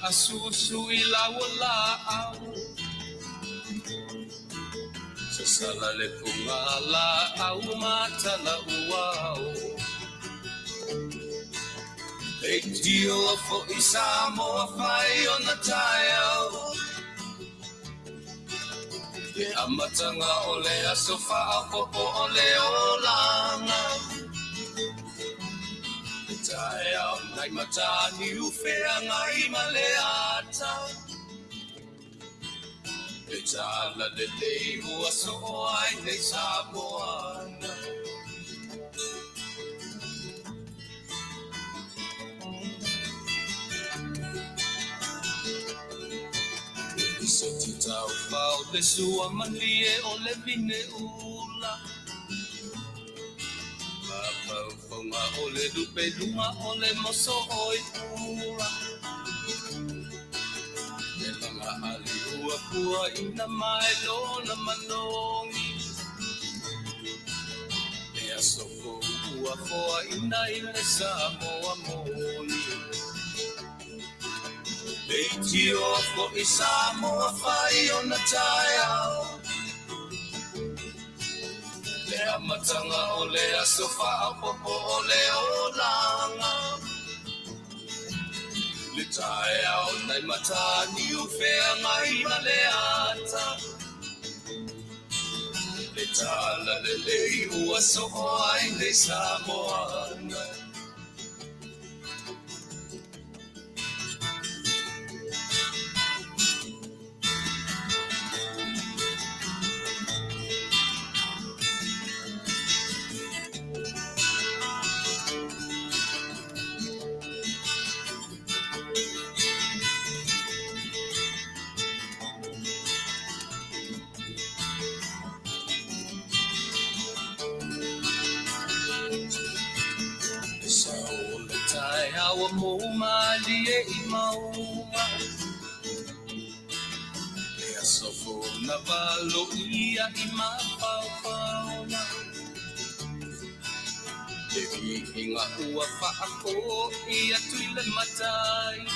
asusu ilawala au sasala le pungala au mata la uau Dio fo isamo fai ona tayao amatanga ole asofa apopo ole olanga tayao nai matani ufea ngai maleata Echala de lei so ai nei samoana Sotita o pau le sua manie o le vine ula Papa o fonga o le lupe lunga o le moso oi ula Nelanga ali ua pua ina mai lona manongi Ea soko ua koa ina ile Samoa moni Leitio fo Samoa fai ona tayao Lea matanga o lea sofa apopo o leo langa Le tayao nai matani ufea ngai maleata Le tala le lei ua soho ai nei Samoana Awa mo malie I maunga Ea sofo na valo ia I mapaupauna Evi inga ua whaako ia tuile matai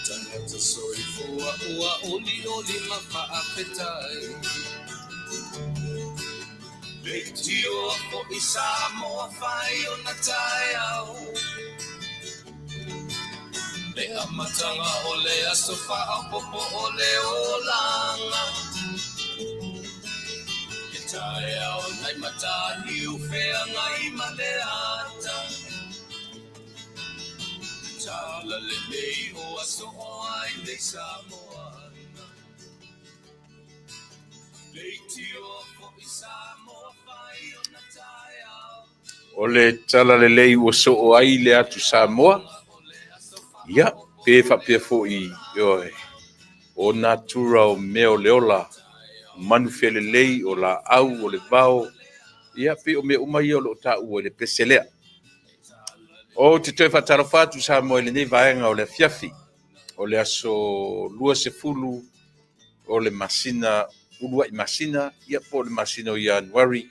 Tangata soi fua ua oli oli mawhaapetai Leitio fo Samoa fai ona tayao Lea matanga o lea sofa apopo o leo langa Ke tayao nai matani ufea ngai maleata Tala le mei o aso o ai nei Samoana Leitio fo Samoa fai ona tayao O le tala le lei ua so o ai le atu Samoa. Ia, pe whapea fo I o natura o mea o leola. Manufe le lei o la au o le vao. Ia, pe o mea umai o lo ta ua le peselea. O te toi whatara whatu Samoa le nei vaenga o le fiafi. O le aso lua se fulu o le masina, ulua I masina. Ia po le masina o Januari.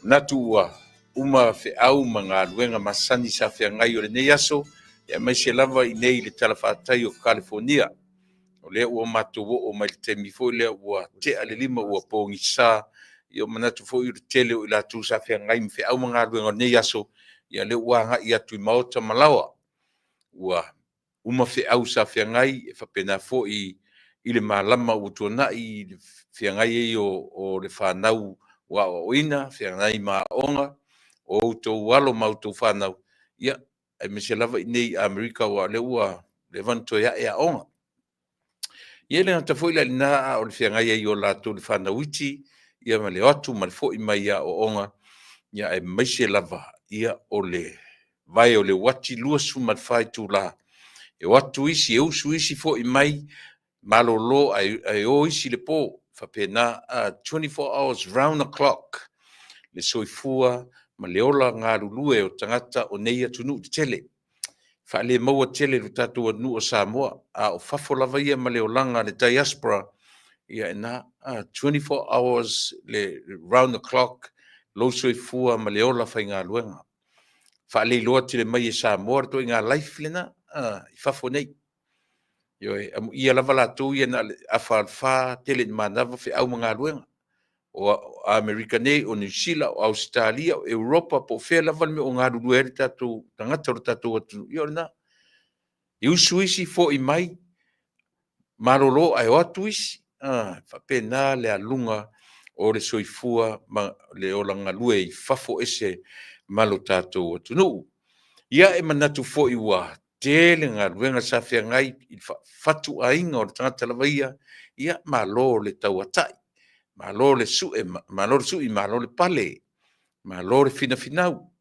Natu ua. Uma fe au manga luenga masani sa fe ngai o le nei aso e mai se lava I nei le talafatai o California o le ua matowo o mai le temi fo le ua te ale lima ua pongi sa I o manatu fo I le tele o la tu sa fe ngai fe au manga luenga o nei aso ia le ua nga ia tu maota malawa ua uma fe au sa fe ngai e fa pena fo I le malama o tona I fe ngai o le fanau wa o ina fe ngai ma onga o to walo mauto whanau ia e me se lava I nei Amerika wa le ua le vanto ia e onga ia le ngata foi la lina o le whiangai ai o la to le whanau iti ia ma le atu ma le foi mai ia o onga ia e me se lava ia o le vai o le wati lua suma le whai tu la e watu isi e usu isi foi mai malolo ai o isi le po whapena 24 hours round the clock le soifua ma le ola ngā rulue o tangata o nei atunu te tele. Wha le maua tele lu tatu anu o Samoa, a o fafo lava ia ma le olanga le diaspora, ia ena 24 hours le round the clock, lo soifua ma le ola whai ngā luenga. Wha le loa tele mai e Samoa to i ngā life lena, I fafo nei. Ioe, ia lava lātou ia na awhawha tele ni manawa whi au mga luenga. O Amerika nei, o New Zealand, o Australia, o Europa, po whea lava me o ngā ruruere tātou, tangata o tātou atu. Io na, i usu isi fo i mai, maroro ai o atu isi. Whapena le alunga o le soifua, le o langa lue i fafo ese malo tātou atu. Nuu, ia e manatu fo i wā, tele ngā ruenga sa whea ngai, i fatu a inga o le tangata lava ia malo le tau atai. Malo le sue, malo le sui, malo le pale, malo le fina finau.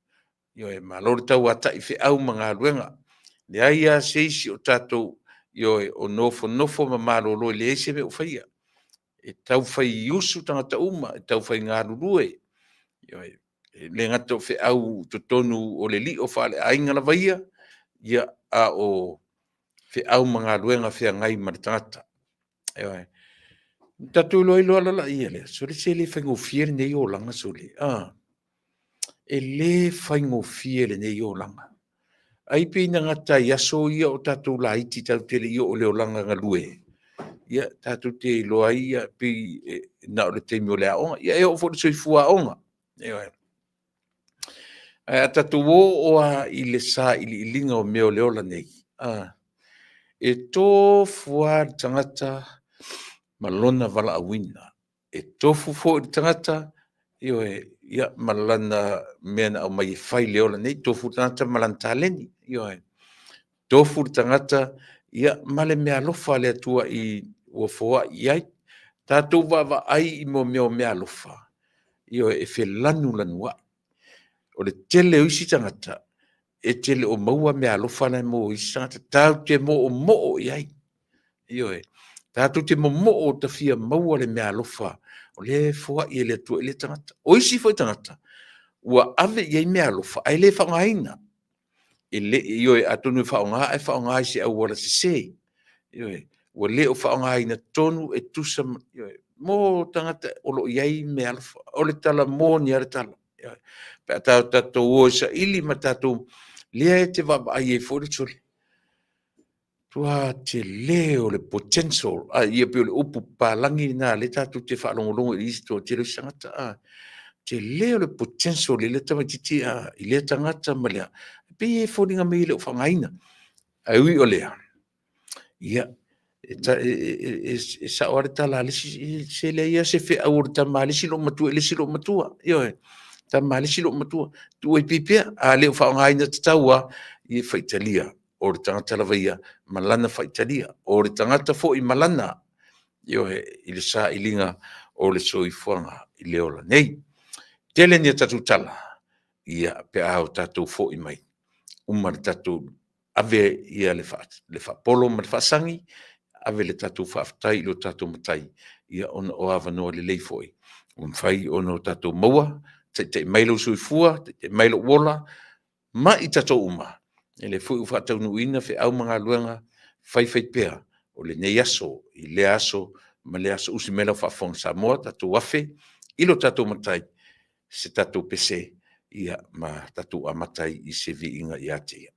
Ioe, malo le tau atai whi au mga ruenga. Le aia seisi o tātou, ioe, o nofo ma malo lo le ese me o whaia. E tau whai usu tangata uma, e tau whai ngā rurue. Ioe, le ngato whi au tonu o le li o whale ainga la vaia, ia a o whi au mga ruenga whi ngai ma le tangata. Ioe, tatu lo ilo ala ia le so le se le fango fier nei o langa so le e le fango fier nei o langa ai pe na ngata ia so ia o tatu la iti tau tele ia o le o langa ngalue ia tatu te lo ai ia pe na o le te mo le aonga ia e o fo so fua aonga ia tatu o i le sa i linga o meo le ola nei e to fua tangata malona vala awina. E tofu fo i tangata, ia malana mena au mai whai leola nei, tofu tangata malanta leni, tofu tangata, ia male mea lofa le atua i uafoa iai, tātou wawa ai i mo mea lofa, e whe lanu wa. O le tele o isi tangata, e tele o maua mea lofa na mo isi tangata, tau te mo o mo iai, tātou te momo o ta fia maua le mea alofa, o le fua i le tua i le tangata. O isi foi tangata, ua ave i mea alofa, ai le whaongaina. Ioe atonu e whaonga i se au wala se se. Ua le o whaongaina tonu e tusa, mo tangata o lo iai mea alofa, o le tala mo ni are tala. Pea tātou o sa ili ma tātou, lea e te waba ai e fori tole. Tua te leo le potential, ia pe le upu palangi na le tatu te whaalongolongo i isi tua te leo sangata, te leo le potential le tamatiti i le tangata ma lea, pe e whoringa me i leo whangaina, ai ui o lea, ia, e sa oare tala, se lea ia se whi au ta ma lisi lo matua, ta ma lisi lo matua, tu e pipea, a leo whangaina tataua, i whaitalia, o le tangata lava ia malana whaitalia, o le tangata fo i malana, i le sa i linga o le soifuanga i le ola. Nei, tele ni tatu tala, ia pe au tatu fo i mai, le tatu ave ia le whapolo ma le whasangi, ave le tatu whaftai lo tatu matai, ia ona o avanoa le leifoi, whai ono tatu maua, te mailo soifua, te mailo wola, ma i tatu uma, ele foi o fatau no ina fe au mga luenga fai pea o le nei aso i le aso ma le aso usi mela fa fon Samoa tatu wafe ilo tatu matai se tatu pese ia ma tatu amatai i se vi inga i ate.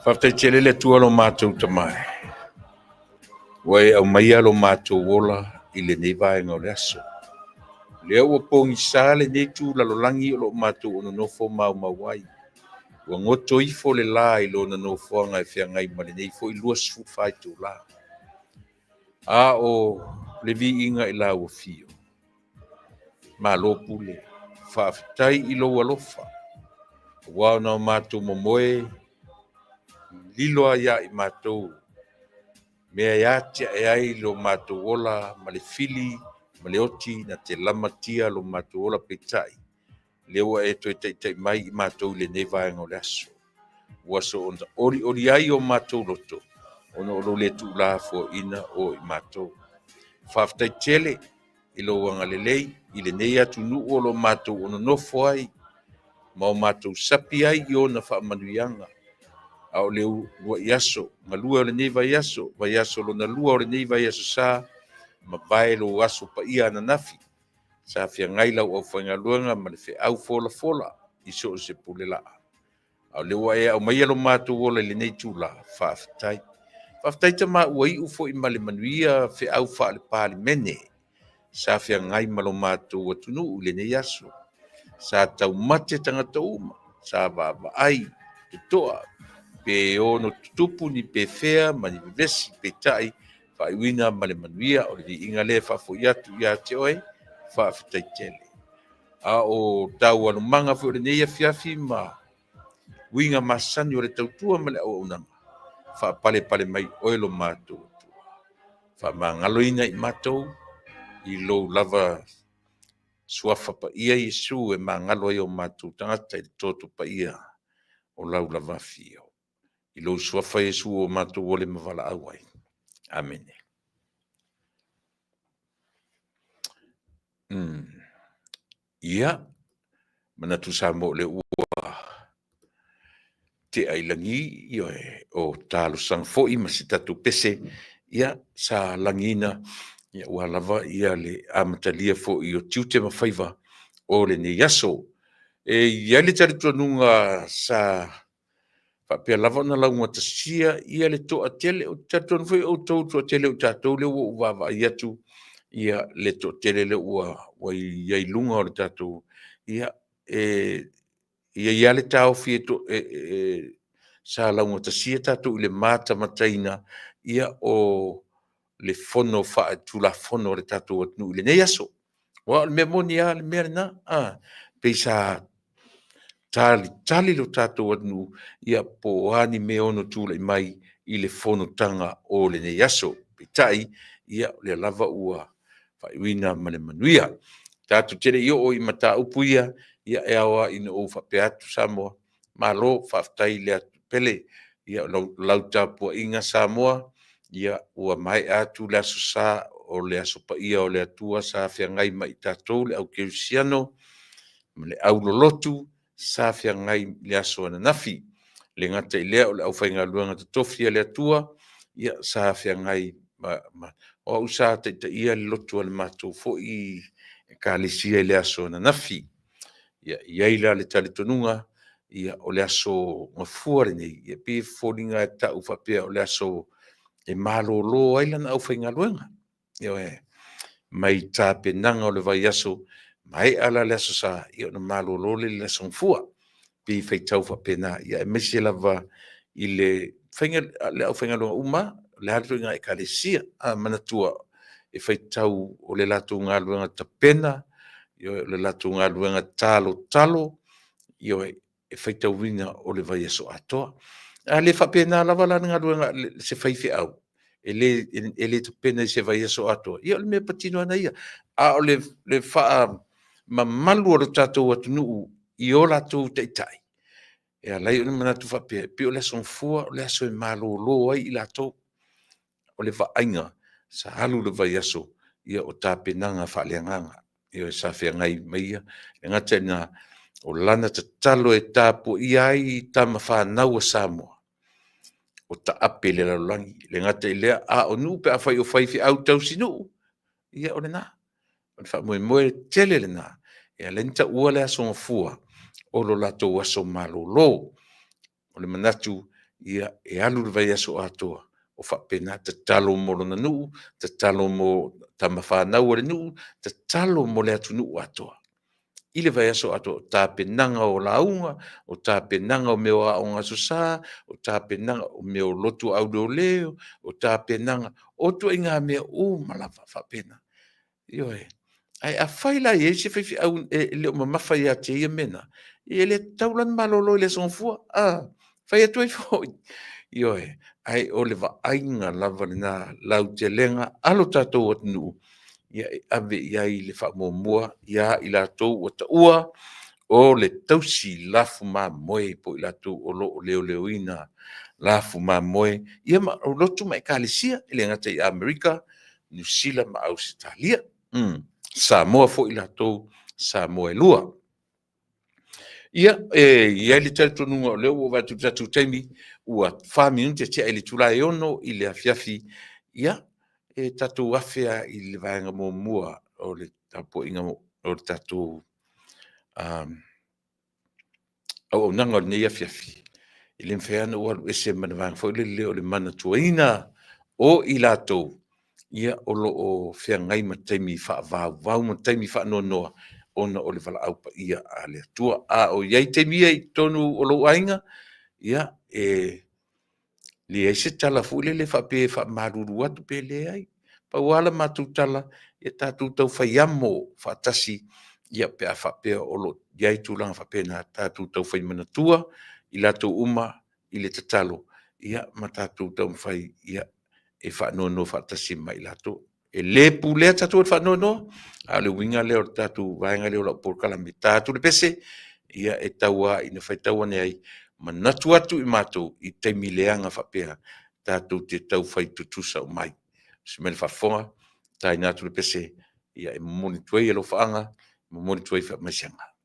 Whaftaitele le tua lo mātou tamai. Wai au maia lo mātou wola I le nei vaenga o le aso. Lea ua pongi sā le nei tū lalolangi o lo mātou ono nofo mau mawai. Ua ngoto ifo le la I lo na nofoanga e whiangai ma le nei fo I lua sifu whai tū la. A o le vi inga I la ua fio. Ma lo pule. Whaafitai I lo alofa. Wao na mātou momoe. Liloa ia I mātou. Mea ia tia e ai lo mātou ola ma le fili, ma le oti na te lamatia lo mātou ola peitai. Lewa e toi teitai mai I mātou le nei vaenga o le aso. Ua so onda ori ai o mātou loto. Ono lo le tu la fo ina o I mātou. Whaftai tele I lo wanga le lei, I le nei atu nu o lo mātou ono nofo ai. Ma o mātou sapi ai I ona whaamanuianga. Au leu lua iaso, ma lua o le nei vai aso lo na lua o le nei vai aso sa, ma vai lo aso pa ia na nafi. Sa fia ngai lau au whainga luanga, ma le fe au fola, I so o se pule la. Au leu a au mai alo mātou ola le nei tūla, whaafitai. Whaafitai ta maa ua I ufo I male manuia, fe au wha le pāli mene. Sa fia ngai malo mātou atunu le nei aso. Sa tau mate tangata uma, sa vava ai, tutoa, pe ono tupu ni pe fea ma ni vesi pe tai fa iwina ma le manuia o le inga le fa fo iatu ia te oe fa fitai tele. A o tau anu manga fo le neia fiafi ma winga masani o le tautua ma le au unanga. Fa pale mai oelo mātou. Fa mangaloina I mātou I lo lava suafa pa ia Yesu e mangalo I o mātou tangata I toto pa ia o lau lava fio. I lo suafa Yesu o mātou o le mawala awai. Amen. Ia, manatu sa mo le ua te ailangi o talo sang fo I masitatu pese, ia sa langina, ia ua lava ia le amatalia fo I o tiute mawhaiva o le ne yaso. Ia le taritua nunga sa Whapea lava na launga tasia ia le toa tele o tatou foi o tou toa tele o tatou le ua uwawa I atu ia le toa tele le ua iai lunga o le tatou ia ia le tau fie to sa launga tasia tatou I le mata mataina ia o le fono wha tula fono o le tatou atnu I le nei aso. Wa le mea moni a le mea na peisa tali lo tatou anu ia po ani me ono tula I mai I le fono tanga o le nei aso. Pitai ia le lava ua whaiwina ma le manuia. Tatou tere I o I mata upu ia e awa ina o whapeatu Samoa. Malo whaftai le atu pele ia lau tapua inga Samoa ia ua mai atu le aso sa o le aso pa ia o le atua sa fia ngai mai tatou le au keusiano ma le au lolotu sa fia ngai le aso ana nafi. Le ngata I lea o le au whainga luanga tatofia le atua, ia sa fia ngai o au sa te ia le lotu ale mātou fo I ka lesia le aso ana nafi. Ia iaila le tali tonunga, ia o le aso mafua nei, ia pi fōringa e tau whapea o le aso e malolo aila na au whainga luanga. Ia mai tāpe nanga o le vai aso, mai ala le aso sa, ia na malolo le aso mfua. Pi whaitau whapena, ia mesi lava I le au whainga luanga uma, le hatu inga e kalesia, manatua e whaitau o le latu ngā luanga tapena, ia le latu ngā luanga talo, ia e whaitau winga o le vai aso atoa. Le whapena lava la ngā luanga se whaifi au. E le tapena I se vai aso atoa. Ia le mea patino ana ia. O le wha mamalu o le tātou atunuu, I o lātou teitai. Ia lai o le manatu whapea, pi o le aso mfua, o le aso e malolo ai I lātou. O le whainga, sa halu le vai aso, ia o tāpenanga whaaleanganga. Ia sa whea ngai meia, e ngata na o lana tatalo e tāpu I ai tama whanau a Samoa. O ta ape le lalangi, le ngata I lea, o nu pe a whai o whaifi au tau sinu. Ia o le nā. O le wha moe tele le nā. Ia le nita ua le aso mfua, o lo lato aso malolo. O le manatu, ia e alu le vai aso atoa o faapena tatalo mo lona nuu tatalo mo tamafanau o le nuu tatalo mo le atunuu atoa i le vai aso atoa o tapenaga o launga o tapenaga o mea o aʻoga sosā o tapenaga o mea o lotu auleoleo o tapenaga o tuaiga mea uma lava faapena ioe ai afai la ia se faifiʻau le o mamafa iā te ia mena ia le taulana malolo i le sogofua fai atu ai foʻi ioe ai o le vaaiga lava lenā lautelega alo tatou atunuu ia e ave ia i le faamuamua ia i latou ua taʻua o le tausi lafu mamoe po i latou o loo leoleoina lafu mamoe ia ma o lotu ma ekalesia i le agata i amerika niusila ma ausitalia Samoa foʻi latou Samoa e lua ia ia le talitonuga o leo ua vatutatu taimi ua faminuti tea i le tulae ono i le afiafi ia e tatou afe a i le vaega muamua o le tapoʻiga o le tatou auaunaga o lenei afiafi i le mafeana ua alu ese ma le vaega foʻi lelele o le manatuaina o i latou ia o loo feagai ma taimi faavauvau ma taimi faanoanoa ona o le valaau paia a le atua a o iai taimia i tonu o lou aiga ia leai se tala foʻi lele faape faamalulu atu pe leai pauala matou tala ia tatou taufai amo faatasi ia pe a faapea o loo iai tulaga faapena tatou taufai manatua i latou uma i le tatalo ia ma tatou taumafai ia e faanoanoa faatasi mai latou e lē pulea tatou e faanoanoa a le uiga lea o le tatou vaega lea o lau polokalame tatou le pese ia e taua ina faitau ane ai manatu atu i matou i taimi leaga faapea tatou te taufai tutusa o mai se me le faafofoga taina atu le pese ia e momoli tu ai e lo faaga momoli tu ai faamaisiaga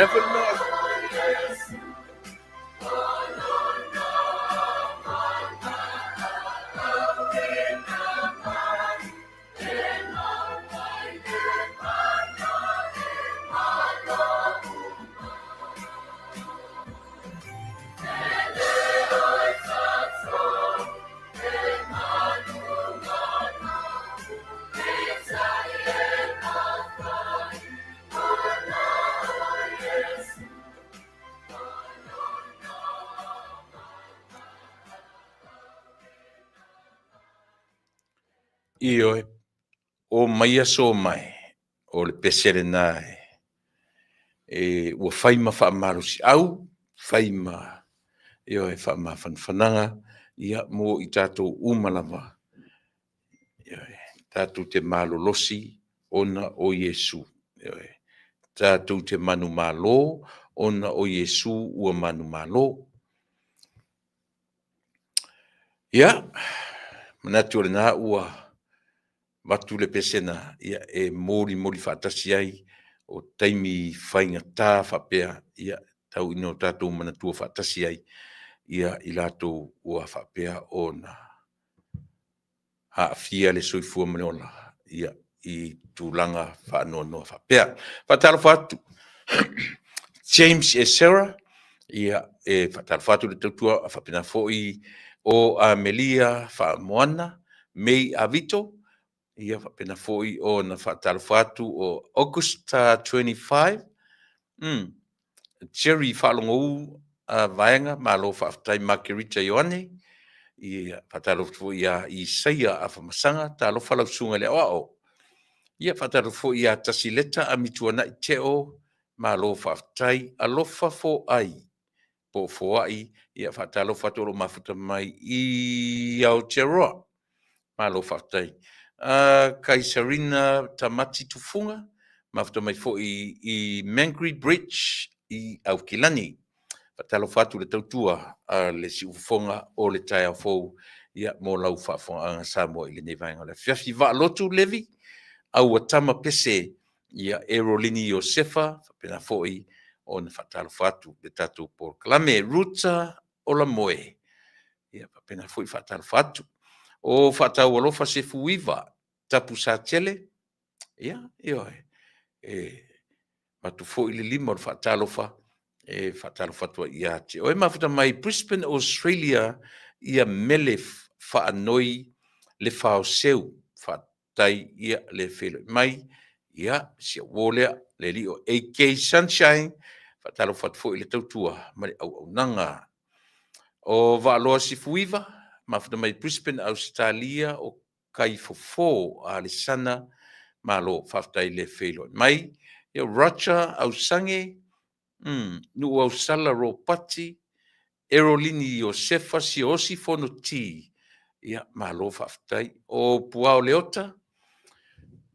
never know. Io o maia so mai o le pesere na ua faima faamalusi au faima io e faamafanafanaga ia mo i tatou uma lava ia tatou te malolosi ona o Iesu ia tatou te manu malo ona o Iesu ua manu malo ia manatu o lenā ua matu le pesena ia e moli faatasi ai o taimi faigatā faapea ia tau ina o tatou manatua faatasi ai ia i latou ua faapea ona aafia le soifua ma le ola ia i tulaga faanoanoa faapea faatalofa atu James e Sarah ia e faatalofa atu le tautua faapena foʻi o Amelia faamoana May Avito ia faapena foʻi ona faatalofa atu o August 25 Jerry faalogou vaega malo faafetai Margarita Ioane ia faatalofa foʻi iā Isaia afamasaga talofa lausuga le aʻoaʻo ia faatalofa foʻi iā tasileta amituanaʻi teo malo faafetai alofa foʻai po foaʻi ia faatalofa atu o loo mafuta mai i Aotearoa malo faafetai Kaisarina Tamati Tufunga mafuta mai foʻi i Mangry Bridge i Aukilani faatalofa atu le tautua le siʻufofoga o le taeaofou ia mo lau faafogaaga Samoa i lenei vaega o le afiafi vaalotu levi aua tama pese ia Erolini Iosefa faapena foʻi ona faatalofa atu le tatou polokalame Ruta Olamoe ia faapena foʻi faatalofa atu o faataualofa sefuiva tapu satele ia ioe matu foʻi le lima o le faatalofa e faatalofa atu ai iā te oe mafuta mai Brisbane Australia ia mele faanoi le faoseu faatatai ia le feloi mai ia siauō lea le lii o AK Sunshine faatalofa atu foʻi le tautua ma le auaunaga o vaaloa sifuiva mafuta mai Brisbane Australia o kaifofō a le sana malo faafetai le feloi mai ia Roger Ausange nuu ausala ropati Erolini Iosefa siosi fonoti ia malo faafetai o Puao Leota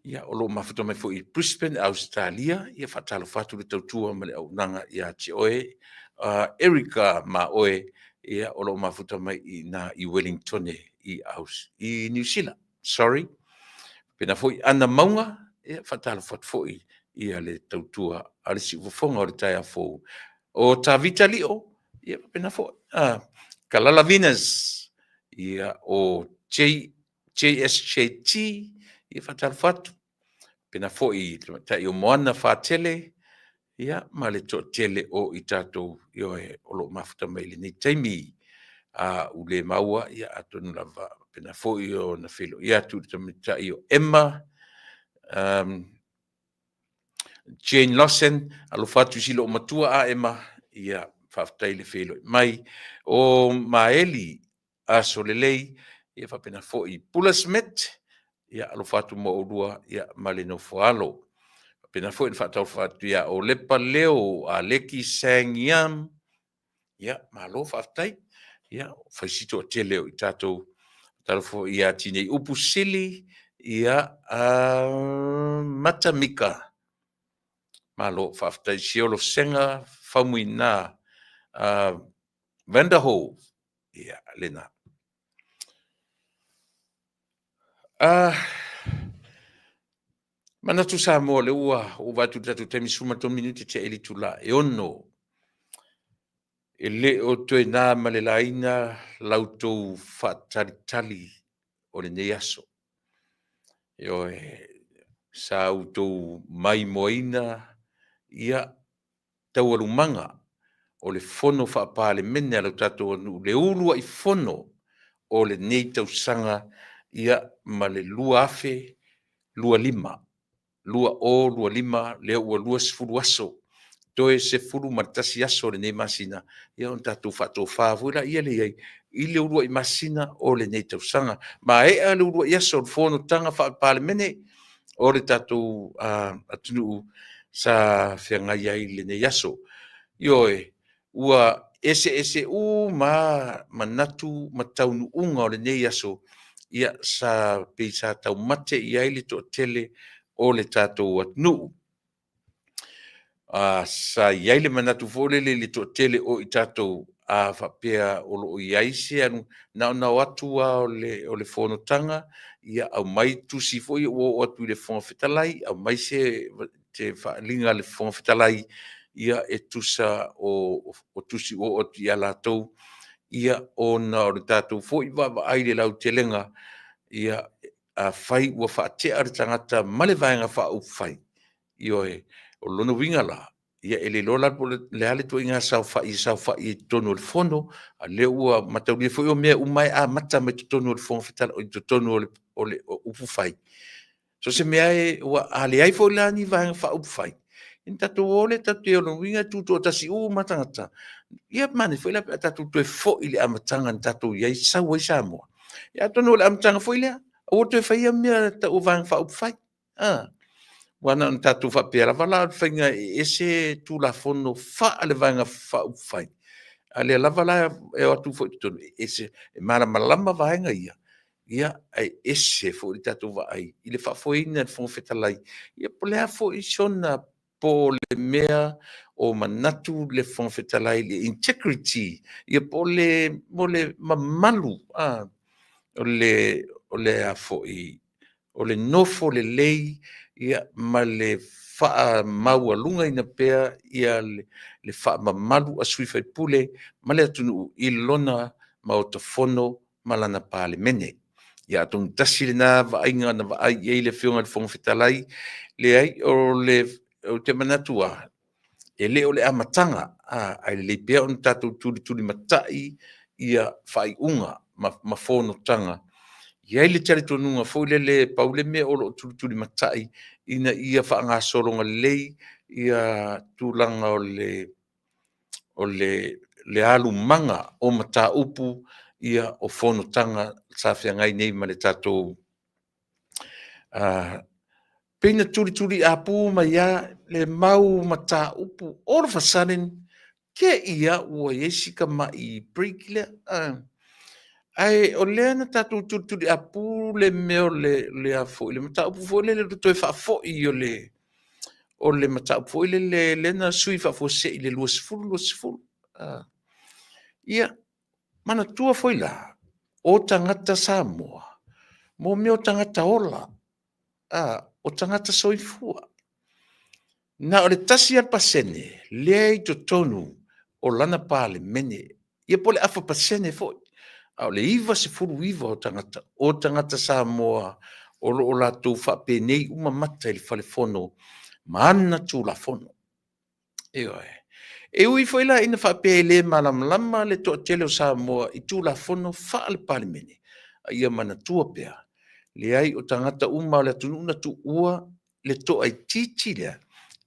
ia o loo mafuta mai foʻi Brisbane Australia ia faatalofa atu le tautua ma le aunaga iā te oe Erica Maoe ia o loo mafuta mai i Wellington i New Zealand sorry pena foʻi ana mauga ia faatalofa atu foʻi ia le tautua a le siʻufofoga o le taeafou o Tavita Liʻo ia pena foʻi Kalala Venus ia o JSJT ia faatalofa atu pena foʻi taʻi o moana fatele ia ma le toʻatele o i tatou ioe o loo mafuta mai lenei taimi u lē maua ia atonu lava pena foʻi ona feloʻi atu le tamataʻi o Emma Jane Lawson alofa atu silo o matua a Emma ia faafetai le feloʻi mai o Maeli asolelei ia faapena foʻi Pula Smith ia alofa atu mo olua ia ma le nofoalo pena foʻi le faatalofa atu ia o lepa leo a leki sangiam ia malo faafetai ia faisito o tele o i tatou talofo ia tinei upu sili ia matamika malo faafetai siolo senga faumuina Vanderhoof ia lena Manatu Samoa le ua o watu tatu temi suma ton minuti te eli tula e ono. E le o toe nā malelaina lautou whaatalitali o le nei aso. E oe sa autou mai moina ia tau alumanga o le fono whaapale mene alau tatou anu. Le urua I fono o le nei tausanga ia ma le lua afe, lua lima. Lua o, lua lima, lea ua lua sifuru aso. Toe se furu matasi aso le nei masina. Ia on tatou whato whāwira ia le iai. I le urua I masina o le nei tausanga. Ma ea le urua I aso le fono tanga whaapale mene o le tatou atunu sa whiangai ai le nei aso. Ioe, ua ese ma manatu mataunu unga o le nei aso. Ia sa peisa tau mate I ai le to tele o le tatou atunu. Sa iai le manatu fole le to tele o I tatou a whapea o lo I aise anu na atu o le whonotanga ia au mai tusi foi o atu le whonwhetalai au mai se te whaalinga le whonwhetalai ia e tusa o tusi o atu ia lātou ia o na o le tatou foi wa aile lau telenga ia a whai ua whaatea ar tangata male vaenga wha whai ioe o lono winga la ia ele lola le ale to inga sa whai tonu le fono a le ua matau le foi o mea umai a mata me tonu le fono fetal o tonu o le upu whai so se mea e ua ale ai foi lani vaenga wha upu whai in tatu ole tatu e ono winga tuto tasi matangata ia mane foi la tatu to e fo ile amatanga tatu ia sau ai Samoa ia tonu le amatanga foi le o to e whai mea ta o vaenga wha upu whai wana on tatu fa pera vala finga ese tu la fono fa ale vanga fa fai ale la vala e atu fo tu ese mara malama vanga ia ai ese fo tatu va ai ile fa fo ina fo fetalai ia pole fo isona po le mea o manatu le fo fetalai le integrity ia pole mole mamalu o le afo I o le nofo le lei ia ma le faa maualunga ina pea ia le faa mamalu a sui fai pule ma le atunu I lona ma o tafono ma lana pale mene. Ia atung tasi le na vainga na vai ei le whiunga le whonga whitalai le ai o te manatua e le o le amatanga ai le pea on tatou tuli matai ia fai unga ma whono tanga. Iai le tele tonunga foi le paule me o lo tuli matai ina ia whaangasolonga lei ia tūlanga o le alu manga o mata upu ia o whonotanga sa whiangai nei ma le tātou peina tuli a pū ma ia le mau mata upu o le whasanen ke ia ua yesika ma I brikile ai o le na tatu tu a pu le meo le a fo le mata pu fo le to fa fo I o le mata pu le na sui fa fo se le los ful ia mana tua foi la o tangata Samoa mo meo tangata ola o tangata soifua na o le tasi al pasene le I to tonu o lana pale mene ia pole afa pasene foi au le iwa se furu iwa o tangata Samoa o lo la tu fa penei uma mata il falefono ma ana tu la fono e ui foi la ina fa pele malam le to tele o Samoa I tu la fono fa al palimene ia mana tua pea le ai o tangata uma le tu una tu ua le to ai titi le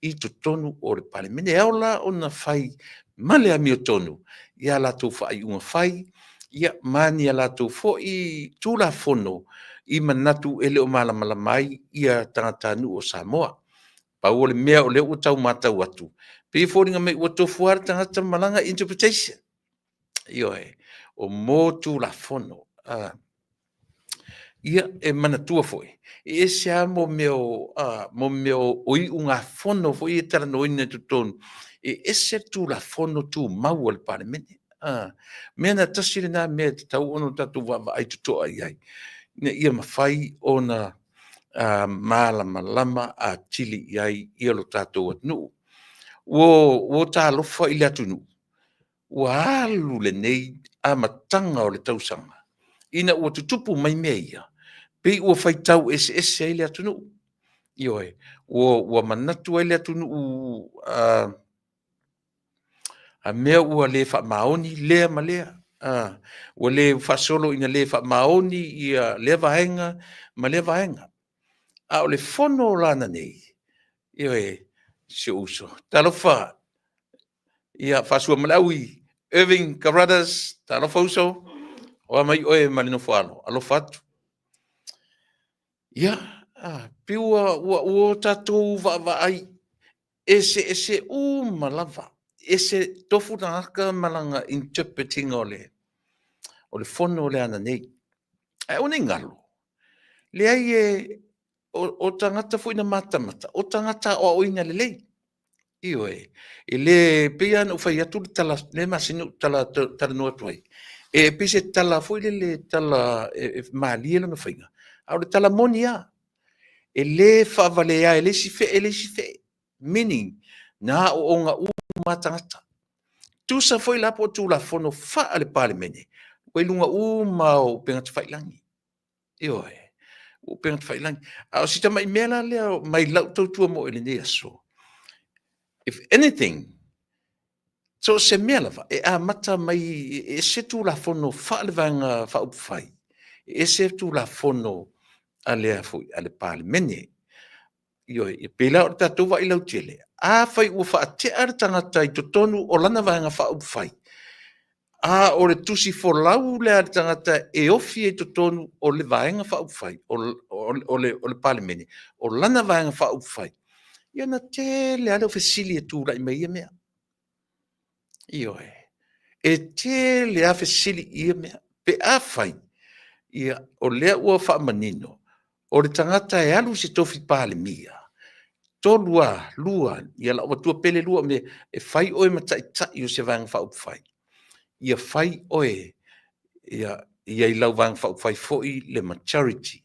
I to tonu o le palimene e la ona fai male ami o tonu ia la tu fa I unga fai ia mani ala tu fo I tu la fono I manatu ele o mala mai ia tangata nu o Samoa. Pa o le mea o le o tau mata watu. Pe fōringa me ua tofu ara tangata malanga interpretation. Ioe, o mō tu la fono. Ia e manatua foi. E sea mo meo o I unga fono foi e tara noina tu tonu. E ese tu la fono tu mau al pare mene. Mea na tasiri na mea te tau ono tatu wawa ai tutoa ai ai. Ne ia mawhai o na malama a tili iai ia lo tātou atunuu. Wo tālofa i le atunuu. Ua alu lenei a matanga o le tausaga. Ina ua tutupu mai mea ia. Pei ua faitau ese ai le atunuu. Ioe, ua manatu ai le atunuu a mea ua le whaamaoni lea ma lea. Ua le whasolo ina le whaamaoni ia le vaenga ma le vaenga. A o le fono lana nei. Ioe, se uso. Talofa, ia whasua malawi, Irving Carruthers, talofa uso, o mai oe malino whalo, alofa atu. Ia, piua ua tatou va ai, ese malava, ese tofu na haka malanga interpreting o le fono le ana nei. O ne ngalo. Le ai o tangata fu ina mata, o tangata o ina le lei. Ioe, le pia no fai atu tala, le masinu tala no tuai. E pise tala fu le tala malia no fainga. Au le tala monia. E le whavalea, e le sife. Meaning, na o onga matangata. Tu sa foi la po tu la fono fa ale pale mene. Koe lunga mau pengat whailangi. Ioe, o pengat whailangi. Au sita mai mela lea, mai lau tautua mo ele nea so. If anything, so se mea lava, e a mata mai, e se tu la fono fa ale vanga fa upfai. E se tu la fono ale foi, ale pale mene. Ioe, e pela o tatou wa ilau tele. A fai ua fa te ar tangata i totonu o lana vanga fa upfai. A o le tusi fo lau le ar tangata e ofi e totonu o le vaenga fa upfai, o le pale mene, o lana vaenga fa upfai. Ia na te le ale o fesili e tūra i mea mea. Ioe. E te le a fesili ia mea. Pe a fai. Ia o lea ua wha manino. O le tangata e alu se tofi pale mia. Tolua, lua, ia la watua pele lua me e fai oe matai tai o se vanga wha upfai. Ia fai oe. Ia i lau vanga wha upfai foi le maturity.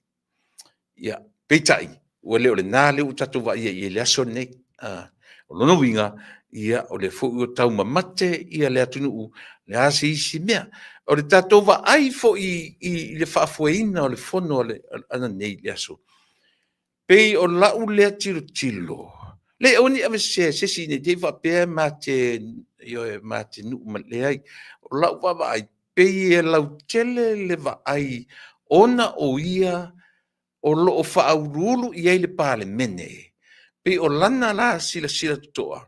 Ia peitai. Ua leo le nā leo tatu wa ia i le aso nei. O lono winga, ia o le fo o tau mamate, ia le atunu le ase isi mea. O le tatu wa ai fo i le whaafueina o le fono o le ana nei le aso. Pei o lau lea tilo. Le oni ave se si ne te wa pea mate, ioe mate nu ma le ai. O lau wa ai, pei e lau tele le wa ai, ona o ia, o lo o whaaurulu i eile pāle mene. Pe o lana la sila toa.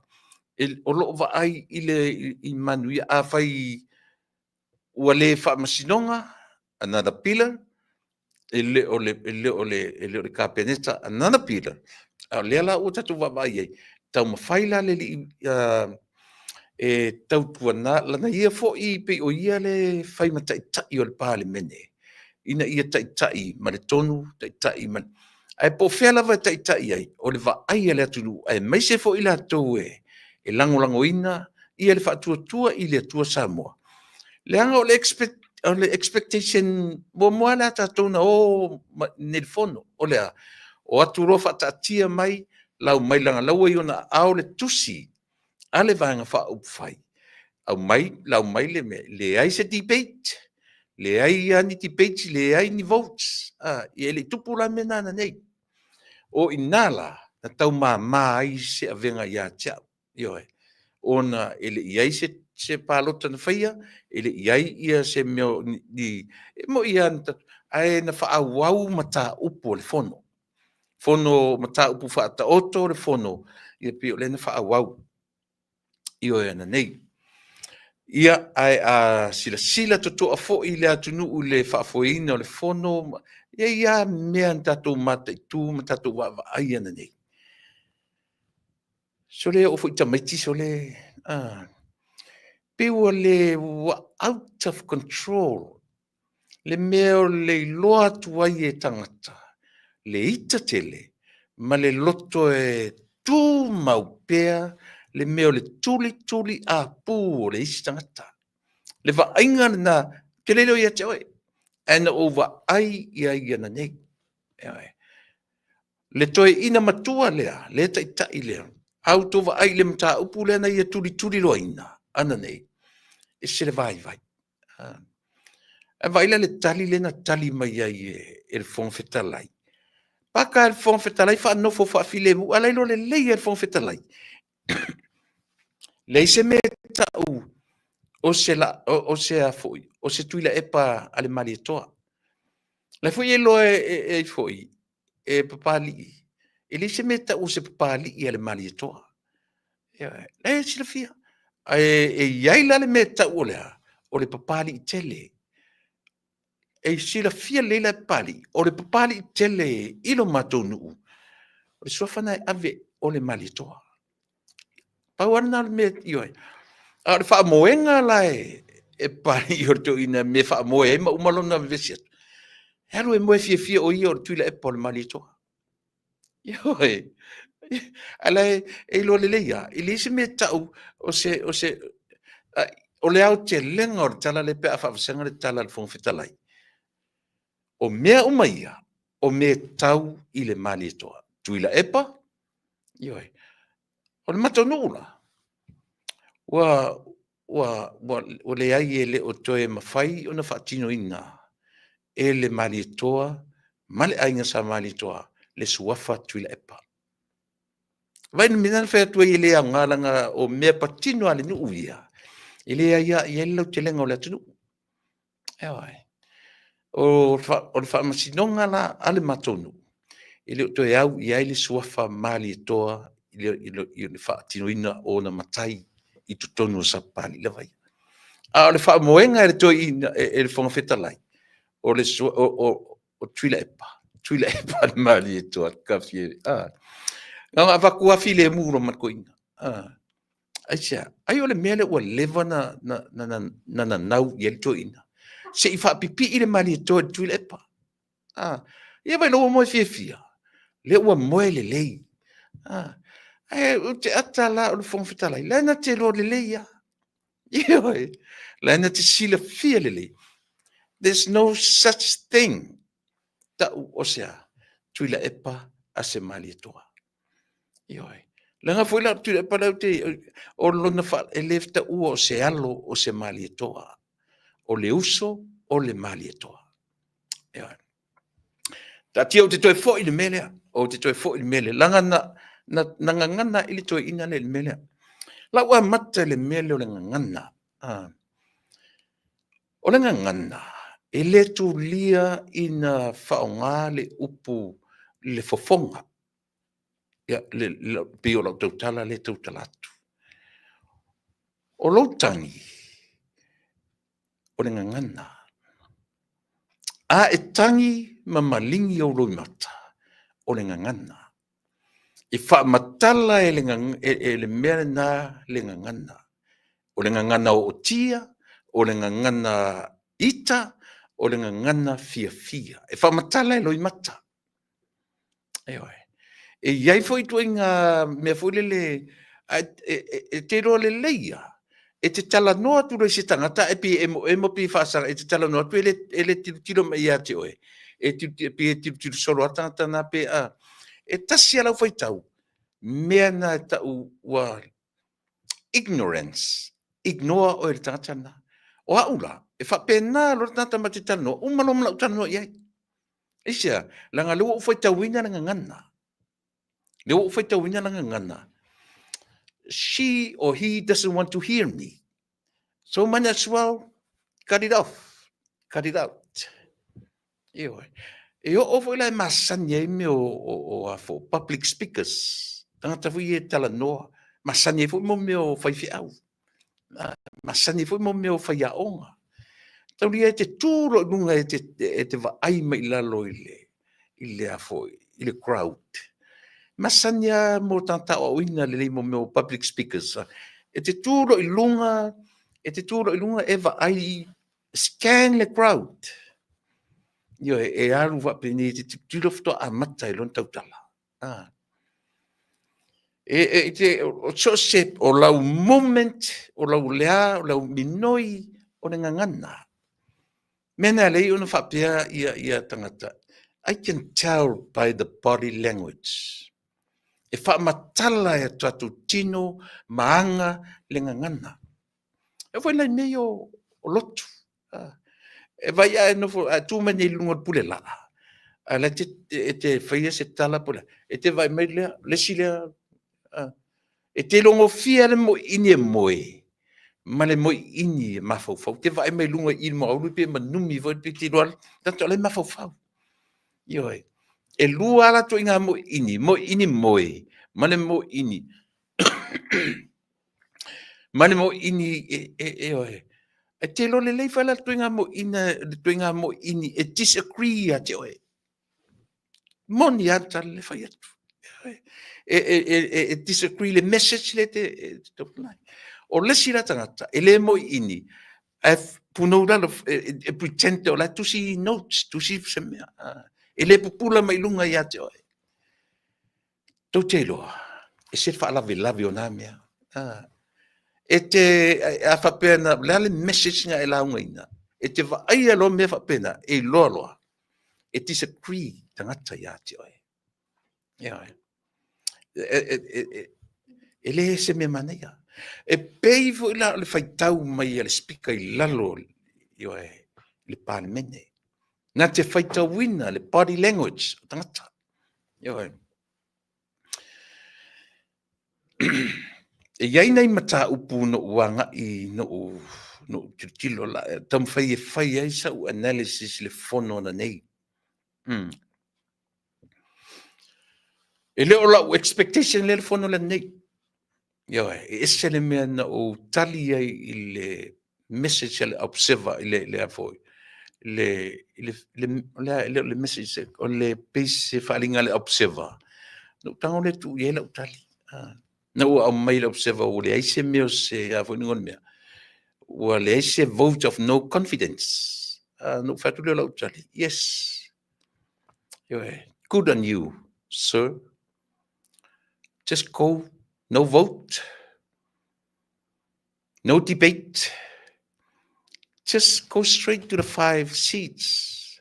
O lo o ai i manu ia a whai ua le whaamasinonga, another pillar, ele o le kapeneta, another pillar. A lea la o tatu ai ei. Tau mawhaila le li e tau tuana, lana ia fo i pe o ia le whai matai tai o le pāle mene. Ina ia tai ma le tonu, tai ma ai po fea lava tai ai, o le va ai le atunu, ai mai se fo ila tau e lango ina, ia le whaatua i le atua Samoa. Le anga o le expectation, mo la tatou na o nel fono, o lea, o atu rofa tatia mai, lau mai langa laua i ona ao le tusi, a le vanga wha upwhai. Au mai, lau mai le ai se debate, le ai ani debate, le ai ni votes, i ele tupu la mena na nei. O inala, na tau mai se avenga ia tia, ioe. Ona ele iai se palota na whaia, ele iai ia se meo ni, mo ia ai na whaawau mata upo le fono. Fono mata upo whaata oto le fono, ia pio le na whaawau. Ioe ana nei. Ia ai a sila totoa fo i le atunu le whaafoina o le fono, ia mea tatou mata i tū, tatou wawa ai ana nei. So le o fo i tamaiti so le, peua le wa out of control, le mea le loa tuai e tangata, le ita tele, ma le loto e tū mau pea, le mea le tuli a pū o le isi tangata. Le va ainga na, ke leo ia te oe, ana o va ai ia ia na nei. le toe ina matua lea, le taitai lea. Au tova ai le mta upu lea na ia tuli loina, ana nei. E se le vai. E vai le tali le na tali mai ai e le fonfetalai. Paka le fonfetalai fa no fo fa file mu, alai lo le lei e fonfetalai. Lei se me tau o se a foi, o se tuila epa ale mali e toa. Le foi e lo e foi, e papali. E lei se me tau se papali i ale mali e toa. E sila fia. E iai la le me tau o lea, o le papali i tele. E sila fia leila pali, o le papali i tele ilo matou nuu. O le suafana e ave o le mali toa. Pau ana le me ioi. A le wha moenga la e pali i o to ina me wha moe e ma umalona vesiat. Halo e moe fia o ia o tuila e po le mali toa. Ioi. Ala e lo le leia. I le se me tau o se o le au te lenga o tala le pe a whawasanga le tala le whongwhitalai. O mea umaia, o me tau i le mali toa. Tuila epa, ioi. O le mata nula. O le ai e le o toe mawhai o na whaatino ina. E le mali toa, male ainga sa mali toa, le suafa tuila epa. Vai ni minan whea tua i le a ngalanga o mea patino ale nu uia. I le ia i lau te lenga o le atunu. Ioi. O le whaamasinonga la ale matonu. I le toe au i aile suafa mali toa i le whaatinoina o na matai i tutonu o sapali le vai. A o le whaamoenga e le toe e le whangawhetalai. O le o tuila epa. Tuila epa le mali toa kawhie. Nga wakua file muro matkoina. Aisia, ai o le mele ua lewa na nau i le toe ina. Se i whaapipi i le mali toa tuila epa. Ia vai loa moe fia. Le ua moe le lei. O te atala o le whongwhitalai. Lena te lo le lei ya. Ioi. Lena te sila fia le lei. There's no such thing. Ta o sea. Tuila epa a se mali toa. Ioi. Lenga foi la tuila epa lau te o lona wha e lefta ua o se alo o se mali toa. O le uso o le mali toa. Ioi. Ta tia o te toi fo i le melea. O te toi fo i le mele. Langa na ngangana ili toi ina le mele. La ua mata le mele o le ngangana. O le ngangana. E le tu lia ina whaonga le upu le fofonga. Ya le pio la tautala le tautalatu. O lo tangi. O le ngangana. A e tangi mamalingi o lo mata. O le ngangana. I whaamatala e le mea na le ngangana. O le ngangana o tia, o le ngangana ita, o le ngangana fia. E whaamatala e loi mata. E iai foi tu inga mea foi le te roa le leia. E te tala noa tu rei se tangata e pi e mo pi whaasara e te tala noa tu e le tiro me ia te oe. E tiro solo atangata na pe a. E tasi alau fai tau, mea na tau wa ignorance, ignore o e tātana. O aula, e whapena lo tata ma te tano, umalom lau tano iai. Isia, langa lua ufai tau ina nga ngana. Lua ufai tau ina nga ngana. She or he doesn't want to hear me. So might as well cut it off, cut it out. Ioi. E o foi lai masani e me o afo public speakers. Tangata fui e tala noa. Masani e foi mo me o fai fiau. Masani e foi mo me o fai aonga. Tau lia te tūro nunga e te va ai mai lalo i le afo, i le crowd. Masani a mo tanta o ina le lei mo me o public speakers. E te tūro i lunga e va ai scan le crowd. Io e alu va peni te tiro fto a mata lon tautala. Te o so se o lau moment o lau lea o lau minoi o le ngangana. Mena lei ona fa pia ia tangata. I can tell by the body language. E whaamatala e tatu tino, maanga, lengangana. E wai lai mei o lotu. E vai a nofo, a tūmane lunga pule la. A la te whaia se tala pule. E te vai mei lea, lesi lea. E te longo fia le mo ini e moe. Ma le mo ini e mawhauwhau. Te vai mei lunga ili mo aulu pe manumi voi pe te roal. Tato le mawhauwhau. Ioi. E lua ala to inga mo ini moe. Ma le mo ini. Ma le mo ini e oe. E te lo le lei whala to inga mo ini e disagree a te oe. Moni ata le whai atu. E disagree le message le te topunai. O lesi la tangata, e le mo ini, e puno la e pretend o la tusi notes, tusi semea. E le pupula mai lunga ia te oe. Tau te loa, e se wha lavi o nā mea. E te a whapena, lea le message nga e launga ina. E te wa aia lo mea whapena, e loa loa. E disagree tangata ia te oe. Ia oe. E le se me manea. E pei fo ila le whaitau mai le speaker I lalo le parlemene. Nā te whaitau wina, le body language, tangata. Ioi. E iai nei mata upu no uanga I no tilo la. Tam whai e whai ai sa u analysis le fono na nei. E leo la u expectation le fono la nei. Ioi, e se le mea na o tali ai I le message le observer le avoi. Le message o le pese whalinga le observer. No tango le tu iela o tali. Na ua au mai le observer o le aise meo se avoi ningon mea. Ua le aise vote of no confidence. No whatu le o tali. Yes. Ioi, good on you, sir. Just go. No vote. No debate. Just go straight to the 5 seats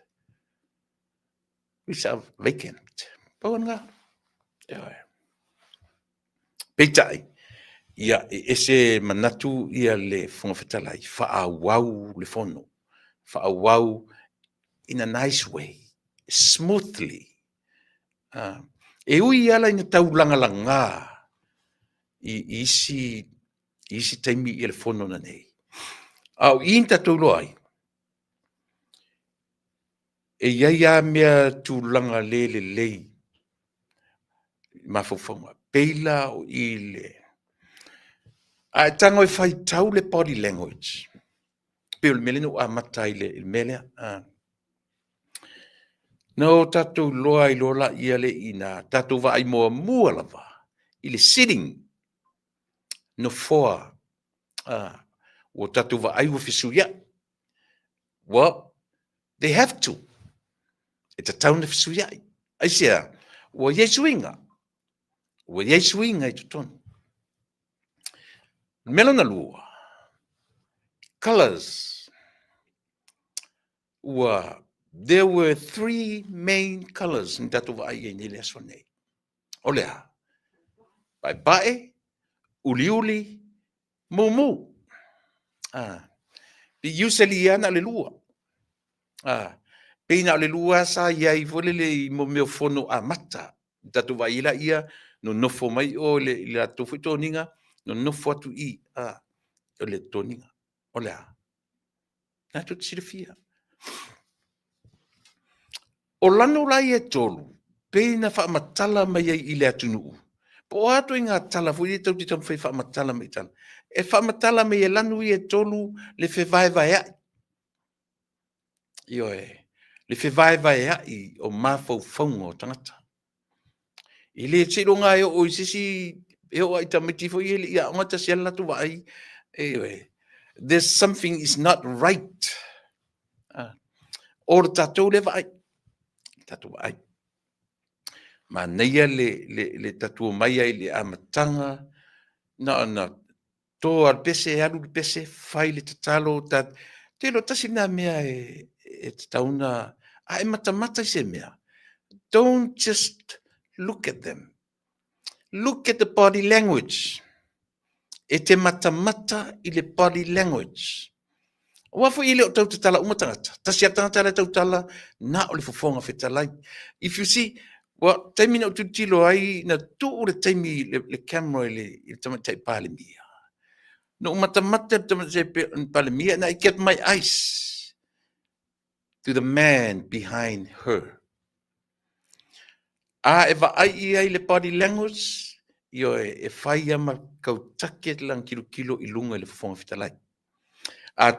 which are vacant. Pawan nga. Peitai. Ia ese manatu ia le whangawhetalai. Whaawau le fono. Whaawau in a nice way. Smoothly. E ui ala ina tau langa I isi taimi I le fono na nei. Au inta tau loai. E iaia mea tūlanga le lei. Mawhawhanga. Peila o I le. A tango e whai tau le body language. Peo le mele no a matai le mele. No tatou loa I lola ia le ina. Tatou wa ai moa mua lava. I le sitting. No foa. O tatou wa ai wafisu ia. Well, they have to. It's a town of Suyai. I say, wa yesuinga. Wa yesuinga I tutonu. Melona lua. Colors. There were 3 main colors in tatu wa ai ni le sonei. Olea. Pai, uliuli, mumu. Usually ana le lua. Pena le lua sa iai vole le mo meo fono a mata. Tatu wa ila ia no nofo mai o le tofu toninga no nofo atu I o le toninga. Olea. Na tu tsirifia. O lano lai e tolu. Pena wha matala mai ai I le atunu. Po ato inga tala fu I tau titam whai wha matala mai tala. E wha matala mai e lanu I e tolu le whewai vai ai. Ioe. Le whewai vai ai o mawhau whaunga o tangata. I le tiro ngā o isisi e o ai tamiti fo I ia ngata si ala tu vai. There's something is not right. O tatou le vai. Tatou vai. Ma neia le tatou mai ai le amatanga. Na to al pese alu pese fai le tatalo te lo tasi na mea e tauna ai mata se mea. don't just look at them. Look at the body language. E te mata I le body language. Wafu ile o tau te tala umatangata. Tasi a tangata le tau tala na o le fofonga whetalai. If you see, well, taimi na ututilo ai na tu o le taimi le camera le tamatai pale mia. No umatamata tamatai pale mia and I kept my eyes to the man behind her. Eva ai le body language, io e fai ama kau take lang kilo ilunga le fofonga whetalai.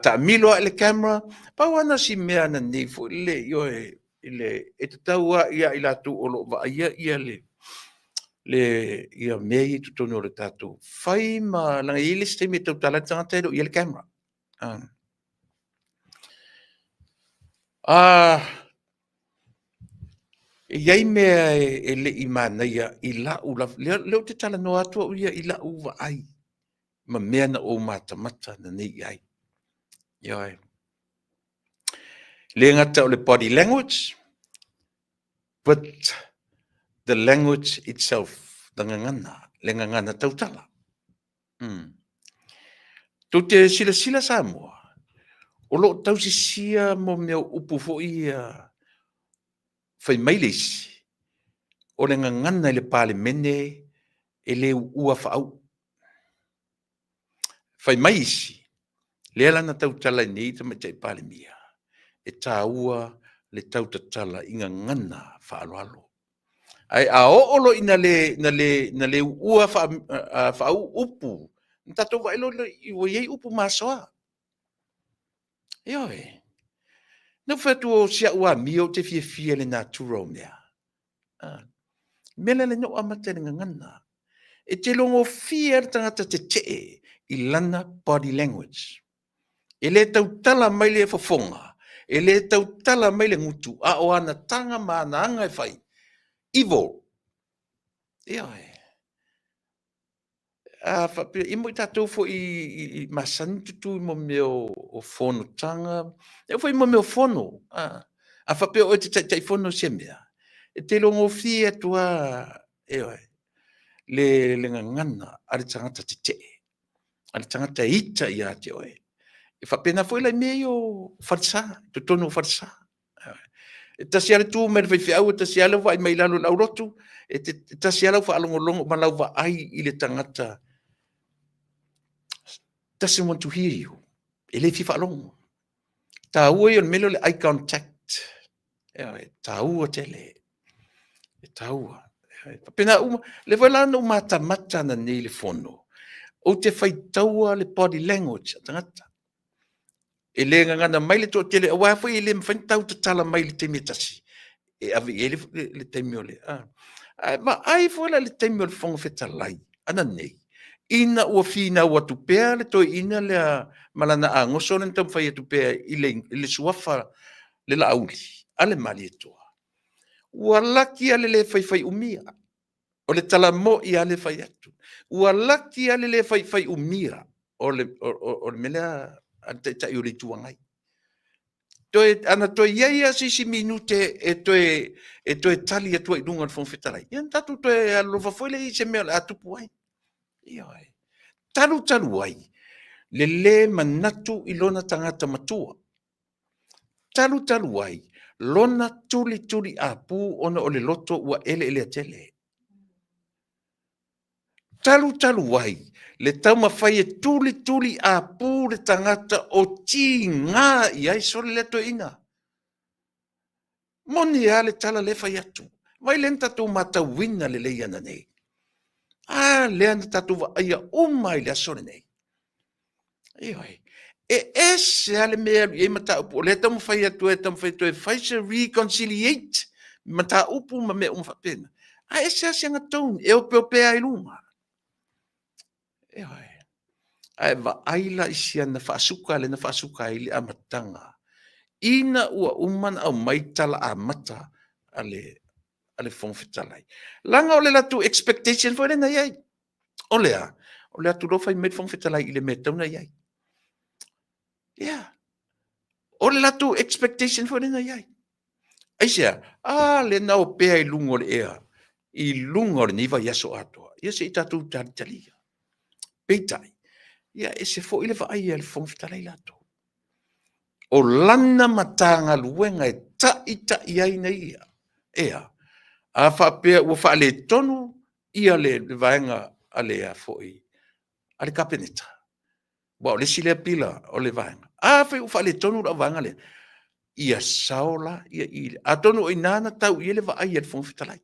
Ta milo le camera, pa wana si mea na nei fo le io e te taua ia I latu o lo va ia le ia mei tu tono le tatu. Fai ma langa ile ste me tau tala tangata ia le camera. Iai mea e le imana ia I la ula leo te tala no atua ia I la uva ai. Ma mea na o mata na nei ai. Ia le ngata o le body language, but the language itself, the ngangana, le ngangana tautala. Tu te sila sa moa. O lo tau si sia mo mea upu fo ia fai mailesi. O le ngangana le pale mene e le ua faau. Fai maisi. Le ala na tautala nei ta mai pale mia. E tā ua le tautatala I ngangana faaloalo. Ai a oolo ina le ua faau upu. Ntato wa ilo I yei upu masoa. Ioi. No fetu o sia ua mio te fie le natural mea. Mele le no amate le ngangana. E te longo fia tangata te I lana body language. E le tautala mai le fofonga. E le tautala mai le ngutu. A o ana tanga maana anga e fai. Evil. Ioi. I mo tatou fo I masani tutu mo meo o fono tanga. E fo I mo meo fono. A whape o te tai fono se mea. E te longo fia tua le ngangana ale tangata te. Ale tangata ita I ate oe. E whapena fo ila mea o farsa. Tutono farsa. E tasi ale tu me le au, tasi ale wa I mai lalo lau rotu. E tasi ale wa alongolongo malau wa ai I le tangata. Doesn't want to hear you. Ele fifa along. Ta ua yon melo le eye contact. Ta ua tele. Ta ua. Pena uma le wala no mata na nei le fono. O te fai taua le body language tangata. E le ngana mai le to tele wa fa ile mfan tau te tala mai le temi tasi. E ave ele le temi ole. Ma ai fola le temi ole fonga feta lai. Ana nei. Ina ua fina ua tupea le to ina le malana a ngoso le tam fai tupea ile suafa le la auli ale mali e toa. Ua laki ale le fai umia. O le tala mo I ale fai atu. Ua laki ale le fai umira. O le melea ante ta i o le tuangai. Ana toi iaia sisi minute e toe tali e toi dunga le fonfetalai. Ian tatu toe alofa foi le I se mea le atupu ai. Ioi. Talu ai. Le manatu I lona tangata matua. Talu ai. Lona tuli apu ona o le loto ua ele atele. Talu ai. Le tauma fai e tuli apu le tangata o ti ngā I ai sole le to ina. Moni a le tala le fai atu. Vai le tatu mata wina le leiana nei. Le ana tatu wa aia umai le asore nei. Ioi. E ese ale mea e mata upu. Le tamu fai atu e tamu fai tu e fai se reconciliate. Mata upu ma mea umwhapena. Ese asianga tone. E ope ai lunga. Ioi. Ai va aila isia na whaasuka le na whaasuka ili amatanga. Ina ua umana au maitala a mata ale fonfitalai. Langa o le latu expectation fo le na iai. O lea tu lo fai med fonfitalai ile me tauna iai. Yeah. O le latu expectation fo le na iai. Aisia, le nao pea I lunga o le ea. I lunga o le niva yaso atoa. Ia se I tatu talia. Peitai. Ia e se fo I le vaai le fongfitalai lato. O lana matanga luenga e tai ai na ia. Ea. A whapea ua whaale tonu ia le vaenga a le a foi. A le kapeneta. Wa o le sile pila o le vaenga. A whai ua whaale tonu la vaenga le. Ia saola, ia ile. A tonu o inana tau ia le vaai le fongfitalai.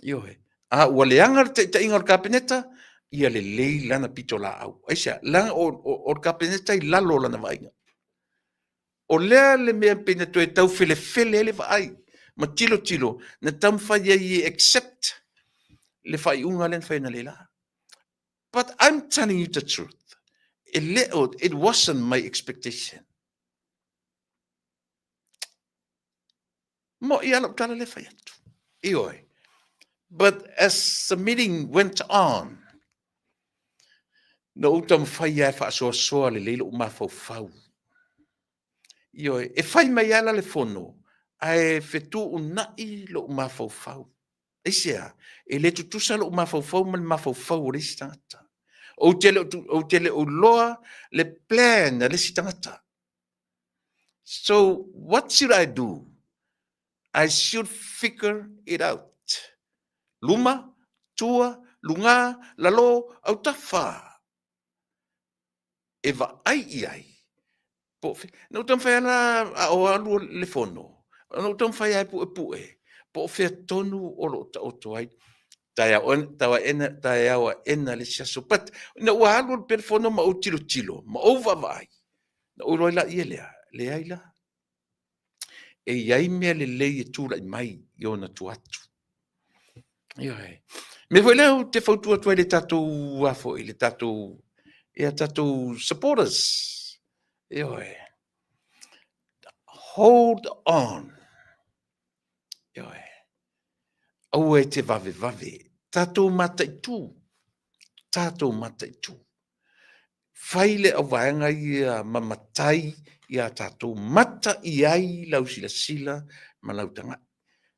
Io he. A ua leanga te inga o kapeneta, ia le lei lana pito la au. Aisia, langa o kapeneta I lalo lana vainga. O lea le mea pena to e tau fele le vaai. Ma tilo, na tam whai I accept le whai unga len whai na le la. But I'm telling you the truth. It wasn't my expectation. Mo I alap tala le whai atu. Ioi. But as the meeting went on, no utam whai ai wha soa le leilo ma fau. Ioi, e whai mai ala le fono, ai fetu unai lo ma fau. Isia, e le tutusa lo ma fau ma le ma fau o le sitangata. O tele o loa le plan le sitangata. So what should I do? I should figure it out. Luma, tua, lunga, lalo, au tafa. E va ai. No tam fai ala o alu le fono. No tam fai ai pu e. Po fe tonu o lo ta o toai. Tawa ena le siaso. But na o alu per fono ma o tilo. Ma o vai. Na o roi la ia lea. Le ai la. E iai mea le lei e tūra I mai I ona tu atu. Ioi. Me foi leo te fautua tuai le tatou afo I le tatou e a tatou supporters. Ioi. Hold on. Ioi. Au e te vave. Tatou matai tu. Faile au vaenga I mamatai I a tatou mata I ai lau sila ma lau tanga.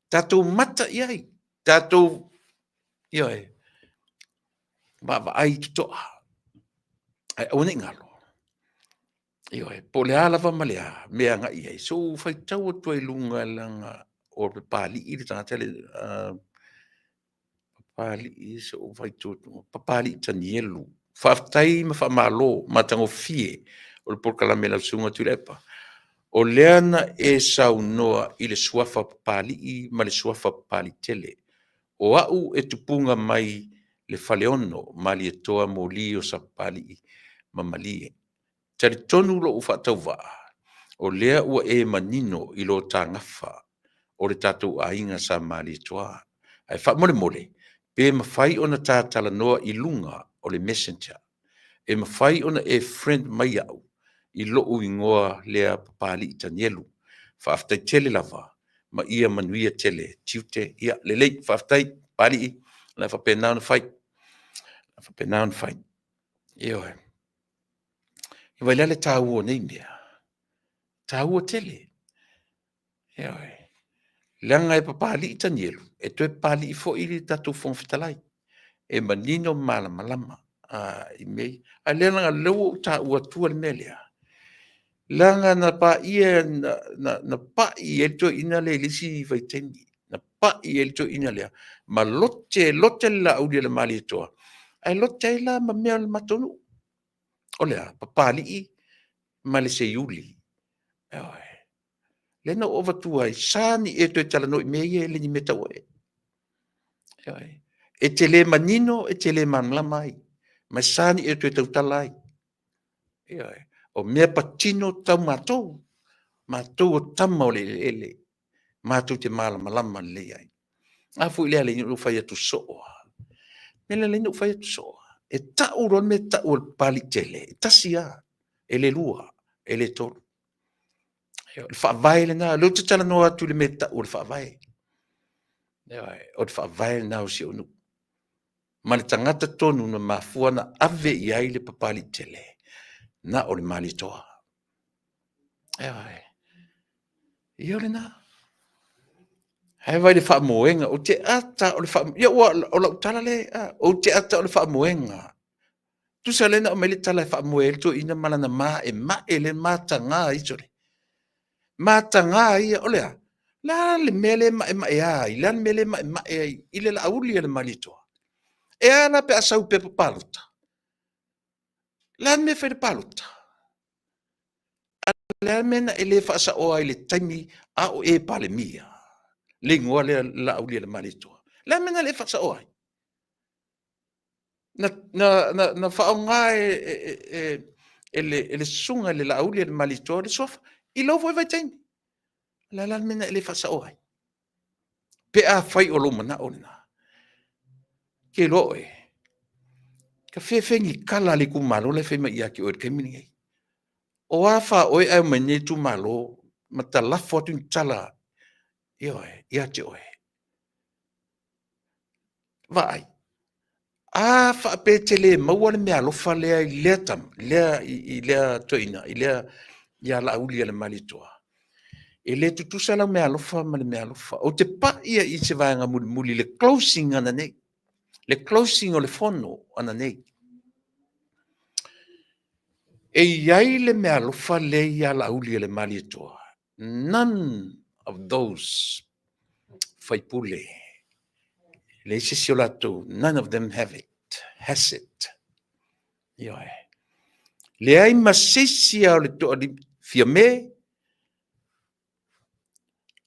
Tatou mata I ai. Tatou ioi. Baba ai tutoa. Ai aune ngalo. Ioi. Po le alava ma lea. Mea nga I ai. So fai tau atua I lunga langa o pe pali I le tanga tele. Papali I so fai tutu. Papali I tanielu. Whaftai ma whamalo ma tango fie. O le porkala me lau sunga turepa. O leana e sau noa I le suafa papali I ma le suafa papali tele. O au e tupunga mai le faleono ma li e toa mo li o sa papali I ma malie. Tari tonu lo ufa tau waa. O lea ua e manino I lo ta ngafa. O le tatou a inga sa mali toa. Ai wha mole. Pe mawhai ona tātala noa I lunga o le messenger. E mawhai ona e friend mai au. I loo ingoa lea papali I tanielu. Whaaftai tele lava. Ma ia manuia tele. Tiute ia lelei whaaftai pali I. La whapena on fight. Ioe. Iwa lele tā ua nei mea. Tā ua tele. Ioe. Leanga e papali I tanielu. E toe pali I fo ili tatu fongfitalai. E manino malama. I mei. A leanga leo tā ua tua le melea. Langa na pa ia na pa I elto ina le lisi vaiteni. Na pa I elto ina lea. Ma lote la aulia le mali toa. Ai lote la ma mea le matonu. Olea, papali I ma le se iuli. Lena ova tua I sani e to tala no me ye le ni meta oe. E te le manino e te le manlamai. Ma sani e to talai. O mea patino tau matou. Matou o tamau le ele. Matou te malama le ai. A fu ile le ni fai atu soa. Mele le ni fai atu soa. E tau ron me tau o pali tele. E tasia. E le lua. E le tolu. Le whaavai le nā. Lo te tala no atu le me tau le whaavai. O le whaavai le nā o si onu. Ma le tangata tonu na mafua na ave I ai le papali tele. Na o le mali toa. Iau le nā. Hai vai le whaamoenga, o te ata o le whaamoenga, ia ua o lau tala le, o te ata o le whaamoenga. Tu sa lena o mele tala e whaamoe, to ina malana ma e le mātanga isore. Mātanga ia, o lea, la le mele ma e ai, la le mele ma e ai, ile la auli le malitoa. E ana pe asau pe paluta. La me fe paluta. La mena ele fa sa o ai le taimi a o e pale mia. Le ngoa le la auli le malitoa. La mena le fa sa o ai. Na fa nga ele sunga le la auli le malitoa le sofa. I lo foi vai taimi. La mena ele fa sa o ai. Pe a fai o lo mana ona. Ke lo e. Ka fengi kala le ku malo le fe ma ia ki o ke mini. O afa o e mane tu malo mata la fotu tala. Ia te oe. Vai. A fa pe tele maua le mea lofa lea i lea tam, i lea toina, i lea ia la uli le malitoa. E le tutusa la mea lofa ma le mea lofa. O te pa ia i se vaenga muli le closing ana nei. Le closing o le fono ana nei. E iai le mea lofa le ia la uli le malitoa. None of those faipule. Le se siolato, none of them have it. Has it. Ioe. Le ai masisi au le toa di fia me.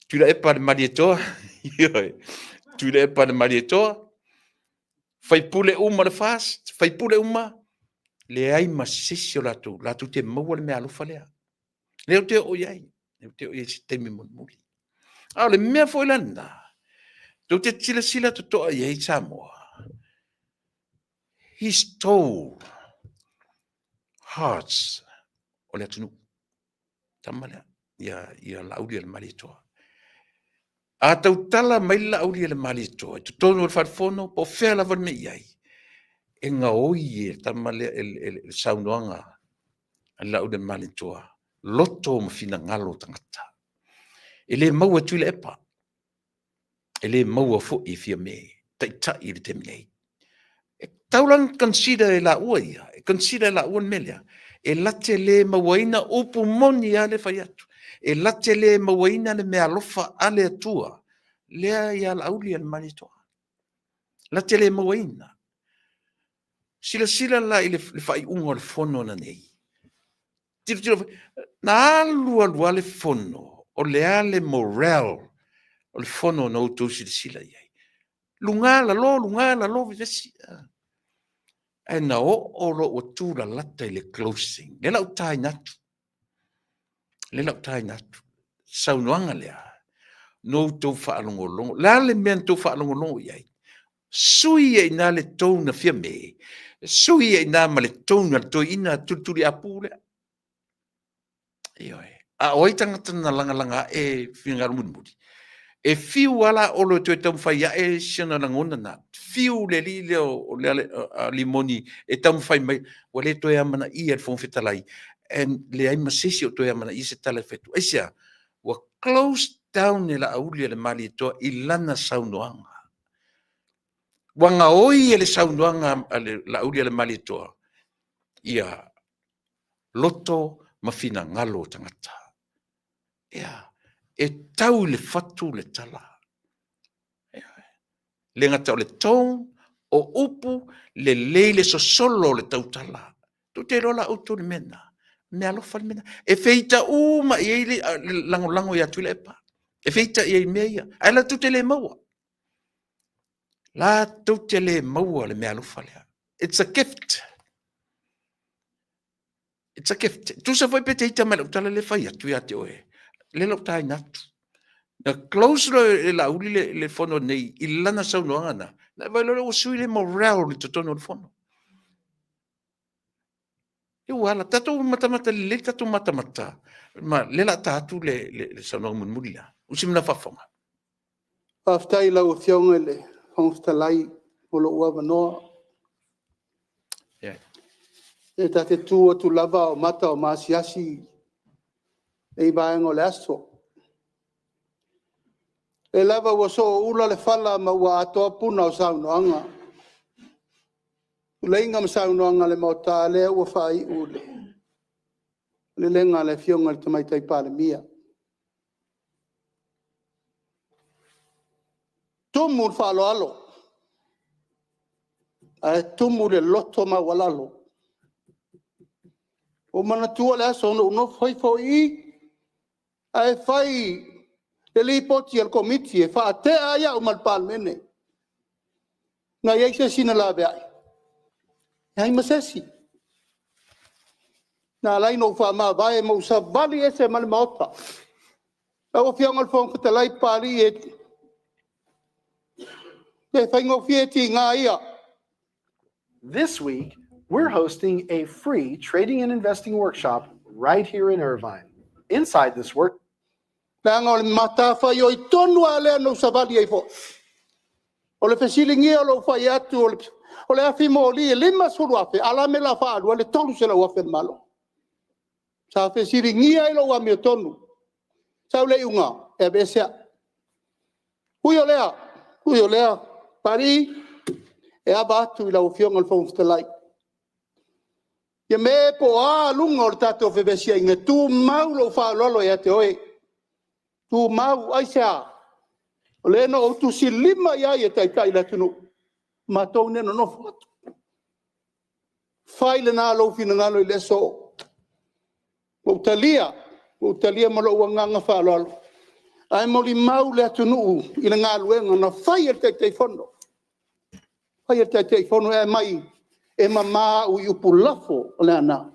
Tu la epa de marietoa. Ioe. Tu la epa de marietoa. Fai pule uma le fast. Fai pule uma. Le ai masisi o lato. Lato te maua le mea alufa lea. Leo te o iai. Leo te o iai si temi muli. Au le mea foi landa. Tau te sila to toa iai Samoa. He stole hearts o le atunu. Tamalea. Ia lauli le malitoa. A tau tala mai lauli le malitoa. Tu tonu le farfono po fea lava me iai. E nga oi e tamalea el saunoanga lauli le malitoa. Loto ma fina ngalo tangata. Ele maua tui le epa. Ele maua fo i fia me. Tai i le te mnei. E taulang consider e la ua ia. E consider la ua melia. E late le mawaina upu moni ale fai atu. E late le mawaina le mea lofa ale atua. Lea ia la auli al malitoa. Late le mawaina. Sila la i le fai ungo le fono na nei. Tiro, na alua le fono. O le ale moral. O le fono na utou sila iai. Lunga la lo vivesi. E na o lo o tu la lata i le closing. Le lau tai natu. Le lau tai natu. Saunoanga lea. No tau whaalongolongo. La le mea tau whaalongolongo iai. Sui e ina le tau na fia me. Sui e ina ma le tau na toi ina tuturi apu lea. Ioi. A oi tangata na langa e whingaru muri. E fiu ala olo te tau whai a e siana langona na. Fiu le li leo le limoni e tau whai mai. Wa le toi amana i e fong whetalai. En le ai masisi o toi amana i se tala whetu. Eisia, wa close down e la aulia le mali toa i lana saunoanga. Wanga oi e le saunoanga la aulia le mali toa. Ia loto mafina ngalo tangata. Ia. E tau le fatu le tala. Le ngata o le tong, o upu, le leile so solo le tau tala. Tu te rola utu le mena. Me alofa le mena. E feita uma i eile lango i atu le epa. E feita i ei meia. Ai la tu te le maua. La tu te le maua le me alofa lea. It's a gift. It's a gift. Tu sa foi pete ita me tala le fai atu i ate oe. Le lo tai natu. Na close lo la uli le fono nei ilana sa no ana. Na vai lo sui le moral le tono le fono. E wala tatu mata le tatu mata. Ma le la tatu le sa no mulila. Usimna fafonga. Aftai la ufiong le hongstalai polo ua no. Yeah. E tate tu lava o mata o masiasi e baengo le aso. E lava ua so ula le fala ma ua atoa puna o saunoanga. Leinga ma saunoanga le mauta le ua whai ule. Le lenga le fionga le tamaitai pale mia. Tumu le whalo alo. Ai tumu le loto ma walalo. O mana tua le aso no fai foi ai fai le li poti al komiti e fa te aya o mal palmene na ye se sina la be ai masesi na lai no fa ma vai mo sa bali ese mal mota o fiang al fon te lai pali e fai ngo fieti nga ia. This week, we're hosting a free trading and investing workshop right here in Irvine. Inside this work, Nangol mata fa yo tonu ale no sabali ai fo. O le fesilingi o lo fa yatu o le afi mo li lima sulu afi ala me la fa o le tonu se la wa fe malo. Sa fesilingi ai lo wa me tonu. Sa le unga e besia. Huyo lea pari e abatu la ufiong al fon stelai. Ye me po a lunga o tato fe besia inga tu mau lo fa lolo ya te oi. Tu mau aisa o le no o tu si lima ia e tai la tunu ma tau ne no foto fai le na lo fina ngalo le so o talia mo lo wanga fa lo ai mo li mau le tunu i le ngalo na fai e tai fondo fai e tai fondo e mai e mama u upulafo le ana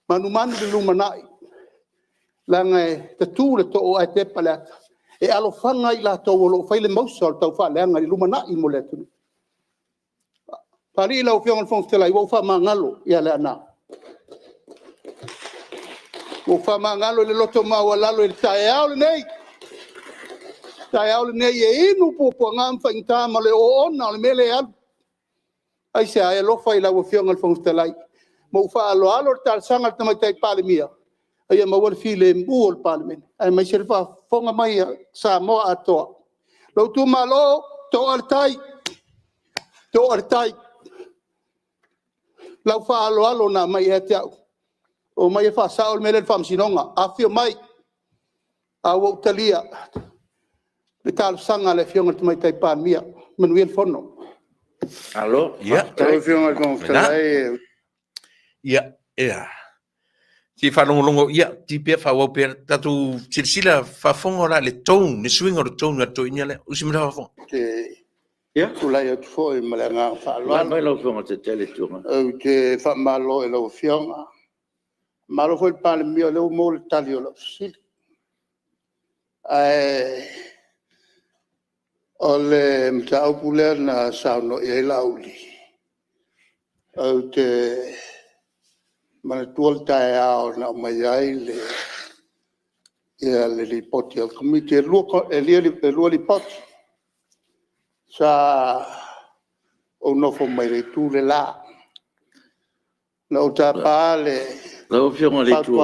manu le lumanai langa te tūle to o ai te palata. E alo whanga i la tau lo whaile mausa o tau wha leanga i lumana i mo le tunu. Pari i lau whionga whong stela i wau wha mangalo i ale ana. Wau wha mangalo le loto maua lalo i tae au le nei. Tae au le nei e inu popo ngam whaingta ma le o ona o le mele alu. Ai se ai lofa i lau whionga whong stela i. Mau wha alo alo tal sangal tamaitai pale mia. Ai ma wal file mbuol parliament ai mai serfa fonga mai sa mo ato lo tu malo to altai la fa alo na mai e o mai fa sa o mele fam sinonga afio mai a wo talia le tal sanga le fiona mai tai pa mia manuel fono alo ya to fiona con tai ya ti fa longo ia ti pe fa wo per tatu silsila fa fongo la le tone le swing o le tone to inyale usimira fa fongo ya kula ya fo e malanga fa lo mai lo fongo te tele tu o ke fa malo e lo fiona malo foi pale mio le mo le talio lo sil ole mtau puler na sauno e lauli o te ma tuol tae ao na mai ai le ia le lipoti al komiti e lua lipoti sa o nofo mai le tu le la na o tapa le lo fongo le tu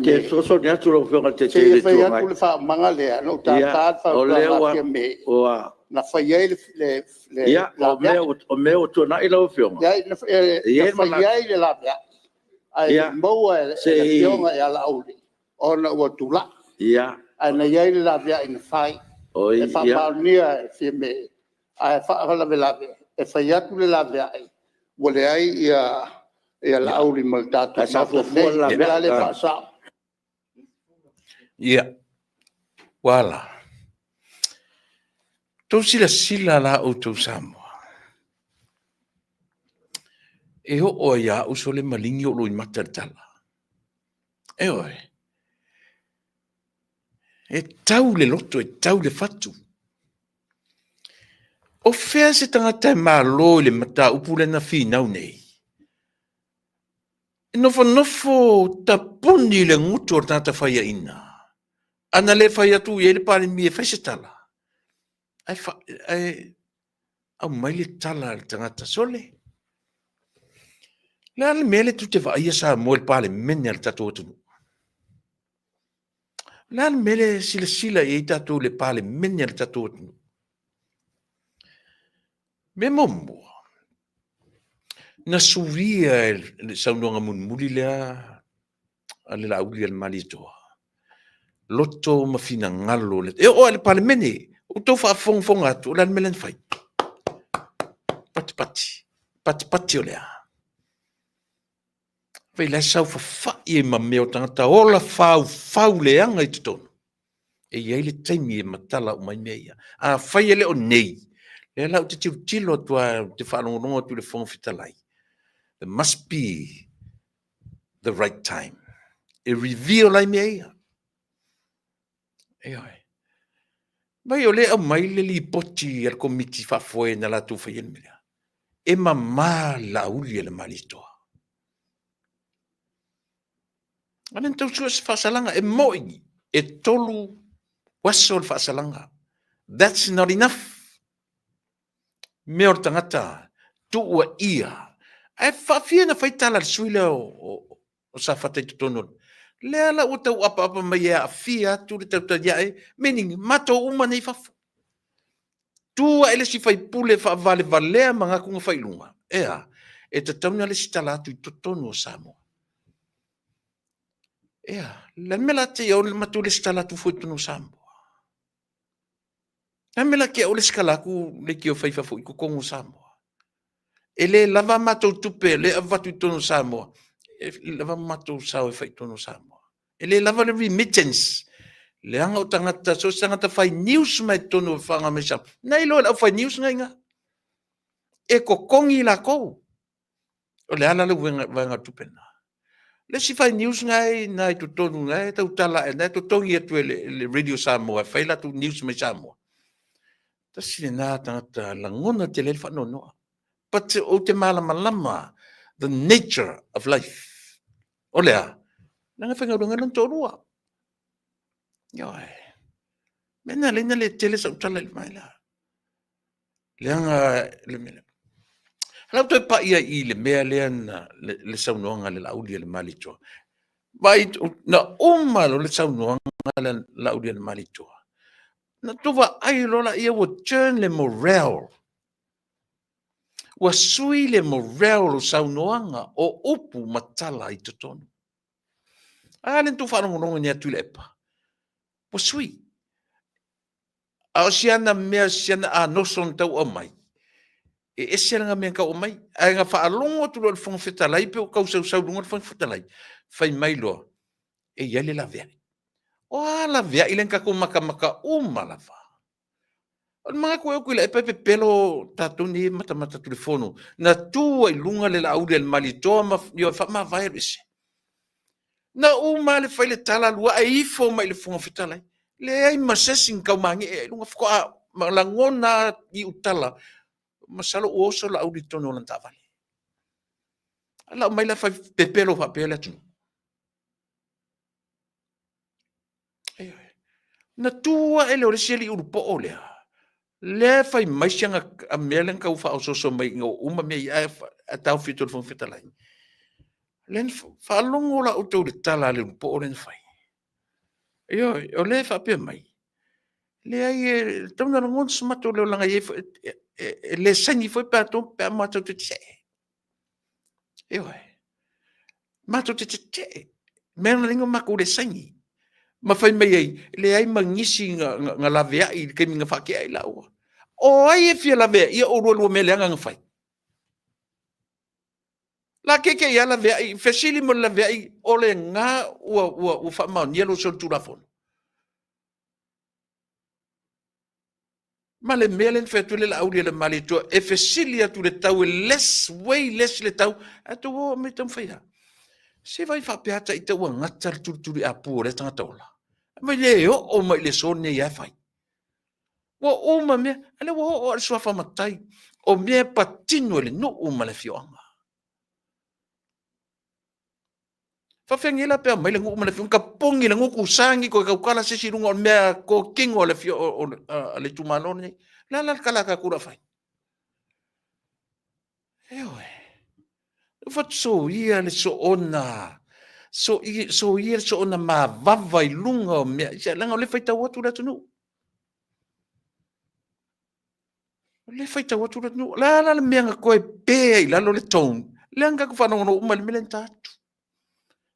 ke so nya tu lo fongo te tele tu mai tu le fa manga le no tapa fa o na fa ye le ya o me o tu na i lo fongo ya na fa ye le la ai mo e fionga e ala uli ona ua tula ia ana ye la via in fai o e fa paunia fi me ai fa la vela e fa ya tu la via wole ai ia la uli maltata sa fo la via le fa sa ia wala to sila la o to samo e ho o ia usole malingi o lo i matartala e oi e tau le loto e tau le fatu o fea se tangata e malo le mata upule na fi nau nei e nofo tapuni le ngutu o tata faya ina ana le faya tu e le pale mi e fese tala ai au mai le tala le tangata sole le mele tu te va ia sa mo el pale men al tatu tu Lan mele sila e tatu le pale menya le tatu. Me momo. Na suvia le saunonga mun muli lea ale la uli al malitoa. Loto mafina ngalo le. E o ale pale mene. O tau fa fong atu lan melen fai. Pati o lea. Fai la sau fa e ma meo tangata ola fau leanga i tutonu. E iai le taimi e matala o mai mea. A fai ele o nei. Le lau te tilo tua te whanongononga tu le fonga fitalai. There must be the right time. E reveal lai mea ia. E ai. Mai o le au mai le li poti al komiti whafoe na la tu fai mea. E mamā la uli e le malitoa. Anen tau sua se whasalanga e moi e tolu waso le whasalanga. That's not enough. Mea o tangata tu ua ia. E whawhia na whaitala le suila o sa whatai tutono. Lea la o tau apa mai e a fia tu le tau tau meaning mato uma nei whawhu. Tua ele si whai pule whaavale valea mga kunga whailunga. Ea, e te tauna le si tala atu i tutono o Samoa. Ea, la mela te au le matu le si tala atu fwoi tuno Samoa. La mela ke au le si kalaku le ki o whai whafo i kukongo Samoa. E le lava matou tupe, le avatu i tono Samoa. E lava matou sao e whai tono Samoa. E le lava le remittance. Le anga o tangata, so tangata whai news mai tono whanga me sa. Nei loa lau whai news ngai nga. E ko kongi la kou. O le ala le wanga tupena. Le si whai news ngai, nai tu tonu ngai, tau tala e, nai tu tongi atu e le radio Samoa, whai la tu news mai Samoa. Ta sile nā tangata langona te le whanonoa. But o te malama, the nature of life. O lea, nanga whangarunga nan tōrua. Ioi. Mena lena le tele sa utala le maila. Leanga le mele. Lau toi pa ia I le mea leana le saunoanga le laudi le malitoa. Vai na umalo le saunoanga le laudi le malitoa. Na tuwa ai lola ia wo turn le morale. Wa sui le morale o saunoanga o upu matala I tutonu. Ale tu whanongononga ni atu le epa. Wa sui. A siana mea siana a noson tau o mai. E siana mea ka o mai. A nga whaalongo tu lo fonga whetalai pe o kau sau lunga fonga whetalai. Whai mai loa. E iale la vea. O la vea ilen ka ko maka umalawa. O mga koe o kuila e pepe pelo tatou ni mata telefono. Na tua I lunga le la aude le malitoa ma yo fa ma virus. Na uma le fai le tala lua e ifo mai le fonga whetalai. Le ai masesing kau mangi e lunga fko a malangona I utala. Masalo o oso la aude tono lan tavali. Ala mai la fai pepelo fa pele tu. Na tua ele o le seli urupo o lea. Le fai mai sianga a melen ka ufa o so mai ngo uma me ia a tau fitur fon fitalai. Len fa longo la auto de tala le po len fai. Yo o le fa pe mai. Le ai tona ngon smato le langa ye le sani foi pa to pa ma to te se. Yo. Ma to te te. Men lingo ma ko le sani. Ma fai mai ai le ai mangisi nga la vea I ke minga fa ke ai la o. O ai e fia la vea ia o ro me le nga fai. La ke ia la vea I fesili mo la vea I o le nga o fa ma ni lo so tu la fon. Ma le melen fe tu le la aulia le malito e fesili tu le tau less way less le tau atu o me tam fai. Se vai fa peata I te wa ngata tu a pu le tanga tola. Ma le o mai le so ne ia fai. Wa o ma me ale wa o so fa matai o me patino le no o ma le fionga. Fa fengela pe mai le ngu ma le fionga pongi le ngu ku sangi ko ka kala se sirunga me ko kingo le fio le tumanone la kala ka kura fai. Ewe. Fa so ia le so ona so ia so na mavava I lunga o mea ia langa o le faitau atu la tunu le faitau atu la tunu la le mea koe pe ai lalo le tone le anga ku whanau no uma le mele tatu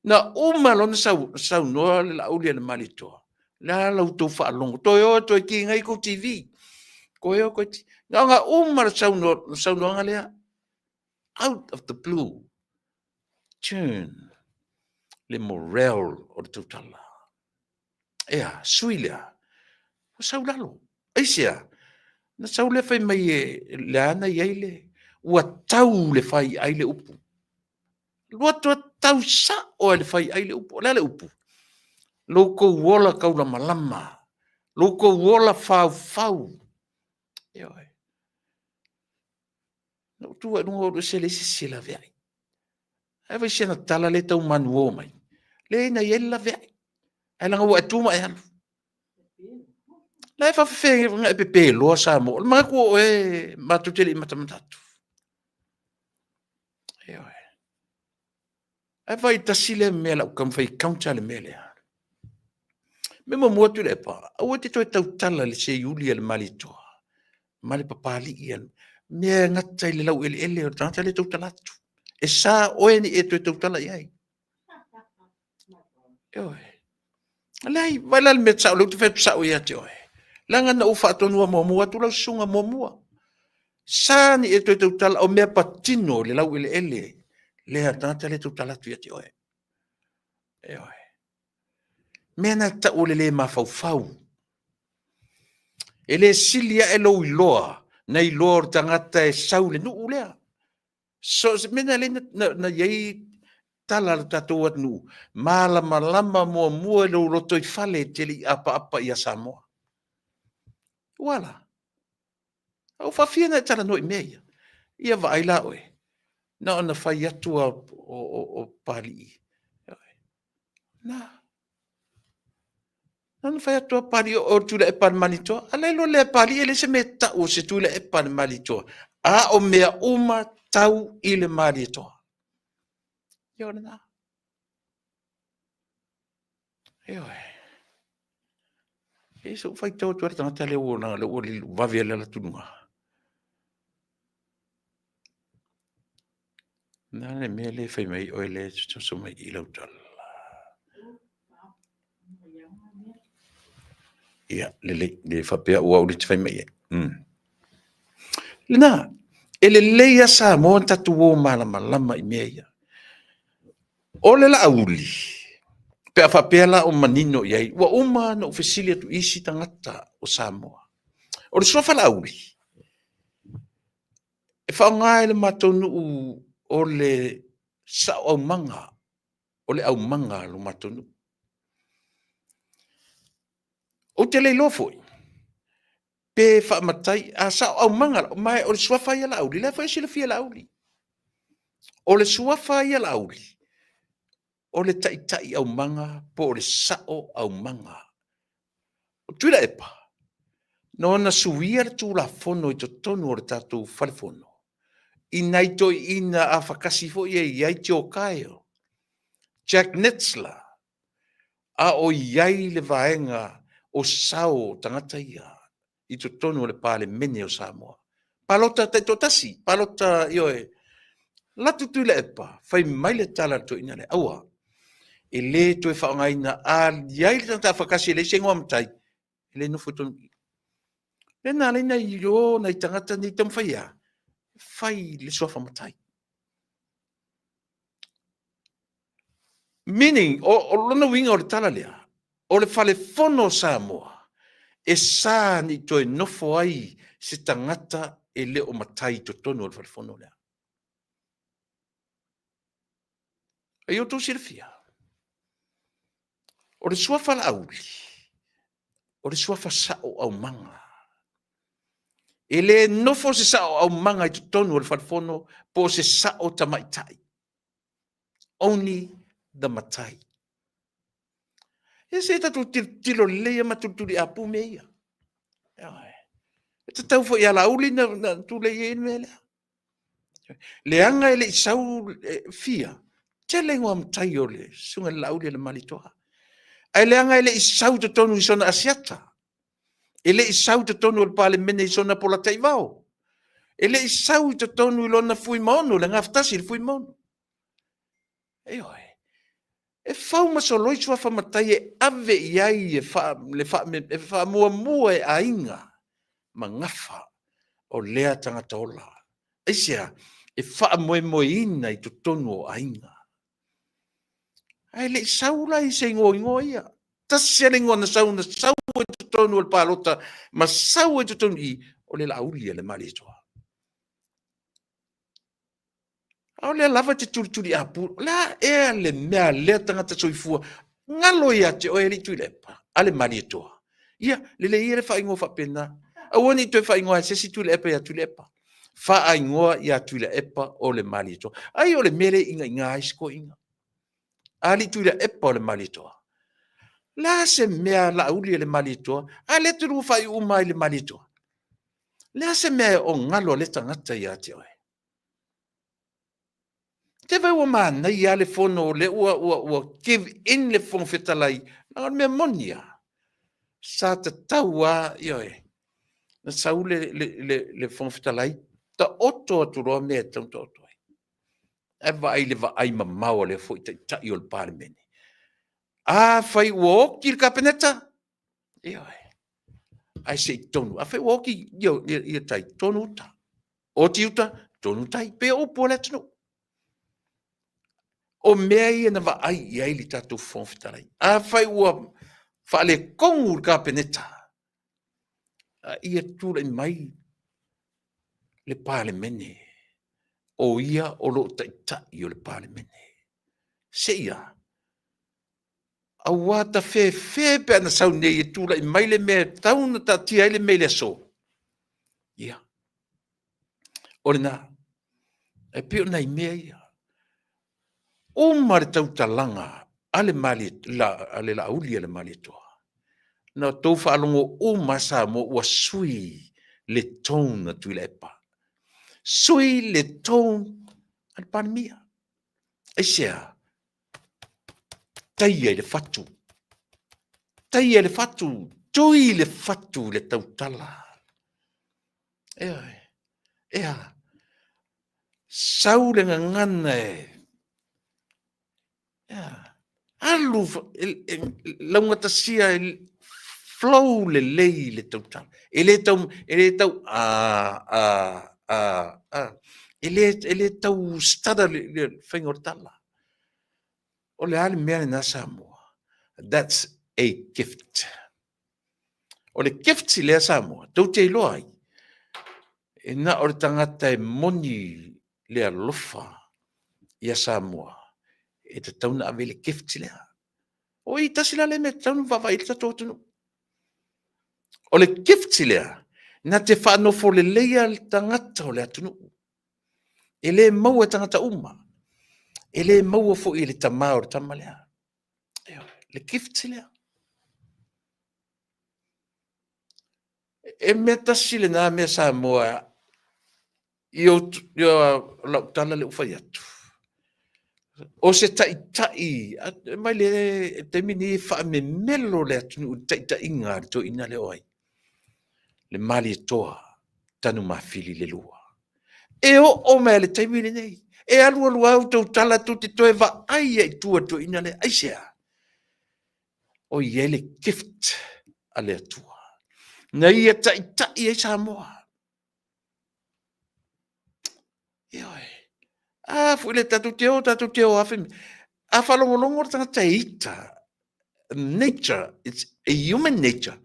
na uma lo na sau noa le la ulia le malitoa la lau tau whaalongo toi o toi ki ngai ko TV koe o koe nga uma le sau noa lea out of the blue turn le morale o le tautala ea sui lea o sau lalo aisia na sau le fai mai le ana iai le ua tau le fai ai le upu lua tua tau sa o le fai ai le upu le upu loko wola kaula malama loko wola fau oi no tu no se le se la vei ai vai sena tala le tau manu mai le na yella vei ai langa wa tu mai halu la fa fe nga pepe lo sa mo ma ko ma tu tele matamatu oi ai vai tasile mela kam fai counter le mele me mo motu le pa o te to tau tala le se yuli le malitoa mali papali ian me ngata le lau ele o tanta le tau talatu e sa o ni e to tau tala iai oi alai vai la me sa lo te fe sa o ia te oi langa na ufa tonu mo mo tu la sunga mo mo sa ni e to tau tala o me patino le lau ele le tanta le tau talatu ia te oi oi mena ta o le ma fau ele silia e lo iloa na iloa tangata e saule nu ulea so mena le na yei tala tatou atu malama mua lo roto I fale tele apa ia Samoa wala au fafia na tala no meia ia vai la oe na ona fai atu o pali na non fai atu pali o tula e pan malito ala lo le pali ele se meta o se tula e pan malito a o mea uma tau ile malito yona yo eso fai tau tu tanga tale o na le o va via la tunga na le mele fai mai o ele so mai ilo tal ia le fa pe o o le fai mai na ele leia sa mo tatu o malama I meia o le la auli pe fa pe la o manino iai wa uma no fesilia tu isi tangata o Samoa o le sofa la auli e fa ngai le matonu o le sa o manga o le au manga lo matonu o te le lofo pe fa matai a sa au manga mai o le sofa ia la auli le fa sila fia la auli o le sofa ia la auli o le tai au manga po le sa au manga o tuila epa no na suia le tu la fono I to tonu o le tatu falefono inai to ina a fakasi fo ia tio kaio Jack Netzler a o iai le vaenga o sao tangata ia I to tonu o le pale mene o Samoa palota te totasi palota ioe la tutuila epa fai mai le tala to ina le aua e le to e whaongaina a iai le tangata fakasi le sengo amtai le no foton le na le na io na tangata ni tam faia fai le sofa matai meaning o lona winga o le tala lea o le fale fono Samoa e sa ni to e nofo ai se tangata e le o matai to tono o le fale fono lea e o to sirfia o le sofa la auli o le sofa sao au manga e le nofo se sao au manga I to tono o le fale fono po se sao tamaitai only the matai e se tatu tilo leia matuturi apu meia e tau fo ia lauli na tu le ye mele le anga ele sau fia Tele ngom tayole sunga lauli le malitoa. Ai le anga ele isau te tonu isona asiata. Ele isau te tonu le pale mene isona pola taivao. Ele isau te tonu ilona fui mono le ngaftasi le fui mono. Eoi. E fau masolo i sua whamatai e ave iai e wha mua e ainga ma ngafa o lea tangata ola. Eisia, e wha moe ina i to tonu o ainga. Ai le saula i se ngoi ia. Tasere ngona sau e to tonu o palota, ma sau e to tonu i o le laulia le mali toa. Au le lava te turi apu, la e le mea le tangata soifua, ngalo ia te o e li tui lepa, ale mali toa. Ia, le ia le wha ingo wha pena. Awani toi wha ingoa se si tui lepa ia tui lepa. Wha ingoa ia tui lepa o le mali toa. Ai o le mere inga isko inga. Ali tui lepa o le mali toa. La se mea la uli le mali toa, a le turu wha i umai le mali toa. La se mea o ngalo le tangata ia te oe. Te vai ua mana i ale fono le ua give in le fono fetalai. Nā mea monia. Sa te taua ioe. Na sau le fono fetalai. Ta oto aturoa mea tau ta oto ai. E vai le vai mamau le fo i ta i o le pāle mene. A fai ua oki le kapeneta. Ioe. Ai se i tonu. A fai ua oki i tai tonu uta. Oti uta, tonu tai. Pe opo le tonu. O mea ia na wa ai i li tātou whonwhitalai. A whai ua whaale kongu ka peneta. Ia tūra i mai le pāle mene. O ia o lo tai o le pāle mene. Se ia. A wata whe pe ana sau nei e tūra i mai le mea tauna ta tia le mea le so. Ia. O le nā. E pio nei mea ia. O mare tau talanga, ale la uli ale mali toa. Na tau whaalongo o masa mo ua sui le tone na tui lepa. Sui le tone al panemia. Eisea, taia le fatu. Taia le fatu, tui le fatu le tau tala. Ea, sau le ngana e. Alu launga tasia flow le lei le tau tala. Ele tau ele tau stada le whaingor tala. O le ale mea na Samoa. That's a gift. O le gift si le Samoa. Tau te iloa ai. E na o le tangata e moni le alofa ia Samoa. E te tauna ave le gift si lea. O i tasila le me taunu vavai le tato tunu. O le gift si lea. Na te whanofo le leia le tangata o le atunu. E le maua tangata uma. E le maua fo i le tamao le tamalea. Le gift si lea. E mea tasile na mea Samoa. Io lautala le ufai atu. O se tai, mai le te mini wha me melo le atunu tai inga to ina le oi. Le mali e toa, tanu mawhili le lua. E o mea le te mini nei. E alu au tau tala tu te toe wa ai e tua to ina le aisea. O ie le gift a le atua. Na ia tai e Samoa. Ioi. Fuile tatu teo afim. A whalongolongo tangata ita. Nature, it's a human nature.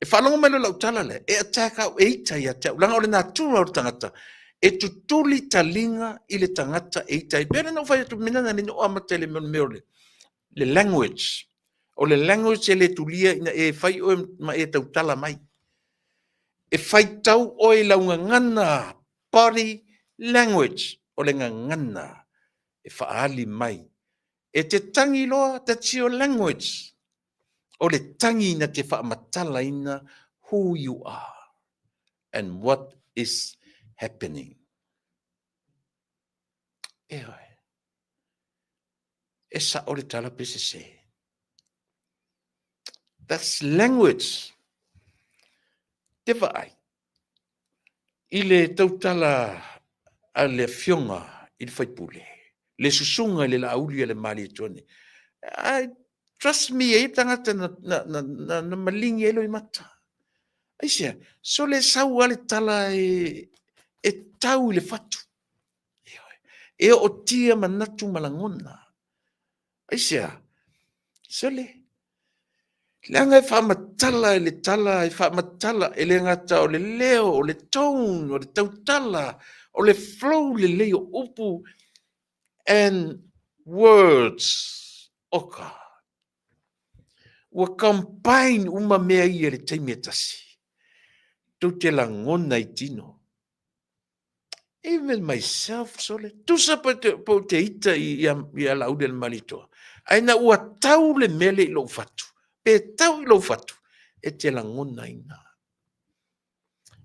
E whalongo melo lau talale, e attack au eita ia te ulanga ole nā tūra o tangata. E tutuli talinga i le tangata eita. E pere nau whai atu minana ni no amate le meole. Le language. O le language e le tulia ina e whai oe ma e tau tala mai. E whai tau oe launga ngana body language. O le ngana e whaali mai. E te tangi loa, that's your language. O le tangi na te whaamatala ina who you are and what is happening. e sa o le tala pese se. That's language. Te vai. I le tautala a le fionga i le whaipule. Le susunga le la auli le mali tuani. Trust me, e tangata na malingi elo i mata. Aisia, so le sau ale tala e tau i le fatu. E o tia manatu malangona. Aisia, so le anga e whamatala e le tala, e whamatala e le ngata o le leo, o le tone, o le tautala, o le flow le leo upu, and words oka. Ua combine uma mea ia le taimea tasi. Tau te la ngona i tino. Even myself, sole. Tusa po te ita i la ude le malitoa. Aina ua tau le mele i lo fatu. Pe tau i lo fatu. E te la ngona ina.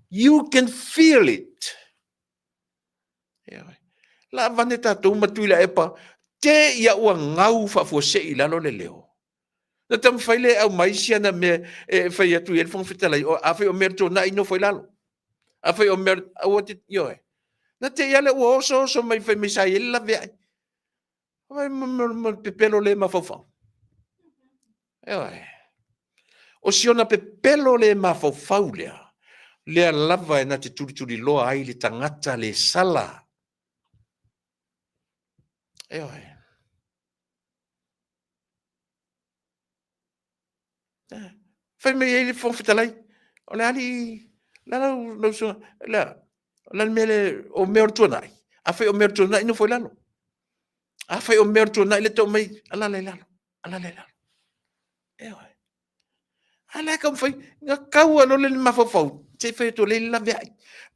You can feel it. La vane tatou matuila epa. Te ia ua ngau whafose i lalo le leo. Na tam whaile au maisia na me whai atu i elfong whitalai. A whai o merto na ino whai lalo. A whai o merto, awa te ioe. Na te iale ua oso mai whai misai ila vea. Wai pepelo le mawhawhau. Ioe. O siona pepelo le mawhawhau lea. Lea lava e na te turi loa ai le tangata le sala. Ioe. Whai mei e le whawhitalai. O le ali, la lau sunga, la mele o mea tuanai. A whai o mea tuanai no foi lalo. A whai o mea tuanai le tau mai, ala le lalo. Ioe. Ala kam whai, ngā kaua no le mawhawhau. Te whai to le la vea.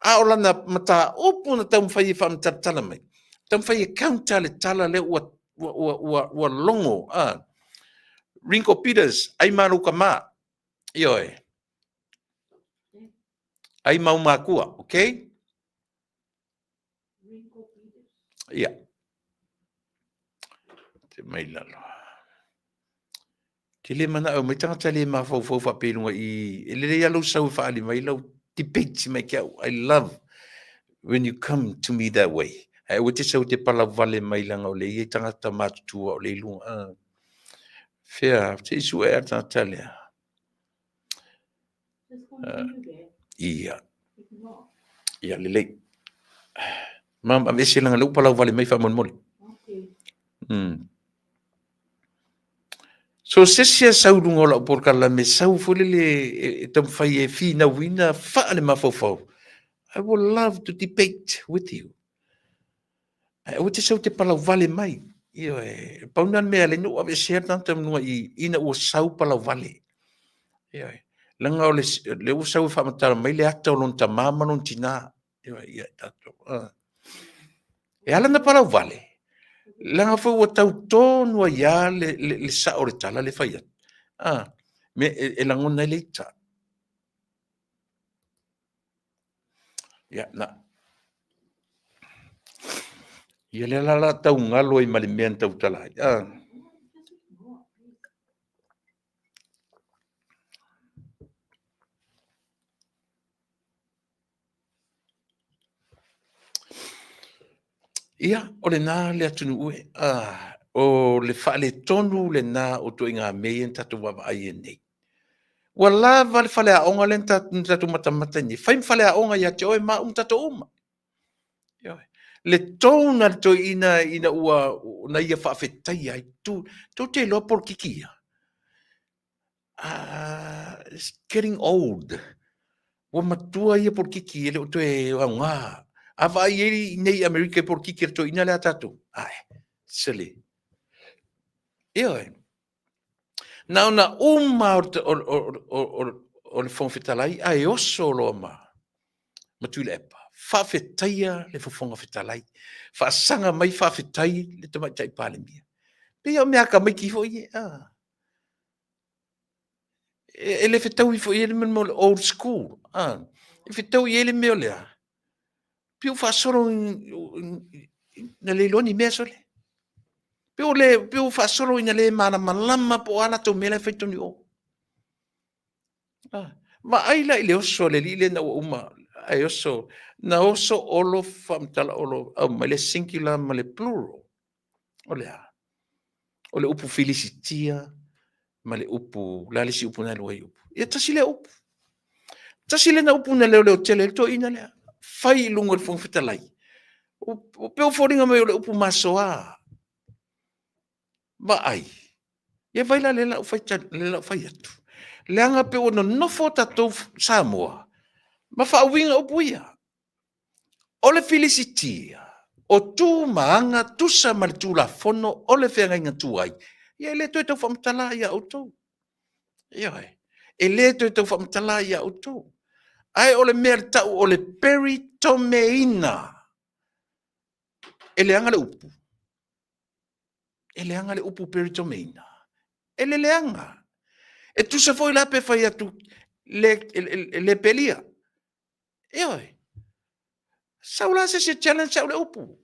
A o lana mata opu na tau whai e whamtatala mai. Tau whai e kaunta le tala le ua longo. Rinko Peters, ai maru ka mā. Ioe. Ai mau mākua, okay? Ia. Te mai lalo. Te le mana au, mai tangata le mawhau whapelunga i, e le alau sau whaali mai lau debate mai kia. I love when you come to me that way. Ai o te sau te pala vale mai langa o le i tangata mātutua o le ilunga. Whea, te isu e tangata lea. Ia. Ia le lei. Mam avese langa lau pala vale mai whamon mole. So sesia sau lunga la por kala me sau fole le tam fai e fi na wina fa le mafofo. I would love to debate with you. I would say te pala vale mai. Io e paunan me ale no ave share tanto no I ina o sau pala vale. Io e langa o le o sau fa mata mai le ata o lon ta mama non tina. Io e tato. E ala na pala vale. Langa fo o tau tonu ia le sa o tala le fai. Me e langona le ta. Ya na. Ia le la tau ngalo I malimea tau tala. Ia, o le nā le atunu ue. O le whaale tonu le nā o to inga mei tatu wawa ai e nei. Wa lava le whaale a onga le tatu matamata ni. Whaim whaale a onga ia te oe maa tatu oma. Le tona to ina ua na ia whaafetai ai tu te loa por kikia. It's getting old. Wa matua ia por kiki ele o to e ngā. Ava ieri nei Amerika por kiki to ina le atatu. Ai, silly. Ioe. Nau na uma o le whongwhitalai, ai oso loa ma. Matui le epa. Whawhetaia le whawhonga whitalai. Whaasanga mai whawhetai le tamai tai pāle mia. Pea mea ka mai ki hoi e le whetau I hoi ele mo old school. E whetau I ele meo lea. Piu whaasoro na leiloni mea sole. Piu fasolo ina le mana malama po ana to mele fetu ni o. Ma aila ile oso le lile na uma ai oso na oso olo famtala olo male singular male plural. Ole upu felicitia male upu lalisi upu na lo upu. Ya tasile upu. Tasile na upu na le tele to ina le. Fai lungo fong fitalai. O pe foringa me ole upu masoa. Ba ai. Ye vai la lela fai lela fai atu. Leanga pe ono nofo tatou Samoa. Ma fa winga upuia. Ole felicitia. O tu maanga tusa martula fono ole fenga inga tuai. Ye le to to famtala ya auto. Ye. Ele to famtala ya auto. Ai ole merta ole peritomeina. Ele anga le upu. Ele anga le upu peritomeina. Ele leanga. E tu se foi lá pe fai atu le pelia. Oi. Saula se challenge saula upu.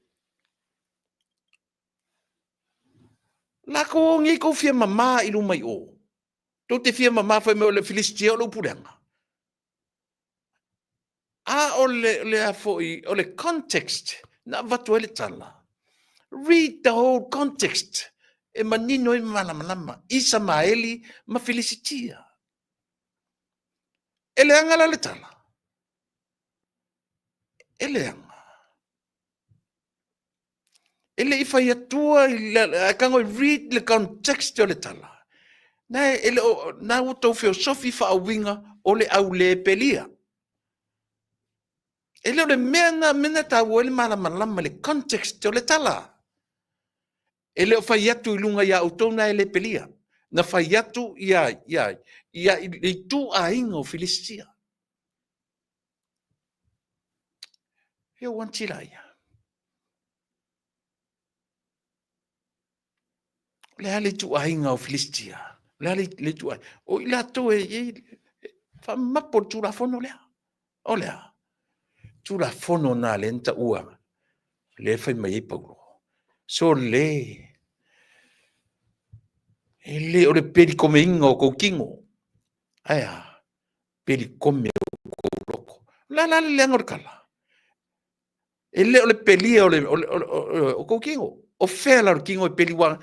La ko ngi ko fia mama ilu mai o. Tu te fia mama foi me le filistia lo pulanga. Ole a foi ole context na vatu ele tala. Read the whole context. E manino i malama. Isa maeli ma felicitia. Ele anga la letala. Ele anga. Ele i fai atua kango read le context o letala. Na ele na uto filosofi fa winga ole au le pelia. Ele ole mena ta wole malama le context o letala. Ele o fai atu ilunga ya utona ele pelia. Na fai atu ia i tu a ingo filistia. Yo wantila ia. Le ale tu a ingo filistia. Le tu a. O ila to fa mapo tu la fono lea. O lea. Tu la fono na lenta ua. Le fai mai paulo. So le. Ele o le peri come ingo ko kingo. Aya. Peri come o loko. La le angor kala. Ele o le pelia o ko kingo. O fela o kingo e peli wa.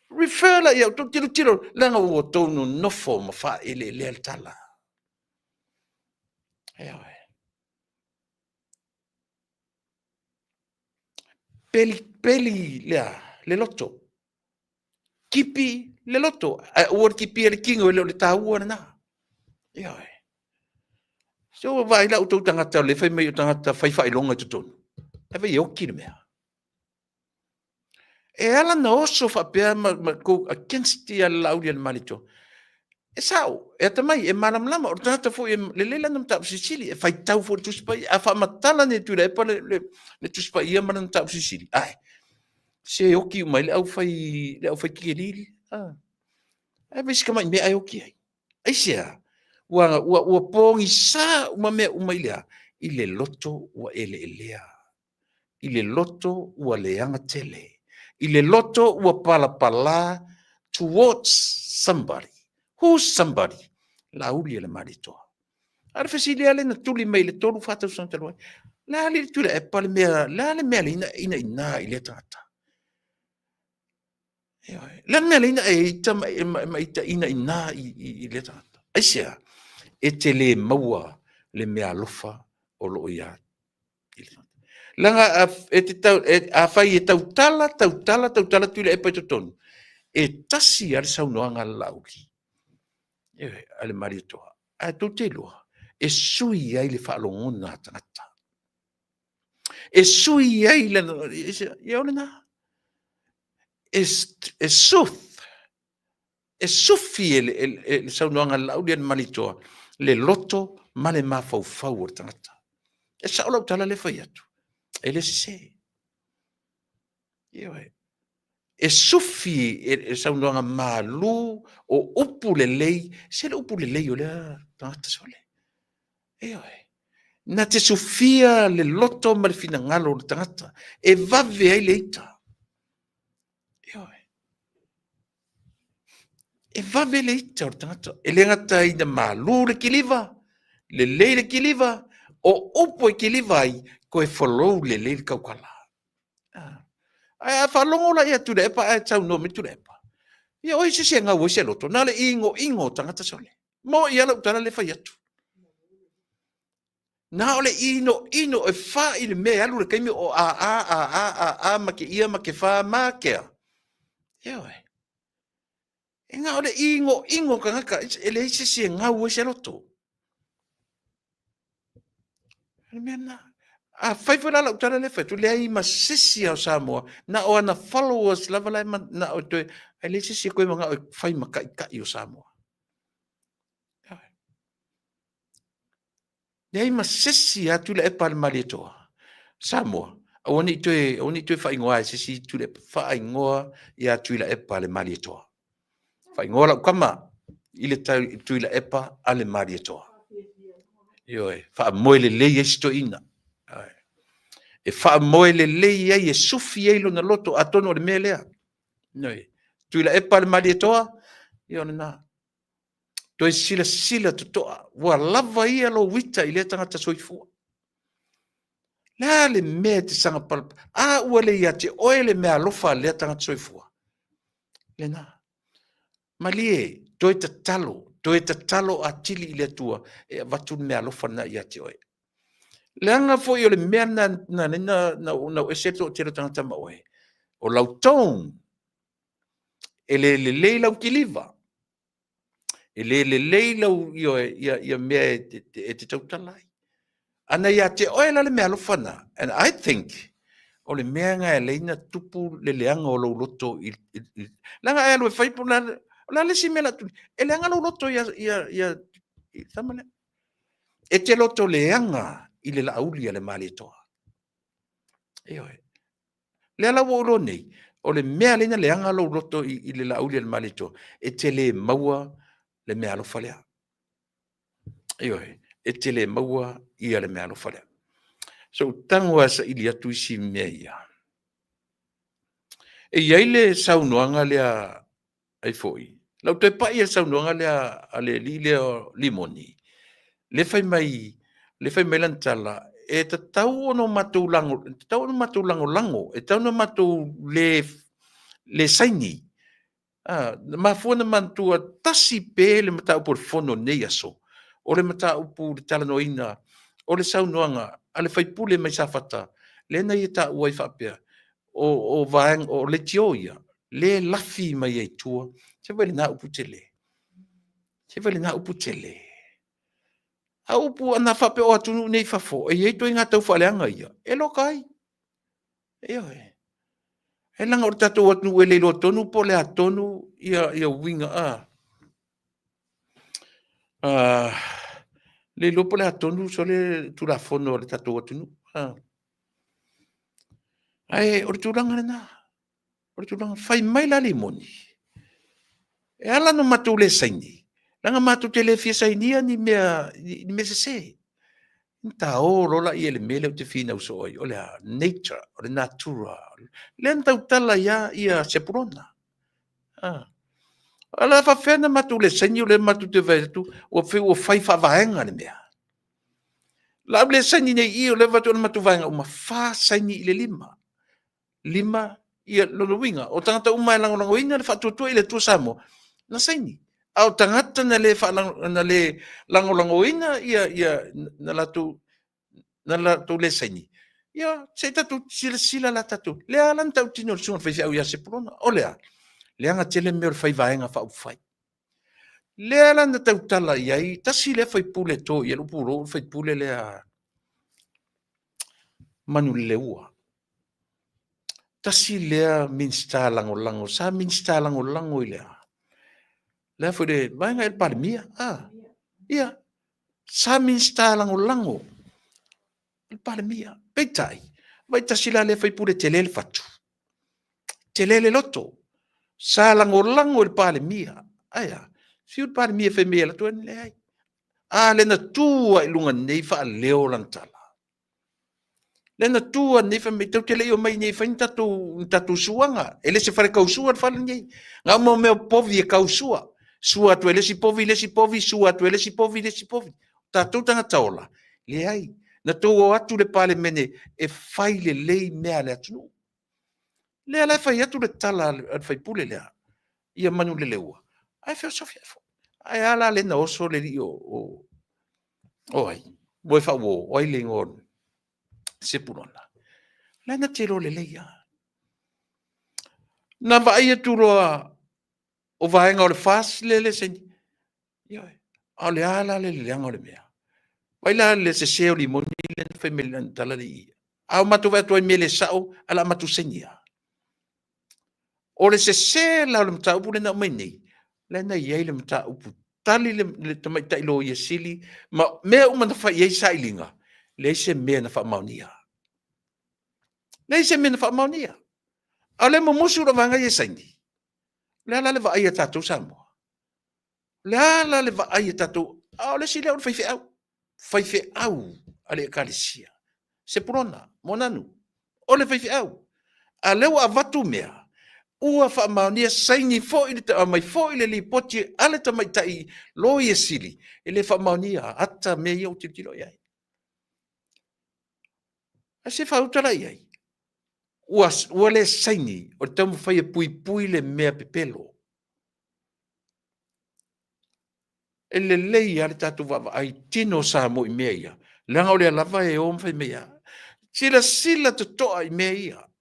Refer la ia tiro langa o tonu no forma fa ele le tala. Aya. Peli le loto. Kipi le loto. O kipi le kingo le taua na. Aya. So vai la uto tangata le fai me tangata fai longa tutonu. Ave yo kilomea. E ala na oso fa pe ko against ya laudia malito. E sao, e tamai e malamlama o tata fo e le nam tap Sicily e fai tau fo tu spai a fa matala ne tu le pa le tu spai ia man tap Sicily. Ai. Se oki mai le au fai kilili. Ai vis kama me ai oki ai. Ai sia. Wa pongi sa uma me uma ilea. Ile loto wa elea. Ile loto wa leanga tele. Ile loto wa pala towards somebody. Who's somebody? La uli le marito. Arfa sili ale na tuli mai le tolu fata santaloi. La ali tuli e pale mea, la le mea ina ile tata. La mea ina ina ile tata. Aisia, e te le maua le mea lofa o lo ia. Langa a fai e tautala tuli e paitotonu. E tasi al saunoanga lauli. Ale marito. A tu te loa. E sui ai le whaalongona tangata. E sui ai le... E ole na. E suth. E sufi e saunoanga lauli an marito. Le loto male mafau o tangata. E saulau tala le fai atu. E le se. E sufi e saunoanga malu o upu le lei. Se le upu le lei o lea tangata sole. Na te sufia le loto ma le finangalo le tangata. E vave ai le ita. e vavele ita o tangata e le ngata ina malu le kiliva le le kiliva o upo e kiliva ai ko e follow le kaukala ai fa longo la ia tu le pa e tau no me tu le pa ia oi se nga wo se loto na le ingo tangata sole mo ia la utala le fa yatu na ole ino e fa ile me alu le kaimi o a ma ke ia ma ke fa ma ke ia e nga ole ingo kangaka ele se nga wo se loto mena a fai fora la utala le fa tu le ai ma sisi o Samoa na o na followers lava la na o te ele sisi ko ma fai ma ka o Samoa nei ma sisi atu le pa mali toa Samoa oni tu fai ngoa sisi tu le fai ngoa ia tu le pa le mali toa fai ngoa la kama ile tu le pa ale mali toa yo fa moile le yesto ina e fa moile le ye sufi elo na loto atono le melea noi tu la epa le mali toa yo na to sila to wa lava ia lo wita ile tanga ta soifu la le me te sanga pal a wale ya te oile me alofa le tanga soifu le na malie to ta talo atili ile tua e vatu me alofa na ya te oile Langa fo yo le mena na eseto te tanga tama oe. O lautong ele le lau kiliva. Ele le lau yo ya me e te tautalai. Ana ya te oe la le mea lofana. And I think o le mea nga e leina tupu le leanga o lau loto langa e alo e faipu la le si mena tu. E leanga lau loto ya tamale. E te loto leanga i le laulia le mali toa. Eoi. Le la wo nei o le mea lena le anga lo loto i le laulia le mali toa. E te le maua le mea lo falea. Eoi. E te le maua i le mea lo falea. So tango asa ili atu isi mea ia. E iai le saunoanga lea ai foi. Lau te pa ia saunoanga lea ale li leo limoni. Le fai mai lantala e te tau ono matou lango e tau no matou le saini ma fona mantua tasi pe le matau por fono nei aso o le matau pu le talanoina o le saunoanga ale fai pule mai safata le na ita uai fapea o vaeng o le tioia le lafi mai e tua se vele na upu tele au pu ana fa pe o atu nei fa fo e ei to inga tau fa leanga ia e lo kai e langa o tatu atu ele lo tonu po le atonu ia winga le lo po le atonu so le tu la fono le tatu atu ai o tu langa na o tu langa fai mai la limoni e ala no matu le saini langa matu tele fia sainia ni me se ta o rola i ele mele o te fina uso oi o le nature o le natura le ntau tala ia sepurona ala fa fena matu le saini o le matu te vetu o fai fa vaenga le mea la le saini nei i o le vatu o matu vaenga o ma fa saini i le lima ia lono winga o tangata umai lango ina le fatu ile tu samo na saini au tangata na le lango ina ia na latu le saini ia se tatu sila la tatu le alan tau tino sunga fai au ia se prona o le anga tele me fai vaenga fa fai le alan tau tala ia i tasi le fai pule to ia lu puro fai pule le manu le ua tasi le minsta lango sa minsta lango ile le foi de vaenga el palmia ia sa minsta lango il palmia petai vai tasila le fai pure telele fatu telele loto sa lango il palmia aya si il palmia fe mela to le ai le na tua ilunga nei fa leo lantala le na tua nei fa me tele yo mai nei fa tatu suanga ele se fare kausua fa nei nga mo me povi kausua sua tu le si povi sua tu le si povi tatu tanga taola le ai na to atu le pale mene e fai le lei mea le atu le ala fai atu le tala al fai pule le ia manu le leua ai fe so fia ai ala le na oso le ri o ai voi fa wo oi le ngon se pulona la na telo le leia na va ia tu roa o vaenga o le fas le sen ia o le ala le anga o le mea vai la le se o limoni le family tala li au matu va to mele sao ala matu senia o le se la le mta upu le na mai nei le na ia le mta upu tali le tamai tai lo ia sili ma me o mana fa ia sailinga le se me na fa maunia le se me na fa maunia ale mo musu ra vanga ia saini le la le va ia tatu samo la le va ia tatu ale si le fai fe au ale kalisia se prona monanu o le fai fe au ale wa vatu mea ua fa maunia saini fo ile ta mai fo ile li poti ale ta mai tai lo ia sili ele fa maunia ata me ia utilo ia ase fa utala ia ua le saini o tamu fai pui le mea pepelo ele lei ale tatu va ai tino sa mo i mea langa ole lava e o mfai mea sila to ai mea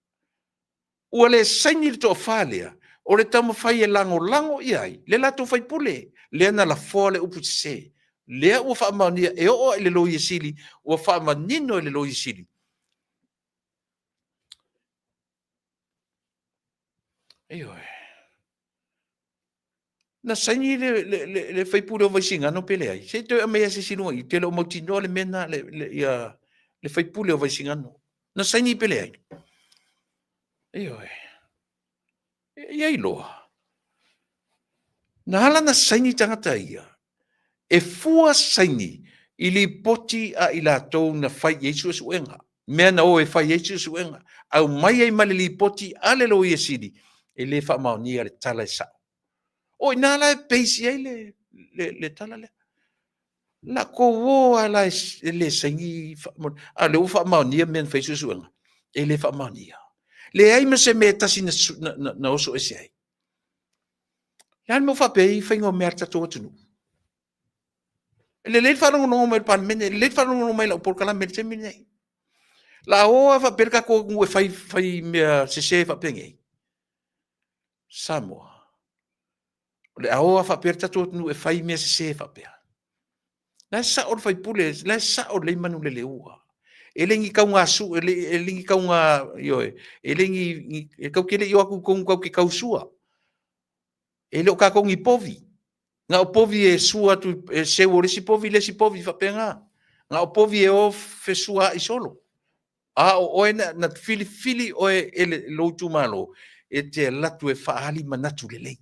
ua le saini to falia o le tamu fai e lango iai le la to fai pule le na la fole upu se le ua fa mania e o le lo yesili ua fa manino le lo yesili ayo na saini le fai pule o vai singa no pele ai se te me se sinu i te lo mo tino le mena le fai pule o vai singa no na saini pele ai ayo ia iloa na hala na saini tangata ia e fua saini ili poti a ila tou na fai Yesu suenga mea na o e fai Yesu suenga au mai ai male li poti ale lo yesidi e le fa maonia le tala sa o ina la peisi ai le tala le la ko wo ala le saini a le fa maonia men fai Yesu suenga e le fa maonia le ai me se meta sin na oso ese ai lan mo fa pei faingo merta to tunu le fa no me pan men le fa no me por kala merche men la o fa perka ko ngue fai me se fa pengi Samoa le o fa perta to tunu e fai me se fa pe la sa o fai pule la sa o le manu le ua elengi ka nga su elengi ka nga yo elengi e ka kele yo aku ko ki kausua ele o ka ko ngi povi nga o povi e sua tu se o le si povi fa penga nga o povi e o fe sua i solo a o na fili o ele lo tu malo e te latu e fa ali manatu le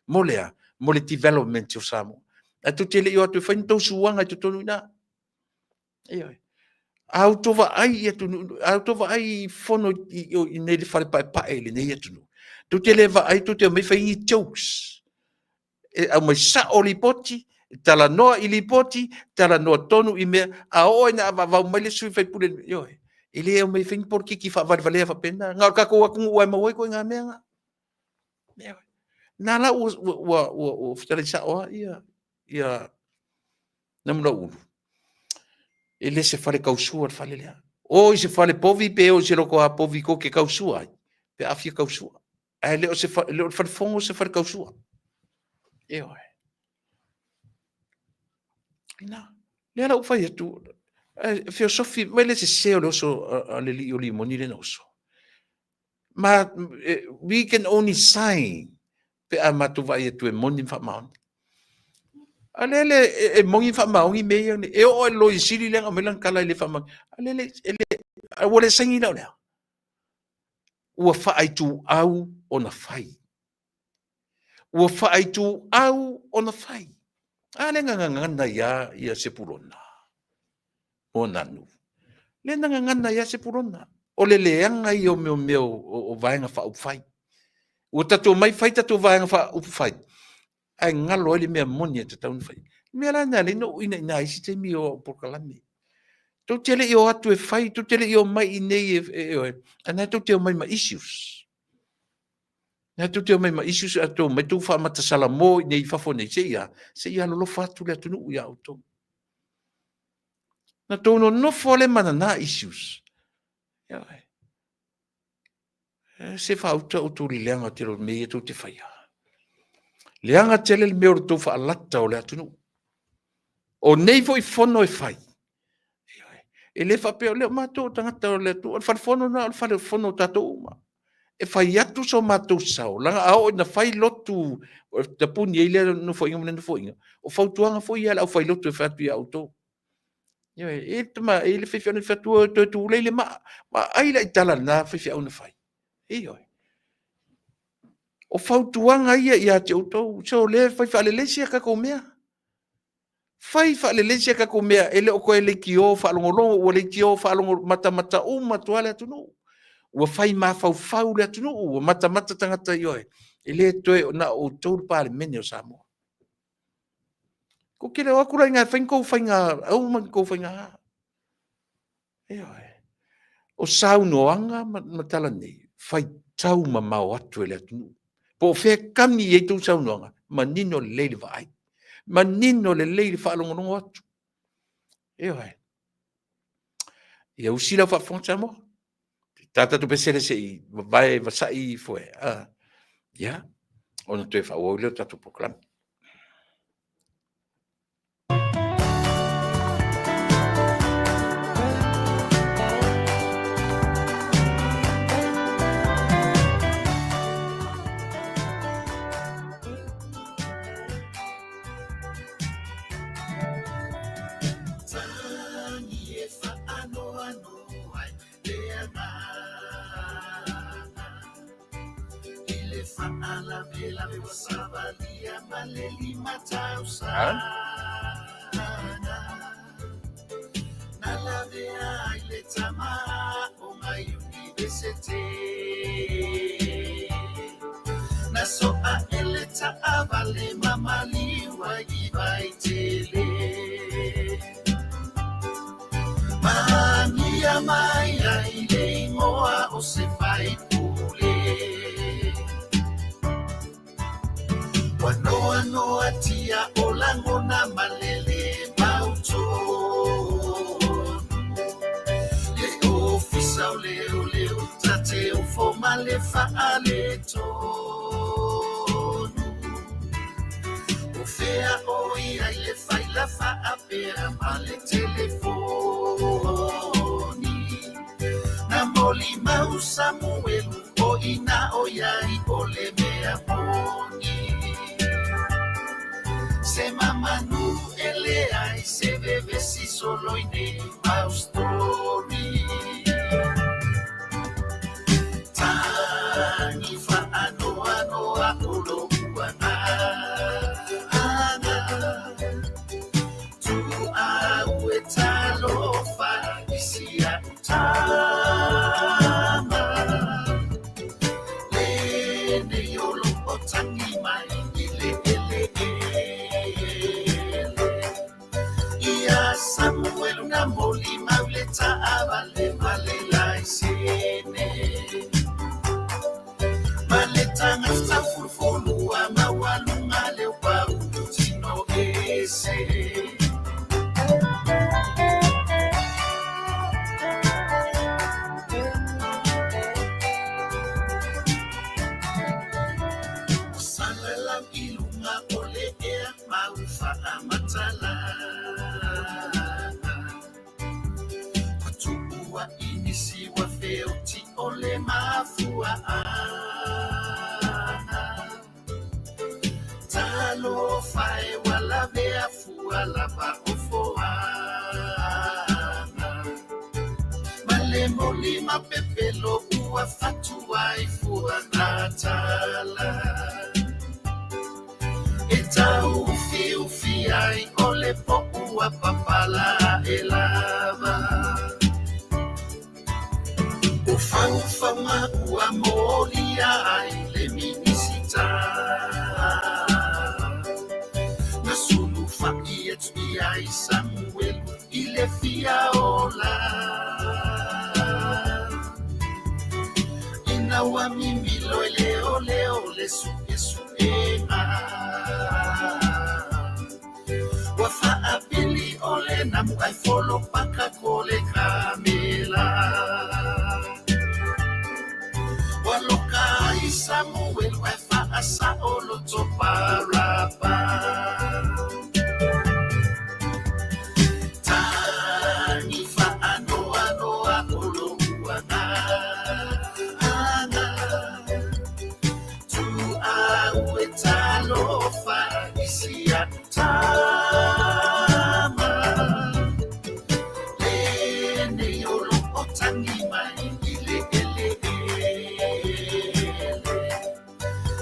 molea mole development o samo a tu te le yo tu fa nto suanga tu tonu na e autova ai fono i ne le fale pa ele ne yetu tu te leva ai tu te me fa i jokes e a mai sa o lipoti tala noa i lipoti tala noa tonu i mea a o ina va mai le sui fai pule yo ele e mai fin por ki fa vale fa pena nga ka ko ku wa mo ko nga mea nga na la o fitale sa o ia namna u ele se fale kausua fale le o se fale povi pe o se loko a povi ko ke kausua pe afia kausua ele o se fale fongo se fale kausua io ina le la fai tu filosofi mele se o lo so le li moni le noso ma we can only sign pe amatu vai tu moni fa ma alele e mongi fa ma ongi me e o lo isili le ngamelan kala le fa ma alele ele wole sangi la le ua fa ai tu au ona fai ua fa ai tu au ona fai ale nganganga ya se pulona ona nu le nganganga ya se pulona o le leanga i o meu o vaenga fa u fai o tatu mai fai tatu vaenga fa u fai ai ngalo le mea moni te taun fai mea la na le no ina isi te mi o pokalami to tele yo atu e fai to tele yo mai nei ana to te mai ma issues na to te mai ma issues ato mai tu fa mata sala mo nei fa fo nei se ia lo fa tu le tu ya auto na to no fole mana na issues ya se fa auto li lenga te lo me to te fai leanga tele le me o to fa lata o le atu o nei foi fono e fai e le fa pe le mato tangata o le tu o fa fono na fa fono tato uma e fai atu so mato sao langa ao na fai lotu o te puni ile no foi no foi o fautuanga foi ala o fai lotu e fa tu auto e tama ele fe fiona fa tu le ma ai la itala na fe fiona fai o fautuanga ia te auto so le fai fa le sia ka ko mea fai fa le lesia ka ko mea ele o ko ele ki o fa longo o le ki o fa longo mata uma toale atu no o fai ma fau le atu no o mata tangata yo ele to na o to pa meni o samo ko kile o kula nga fai nga au man ko fai nga o sau no anga matala ni fai tau ma o atu ele atu no po fe kami e tu sau no anga manino le vai manino le leile fa longo atu ia usila fa fonsa mo tata tu pesele sei vai va sai foi ya ona tu fa o le tatu proclam etuia i Samuel i le fia ola. Ina wa mimilo leo le su ema. Wa faapili ole na muai folo paka kole kamela. Waloka i Samuel wa faasa olo toparapa. Tani faano olo uana. Tu awe talo fa isia tama. Lene yolo otangi mai ile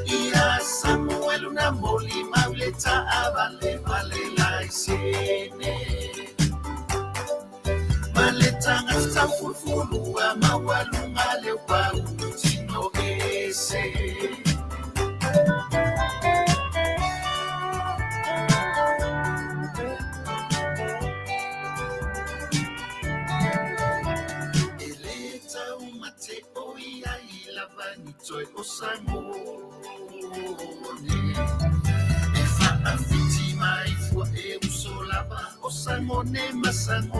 Ia Samuel una moli mauleta avale la isene. Maleta ngasta fulfulu ama walunga le wa utino ese. Eleta umate oia ila vanitoy osangone. Efa afiti mai fua e usolaba osangone masangole.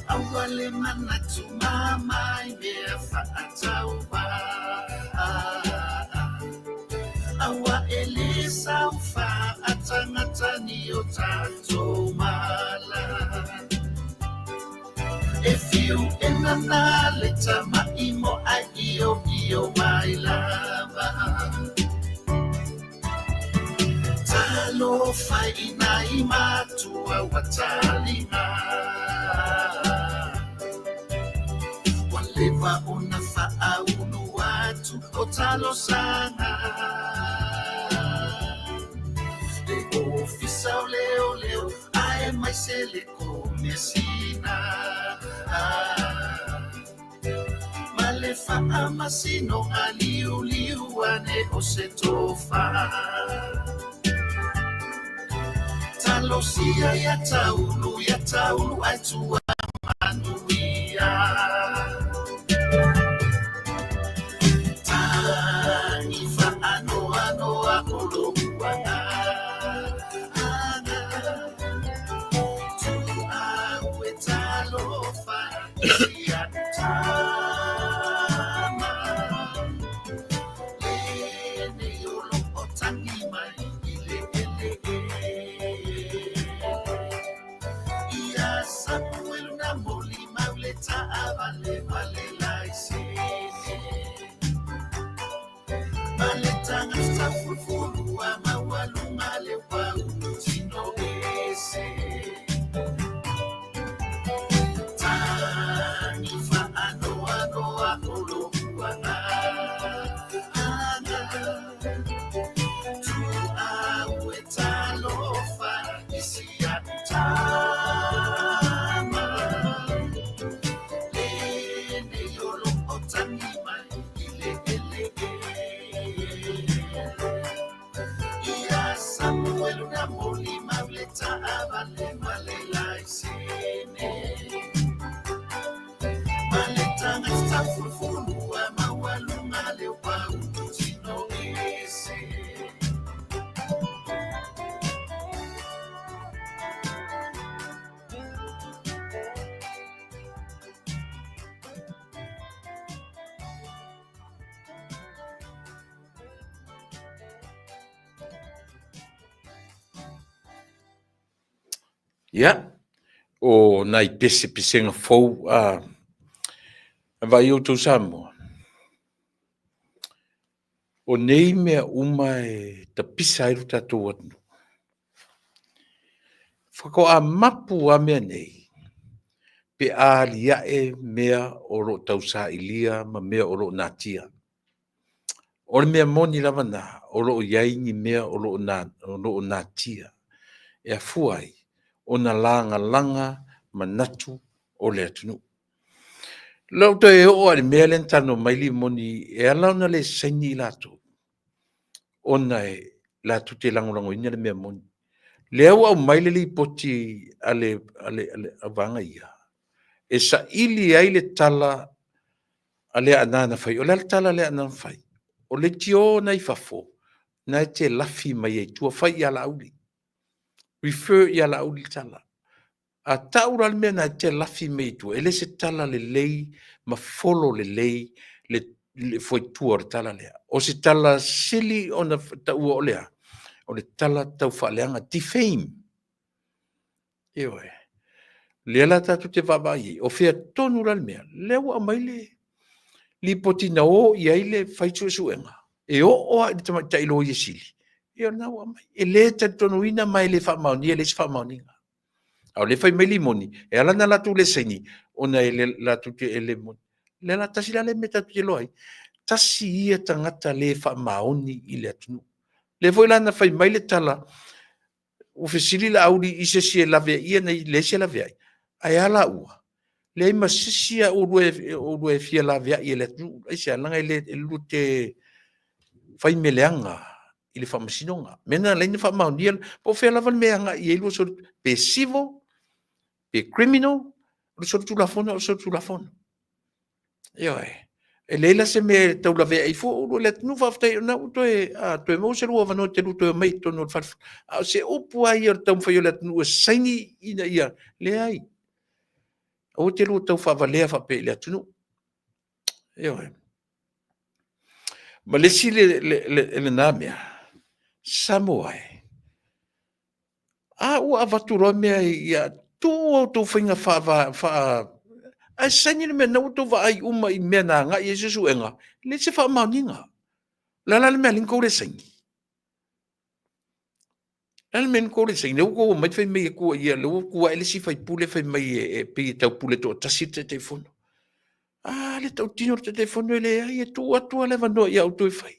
Awale manatu mama imea fa atauba. Awa elisa ufa atangatani otato mala. If you in a leta maimo agio my lava. Talo faina imatua watalina. Waleva una faunu watu otalo sana. De ofisa leo ae maisele komesina. Malefa amasino aliuliuane osetofa. Talosia ya taulu aitua manuia. Tanifa anoa kolobuana. Tu awe talofa isia tama. Lene yolo otangi mai ile. Ia Samuel na moli mauleta avale la isene. Maleta ngasta fulfulu ama walunga le wa utino ese. Tani fa anoa olo uana. Tu awe talofa isia tama. Lene yolo otangi mai ile. Ia Samuel una moli mauleta avale la isene. Maleta ngasta fulfulu ama walunga le wa utino ese. Ya, o nai pese fou vai o tau Samoa. O nei mea uma e ta pisa iru tatou atu. Whako a mapu a mea nei. Pe a lia e mea o ro tau sa ilia ma mea o ro natia. O le mea moni lava na, o ro iaingi mea o ro natia. E a fuai, o na langa manatu o le atunu. Lau te e o ale mea lentano maili moni e alau na le saini lato. Ona e la tu te lango ina le mea moni. Le au mai le li poti ale avanga ia. E sa ili ai le tala ale anana fai. O le tala le anana fai. O le tio na i fafo. Na te lafi mai e tua fai ia la auli. Refer ia la auli tala. A taura le mea na te lafi mai tua. Ele se tala le lei, ma folo le lei, le foi tua o tala lea. O se tala sili o na taua o lea. O le tala tau whaaleanga defame. Ewe. Lea la tatu te wabai. O fea tonu la le mea. Lewa mai le. Li poti na o i aile whaitu suenga. E o a i tailo i sili. E o na wa mai. E le tonu ina mai le whamauni. E le si whamauninga. Au le fai mai limoni. E ala na latu le saini. O na e le latu te e le moni. Le la tasi la le me tatu te loai. Tasi ia tangata le whamauni i le atunu. Le foi lana fai mai le tala. O fesili la auri i se si e lave ia na i le se lave ai. Ai ala ua. Le ima sisia o rue fia lave ai e le atunu. Ai se alanga i le lute fai meleanga. I le whamasinonga. Mena leina whamauni. Po fea lava meanga i e lua so pe civil. Pe criminal, o so tulafona, o so tulafona. Io e leila se me tau la vea i fo, o le nu whaftai, na uto e mo se rua vano te luto e mei tono o whaf. Se upu ai o tau whai o le nu e saini ina ia, le ai. O te rua tau whavalea whape le atunu. Io ma le si le namea, Samoa ua avaturoa mea ia tu whinga wha a saini me na uto va ai uma i mea na nga i Jesu enga. Le se wha mauninga. La le mea linko le saini. La le mea linko le saini. Le uko mai whai mei e kua ia. Le uko ele si whai pule whai mei e pe tau pule to tasita te fono. Le tau tino te fono ele ai e tu atua le vano i auto e whai.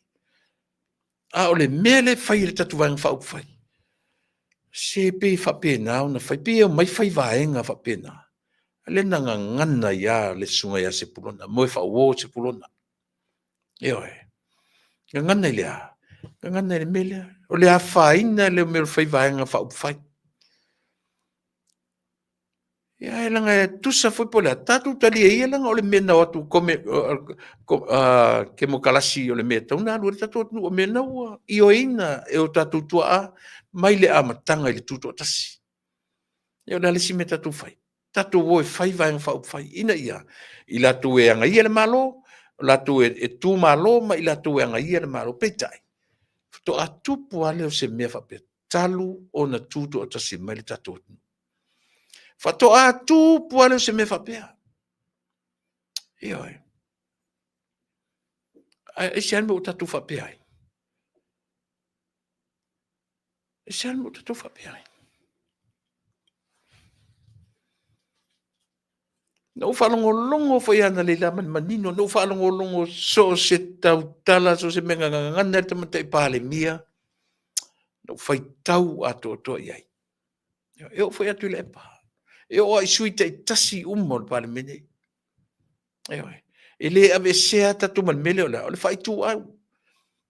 O le mea le whai le tatu vang whau whai. Se pe whapena o na whai pe o mai whai vaenga whapena. Le nanga ngana ia le sunga ia se pulona. Moe whao se pulona. Eo e. Ngana ilea. Ngana ile melea. O le a whaina le mero whai vaenga whao whai. Ia e langa e tusa whai polea. Tatu tali e ia langa o le mena watu ke mo kalasi o le mea tauna. Lua tatu atu o mena ua. Io ina e o tatu tua a. Mai le amatanga ile tuto tasi. Eo le alisi me tatu whai. Tatu wo e whai vai whau whai. Ina ia. I latu e anga ia le malo. Latu e tu malo. Ma i latu e anga ia le malo. Peitai. To a tupu ale o se mea whape. Talu o na tutu o tasi mai le tatu. Fato a tupu ale o se mea whapea. Io e. E se anme o tatu whapea. E se anme o tatu whapea. No whalongo longo foi ana le la manino, no whalongo longo so se tau tala, so se menga ngana te mata i pale mia. No whai tau ato to iai. Eo foi atu le pa. Eo ai sui te tasi umol pale mene. Eo e. Ele ave sea tatu man mele o la, o le whai tu au.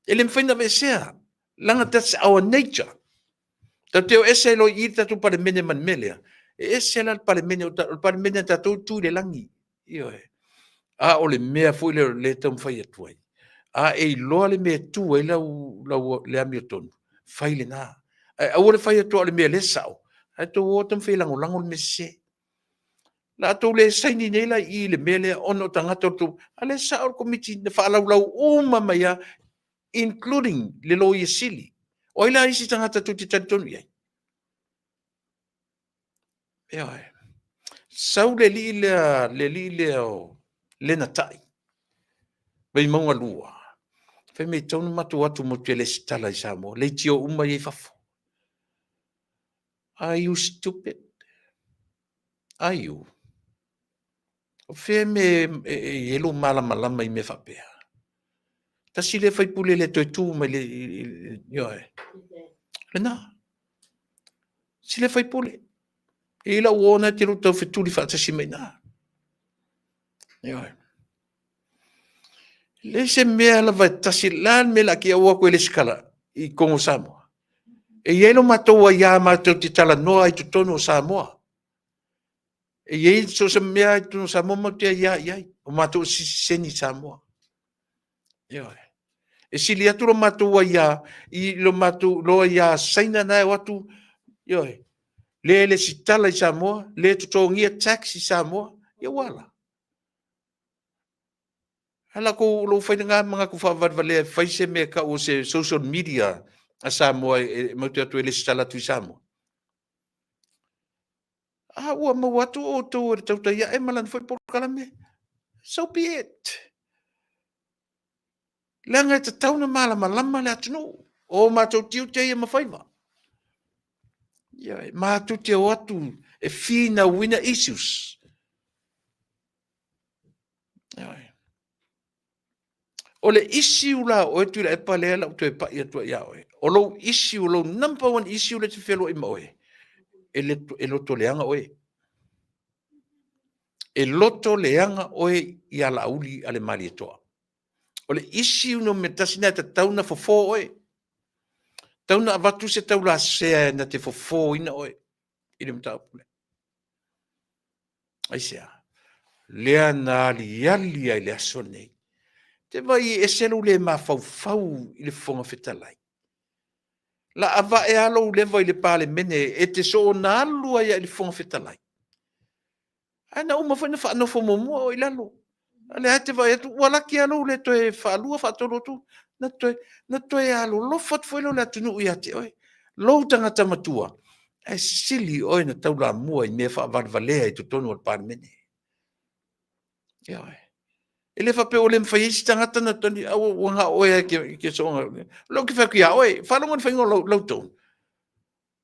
Ele mwhaina ave sea. Langa that's our nature. Tau ese lo i tatu pale mene man melea. E se la pale mene tatu tu le langi. Io e. O le mea foi le tam fai atu ai. E loa le mea tu ai lau le ami o tonu. Fai le na. O le fai atu le mea le sao. To o tam fai lango le me se. La to le saini nei la i le mea le ono tangata tu. A le sao komiti na wha lau uma maia, including le lo i sili. O ila isi tangata tu te tonu iai. Eo e. Sau le li le o le na tai. Vai maunga lua. Fai mei taunu matu atu mo te le stala i Samoa. Le tio uma i fafo. Are you stupid? Are you? O fe me elo malama i me fapea. Ta si le fai pule le toi tu ma le yo e. Le na. Si le fai pule. E la uona te ruta o fetuli whaata si mai nā. Le se mea la vai tasi lan me la ki aua koe le skala i Kongo Samoa. E ielo matou ia matou te tala noa I tutono Samoa. E iei so se mea I tutono Samoa mo te ia iai. O matou seni Samoa. Ia. E sili atu lo matou ia I lo matou lo ia saina na watu. Ia. Le si tala I Samoa, le tutongia tax I Samoa. Ia wala. Hala ko lo fai nga mga ku fa vale fai se me ka o se social media a Samoa mo te atu le stala tu Samoa. Ua ma watu o to tau ia e malan foi por kala me. So be it. Langa te tau na mala malama le atunu. O ma tau tiu te ia mawhaiva. Ia, ma tu te o atu e fina wina issues. Ia. O le issue la o e tu la e palea la o tu e pa ia tua ia oe. O lo issue, lo number one issue le te whelo I ma oe. E loto leanga oe. E loto leanga oe I ala uli ale mali e toa. O le issue no me tasina te tauna fofo oe. Tauna avatu se taula sea na te fofo ina oe. I le mta pule. Ai sea. Lea na li ali ai le aso nei. Te vai e selu le ma fau I le fonga fetalai. La ava e alo le vai le pale mene e te so na alu ai le fonga fetalai. Ana uma foi na fa no fomo mo I lalo. Ale ate vai atu wala ki alo le toe fa lua fa tolo tu. Na toe alo lo fat foi lo la tunu ia te oi. Lo tanga tamatua. E sili oi na taula mua I me fa valvalea I tutonu al pale mene. Ia oi. Ele fa pe ole mfa isi tangata na toni au wanga oe ke songa. Lo ki fa ki oe, fa lo ngon fa lo ton.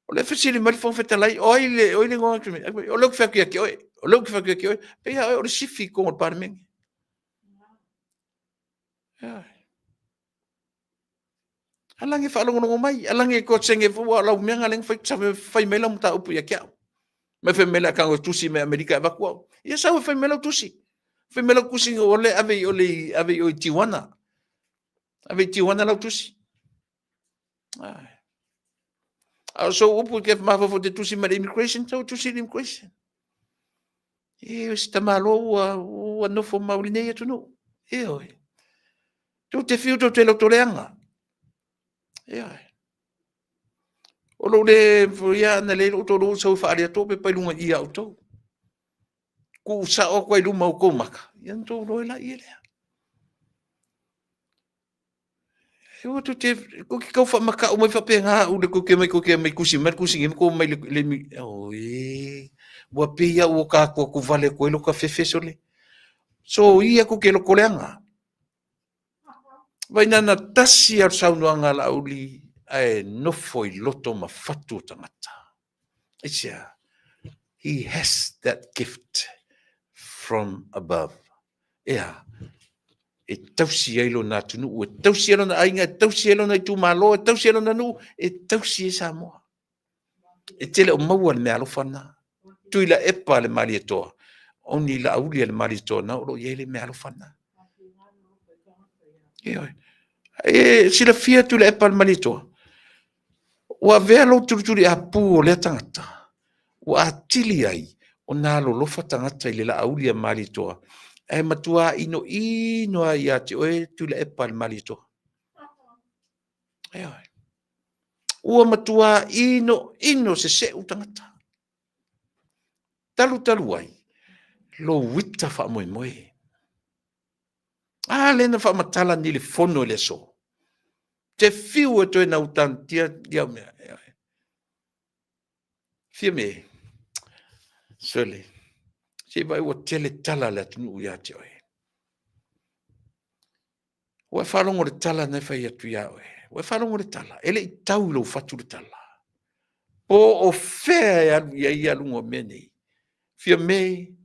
Ole fa sili mal fon fetalai oile ngon kimi. O lo ki fa ki oe, o lo ki fa ki oe. Pe ya o sifi ko o parmen. Ya. Alangi fa lo ngon mai, alangi ko senge fu la menga leng fa mela mta upu ya kia. Me fe mela kango tusi me Amerika ba ko. Ya sa fe mela tusi. Foi melo kusi ole ave o Tijuana. Ave Tijuana la tusi. So upu ke ma fo de tusi ma immigration so tusi immigration. E sta malo o no fo mauline ya tuno. E oi. Tu te fiu to te lo toleanga. E oi. O lo le ya na le to lo so fa ale to pe pa lunga ia auto. Ku sa o ko lu mau ko maka yan to lo la ile eu tu te ko ki ka fa maka o mai fa pe nga u de ko ke mai kusi mer kusi ngem ko mai le mi oi bo pe ya o ka ko vale ko lo ka fefe sole so ia ko ke lo koleanga vai na tasi al sau no nga la uli ai no foi loto ma fatu tangata isia he has that gift from above. Ea, e tausi eilo na tunu, e tausi eilo na ainga, e tausi eilo na tu malo, e tausi eilo na nu, e tausi e Samoa. E tele o maua le mea alofana. Tui la epa le mali etoa. Oni la auli le mali etoa, na oro ye le mea alofana. E sila fia tui la epa le mali etoa. Ua vea lo turuturi a pu o le tangata. Ua atili ai. O nā lolofa tangata I le la aulia mali toa. E matua ino ai ate oe tula e pal mali toa. Ea. Ua matua ino se u tangata. Talu ai. Lo wita wha moe. Lena wha matala ni le fono le so. Te fiu e toi na utan tia mea. Fia me. Sole. Se vai o tele tala la tunu ia te oe. Ua whalongo le tala nei whai atu ia oe. Ua whalongo le tala. Ele I tau lau whatu le tala. Po o whea ia lungo menei. Fia mei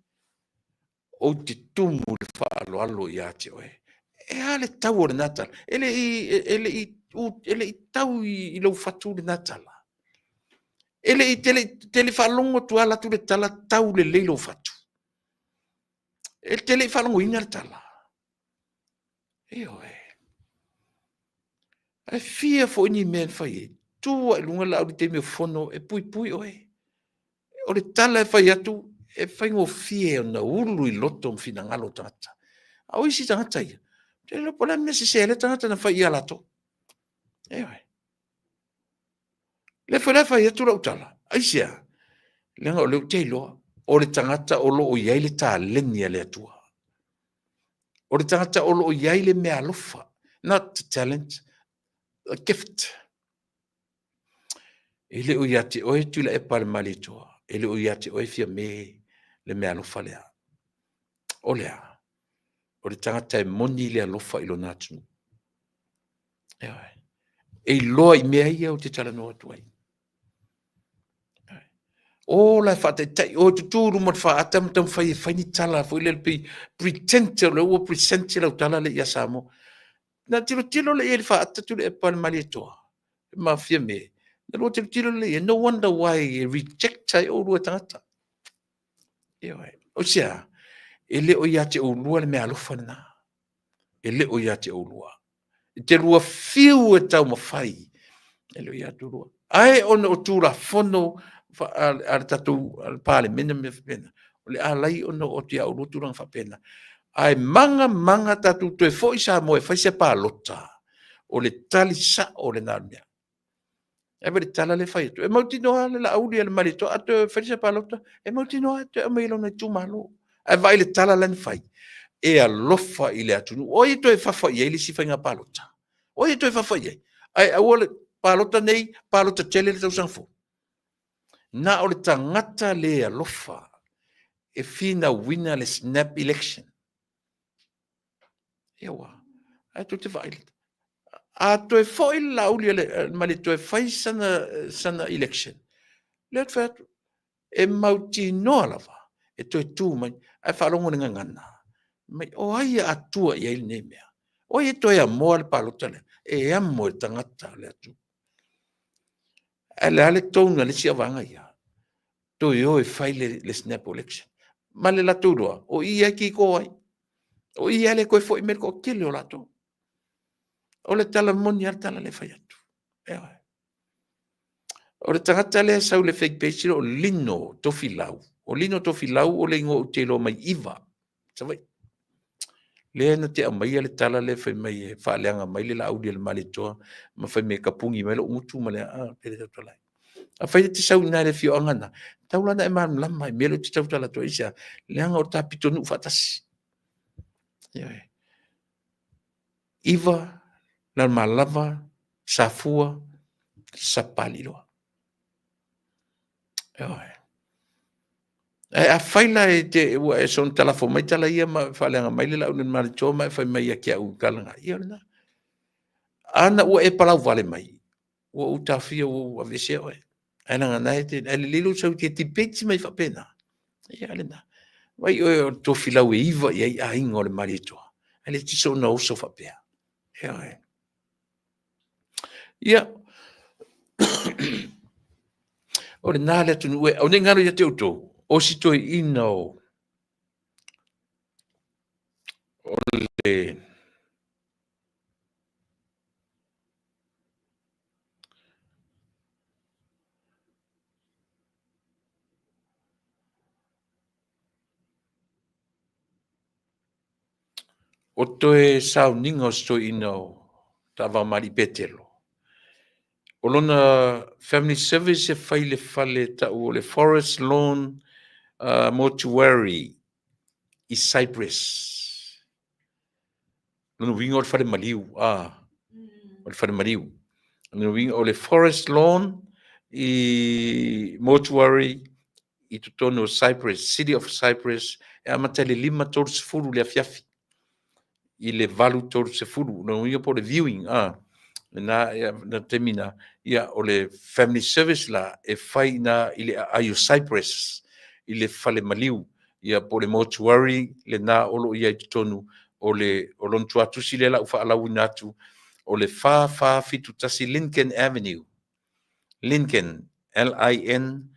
o te tumu le whaalo ia te oe. E ale tau o le natala. Ele I tau I lau whatu le natala. Ele I tele whalongo tu ala tu le tala tau le leilo whatu. E tele whalongo ina le tala. E oe. Ai fia fo ini men fai tua lunga la au te me fono e pui oe. O le tala e fai atu e fai ngo fie na ulu I loto mfina ngalo tangata. Au isi tangata ia. Te lo pola me se le tangata na fai ala to. Ewe. Le fai atu la utala. Aisia. Lenga o le te loa. O le tangata o lo o iai le ta lenia le atua. O le tangata o lo o iai le mea lofa. Not talent. A gift. Ele o iate oe tula e pale mali toa. Ele o iate oe fia me le mea lofa lea. O lea. O le tangata e moni le alofa ilo natu. Ewe. E loa I mea ia o te tala noa tuai. O la fate tai o tuturu mo fa atam tam fai ni tala fo le pretender le o presenter le tala le yasamo. Na tilo le e fa atatu le pal mali toa. Ma fia me. Na lo tilo le no wonder why reject ai o lo tangata. Ewe. O sia. Ele o iate o lua le mea alofa na. Ele o iate o lua. Te lua fiu e tau mawhai. Ele o iate o lua. Ai ona o tūra fono al tatu al pale mena me pena. O le alai ona o te au roturang whapena. Ai manga tatu toe foi sa moe fai se pālota. O le tali sa o le nārmea. E veri tala le fai tu. E mauti noa le la auli le marito. A te fai se pālota. E mauti noa te amailo na tūmalo. Ai vai le tala len fai. E alofa I le atunu. Oi toe fafa I le si fai ngā pālota. Oi toe fafa I. Ai au le pālota nei, pālota tele le tau sangfo. Na o le tangata le alofa. E fina wina le snap election. Ewa. Ai tu te vai. A toe foi la uli le mali toe fai sana election. Le fat e mauti no lava. E toe tu mai ai falongo nga ngana. Mai o ai atua I ele nemea. O e toe amo le palota le. E amo le tangata le atu. Ale ale tonu le sia vanga ia. Toi o e fai le snap election. Ma le laturua. O ia ki ko ai. O ia le koe foi mer ko kile o lato. O le tala moni ar tala le fai atu. Ewa. O le tangata le sau le fake page o lino tofilau. O lino tofilau o le ingo utelo mai iwa. Savai. Le na te amai le tala le fai mai fa leanga mai le la audia le malitoa. Ma fai me kapungi mai lo umutu ma le pere tau talai. A fai te sau ina le fio angana. Taulana e maan lama, melo te tau tala to isa. Leanga o ta pitonu fatasi. Iwa, la malava, safua, sapaliloa. A faila e te e son talafo mai tala ia ma fa leanga mai le la unen malito mai fai mai aki au kalanga. Ia na. Ana ua e palau vale mai. Ua utafia ua avese oe. Ana nga nai te ale lilo sau te tipeti mai fa pena. Ia ale na. Wai o to filau e iwa ia a ingo le marito. Ale tiso na oso fa pea. Ia e. Ia. O le nale atu nue. O ne ngaro ia te uto. O si toi ina o. O le. O toe sau ninga o sto ina o tava mari petelo. O lona family service e fai le fale ta o le forest lawn mortuary I Cyprus. Lona winga o le fale maliu. O le fale maliu. Lona winga o le forest lawn I mortuary I tutono Cyprus, city of Cyprus. E amata le 5 tolu sefulu le afiafi. I le valu tolu sefulu. Lona winga po le viewing. Na temina ia o le family service la e fai na I le ayo Cyprus I le fale maliu ia po le mortuary le na olo ia I tonu o le olontu atu si le la ufa alau natu o le fa fitu tasi Lincoln Avenue Lincoln LINCOLN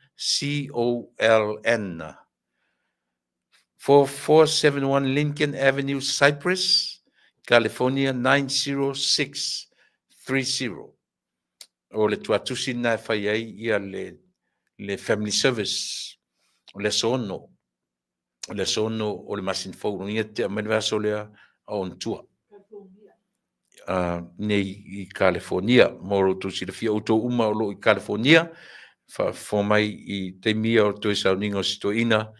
4471 Lincoln Avenue Cyprus California 90630. o le tuatusi na fai ai ia le family service o le sono o le masin fou ia te amelvaso lea on tua nei i California moro tu si le fia o to uma o lo i California fa fo mai i te mia o to sa ningo stoina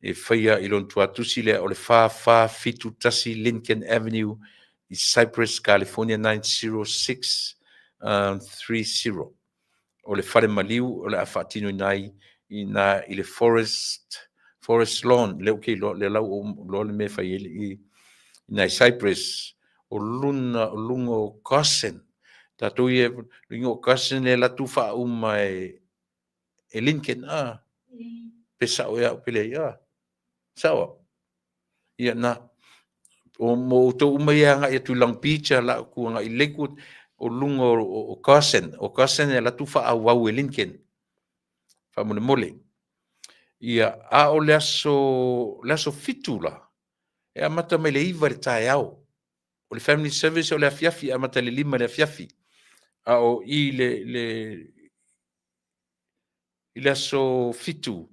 e faia i lon tuatusi le o le fa fitu tasi Lincoln Avenue i Cypress, California 90630 o le fale maliu o le afatino nai i le forest lawn le le lau lo le me fai i nai Cypress o lungo Carson tatu e lungo Carson le la tufa e Lincoln pesa o ya pele ya sawa ia na o mo to umaya nga tu Long Beach la ku nga i Lakewood o lungo o Carson e la tufa au Lincoln fa mole ia a o le aso fitula e amata me le iva le tae au o le family service o le afiafi amata le lima le afiafi a o i le aso fitu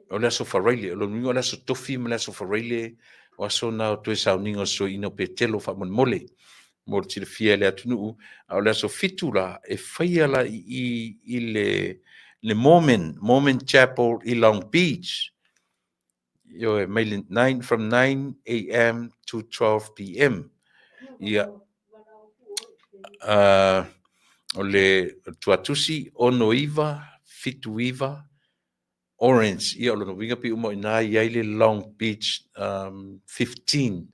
o le aso faraile o lo ningo le aso tofi me le aso faraile o aso na o toe sauninga so ino pe telo fa mole mo le fia le atunu o le aso fitula e faia la i le Mormon Chapel i Long Beach. Yo from 9 a.m. to 12 p.m. Ia o le tuatusi ono iva, fitu iva, orange. Ia o lo winga pi umo ina ia le Long Beach 15.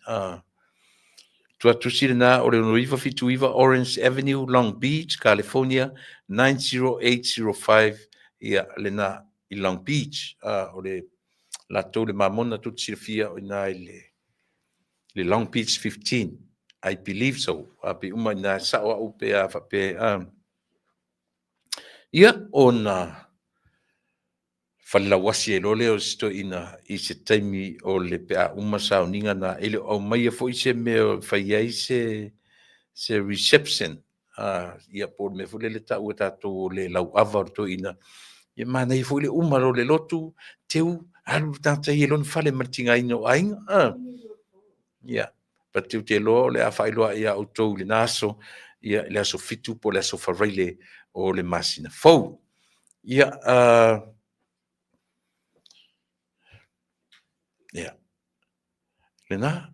Tuatusi na o le ono iva, fitu iva, Orange Avenue, Long Beach, California 90805. Ia le na i Long Beach. O le la tau le mamona tu tsirfia o ina le Long Beach 15. I believe so. Api uma na sa o upe a fape. Ia ona falawasi e lole o sto ina i se taimi o le pe a uma sa o ninga na ele o mai fo i se me o fai se reception. Ia por me fule le tau e tato le lau ava to ina. Ia mana i fule uma ro le lotu teu alu tata i lon fale martinga ino ainga. Ia. Patu te lo le a whailoa ia o tau le naso, ia le aso fitu po le aso whareile o le masina fau. Ia, le na,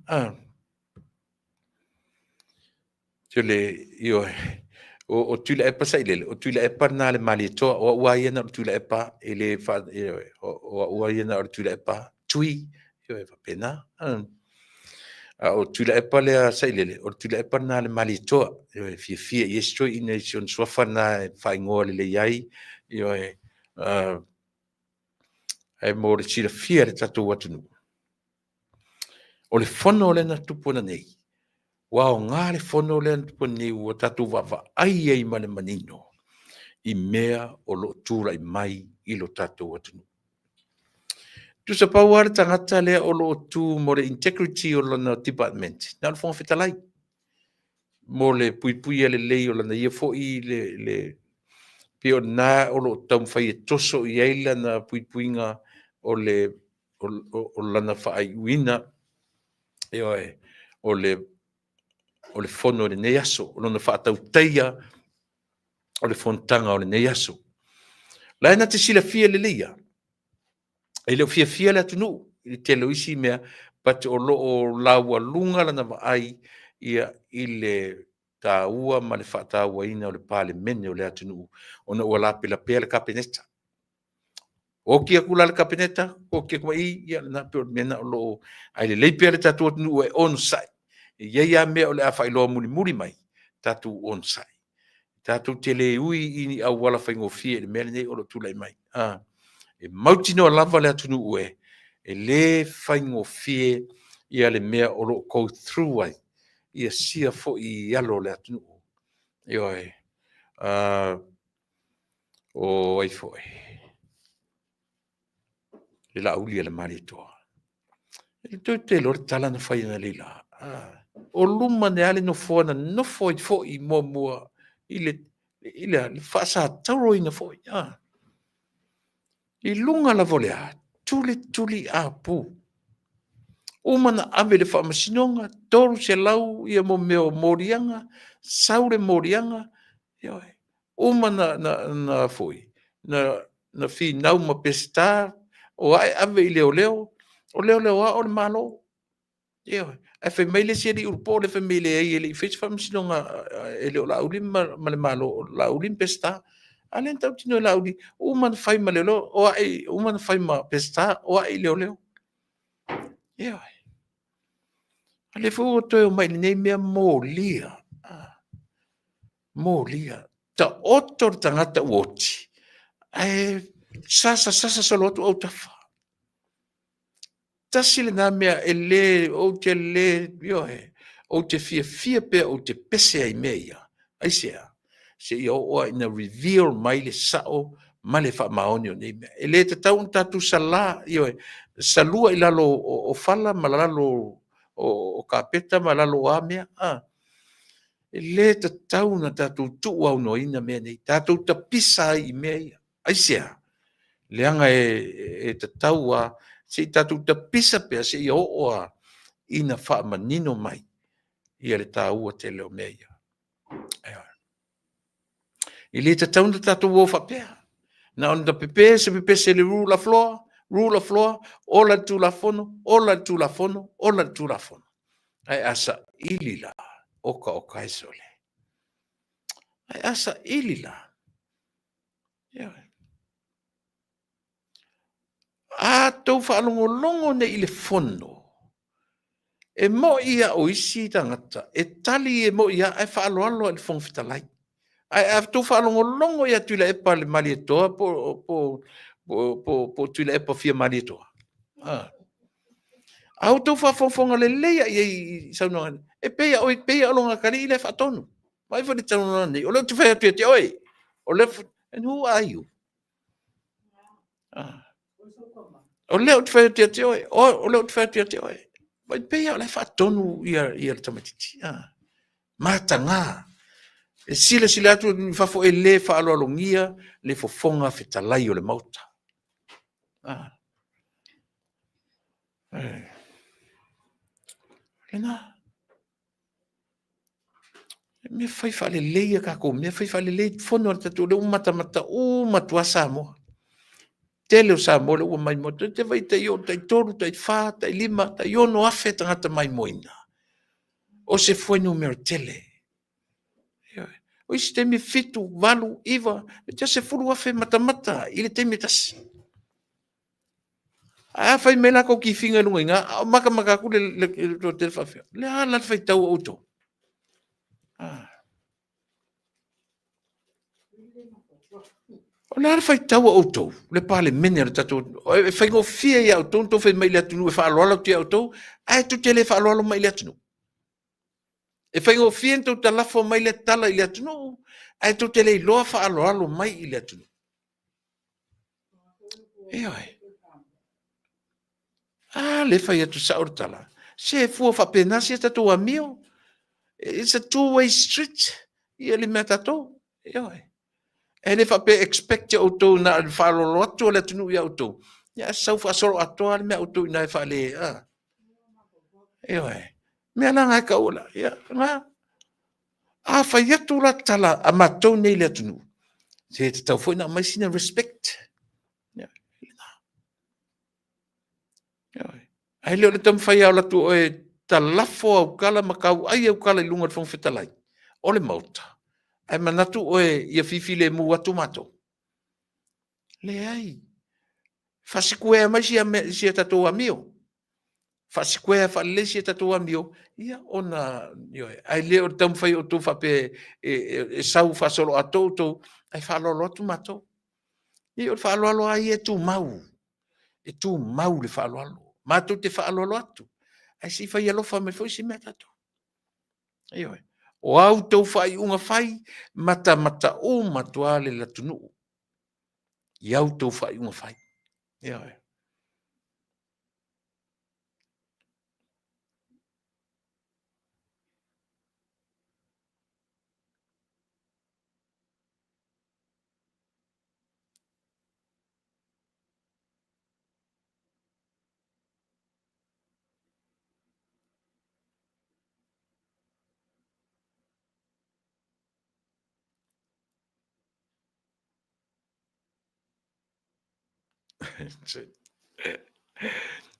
te le, o tula epa sa ilele, o tula epa na le mali toa, o ua iena o tula epa, ele fa, o ua iena o tula epa, tui, e pena, o tula epa le sa ilele, o tula epa na le mali toa, fia yesto ina sion swafa na whaingoa le iai, e mo le tira fia le tatu watunu. O le fono le na tupuna nei. Wao ngā le fono le na tupuna nei ua tatu wawa ai ai male manino. I mea o lo tura i mai i lo tatu watunu. Tu sa pauare tangata le o lo tu mo le integrity o lana department. Nā le fonga whitalai. Mo le pui le lei o lana ia fo i le pio nā o lo tau whai e toso i eila na puinga o lana whaai uina o le fono le nei aso, o lana whaatau teia o le fontanga o le nei aso. La ena te sila fia le leia. E leo fia le atunu, i te leo isi mea, pati o lo o laua lunga lana ai ia i le ta ua ma le whaata ua ina o le pāle mene o le atunu, o na ua la pea le kapeneta. O kia kula le kapeneta, o kia kuma ia na peo mena o lo ai le leipea le tatu atunu e onsai. Ia ia mea o le a whailoa muri mai, tatu onsai. Tatu te le ui ini au wala whaingo fie, le mea nei o lo tulai mai. E mautino a lava le atunu ue, e le whaingo fie ia le mea o lo go through ai. Ia sia fo i alo le atunu. Io o ai fo le la uli le mari toa. E te lor tala na whaina le la. O luma ne ale no fo i mo mua i Ila fasa tauro ina foi. I lunga la volea. Tuli a pu. Umana ave le whamasinonga, toru se lau ia mo meo morianga, saure morianga, ioi. Umana na foi. Na fi nau ma pesta, o ai ave i leo, o leo a o le malo. Ioi. E fe meile sia di urpo le fe meile e ele i fes whamasinonga e leo la ulim ma le malo, la ulim pesta. Alen tau tino la uli, umana fai ma leo, o ai, umana fai ma pesta, o ai leo. Ioi. Ale fu o toi o mai nei mea mōlia. Mōlia. Ta otor tangata uoti. Ai, sasa solo atu au tafa. Tasile nā mea e le, o te le, iohe, o te fia pea o te pese ai mea ia. Ai sea. Se ia oa ina reveal mai le sao, mai le wha maoni o nei mea. E le te tau tatu sala, iohe, salua i lalo o fala, ma lalo o kapeta ma lalo a mea. E le te tau na tātou tuu au no ina mea nei. Tātou ta pisa i mea ia. Ai sea. Leanga e te tau a, se tātou ta pisa pea, se i oa ina wha manino mai. Ia le tā ua te leo mea ia. I le te tau na tātou o wha pea. Na on da pepe se le rule of law, ola tu la fono, ola tu la fono. Ai asa ilila. Oka e sole. Ai asa ilila. A tau whaalongolongo ne i le fono. E mo ia o isi tangata. E tali e mo ia e whaaloalo e le whongwhitalai. Ai a tau whaalongolongo ia tuila e pa le mali e toa po tuila e pa fia mali e toa. Au tau whaafonga le leia i saunanga. E peia alonga kari i le whaatonu. Mai whani taunanga nei. O leo te whai atu te oi. O leo, and who are you? O leo te whai atu te oi. O leo te whai atu te oi. Mai peia o le whaatonu i le tamatiti. Matanga. E sila atu ni whafo e le whaalolongia le fofonga whetalai o le mauta. Lena. Me fai fale leia kako, me fai fale leia fono tatu le umata matua Samoa. Tele o Samoa le ua mai mo, te vai te io, te toru, te wha, te lima, te iono afe tangata mai moina. O se foi numero tele. O isi te me fitu, walu, iwa, te se furu afe mata, ile te me tasi. A fai mela ko ki finga lunga inga, maka ku le te whawhia. Le ala fai tau auto. O le ara fai taua outou, le pale mene le tatou, e fai ngo fia ia outou, to fai mai le atunu, e whaaloalo ti outou, ai tu te le whaaloalo mai le atunu. E fai ngo fia ntou talafo mai le tala i le atunu, ai tu te le iloa whaaloalo mai i le atunu. E oi. Le fai atu sa ora tala. Se fua whapena si tatou amio, it's a two-way street, ia le mea tatou, e oi. E le whape expect ya auto na whalolo atu le tunu ya auto. Ya sau whasoro atu ale mea auto ina e whale. Ewe. Mea langa ka ola. Ya, nga. A whai atu la tala a matou nei le tunu. Se te tau fwoi na mai sina respect. Ya. Ewe. Ai leo le tam whai au latu oe talafo au kala makau ai au kala i lunga le whangwhetalai. Ole mauta. Ai manatu oe ia fifile mu atu mato. Le ai. Fasikue mai sia tatou amio. Fasikue le sia tatou amio. Ia ona ai leo tam fai o tu fape e sau fasolo atou ai falolo atu mato. Ia o falolo ai e tu mau. E tu mau le falolo. Mato te falolo atu. Ai si fai alofa me foi si meta tu. Ia o auto fai unga fai mata o matuale la tunu. Ia auto fai unga fai. Ia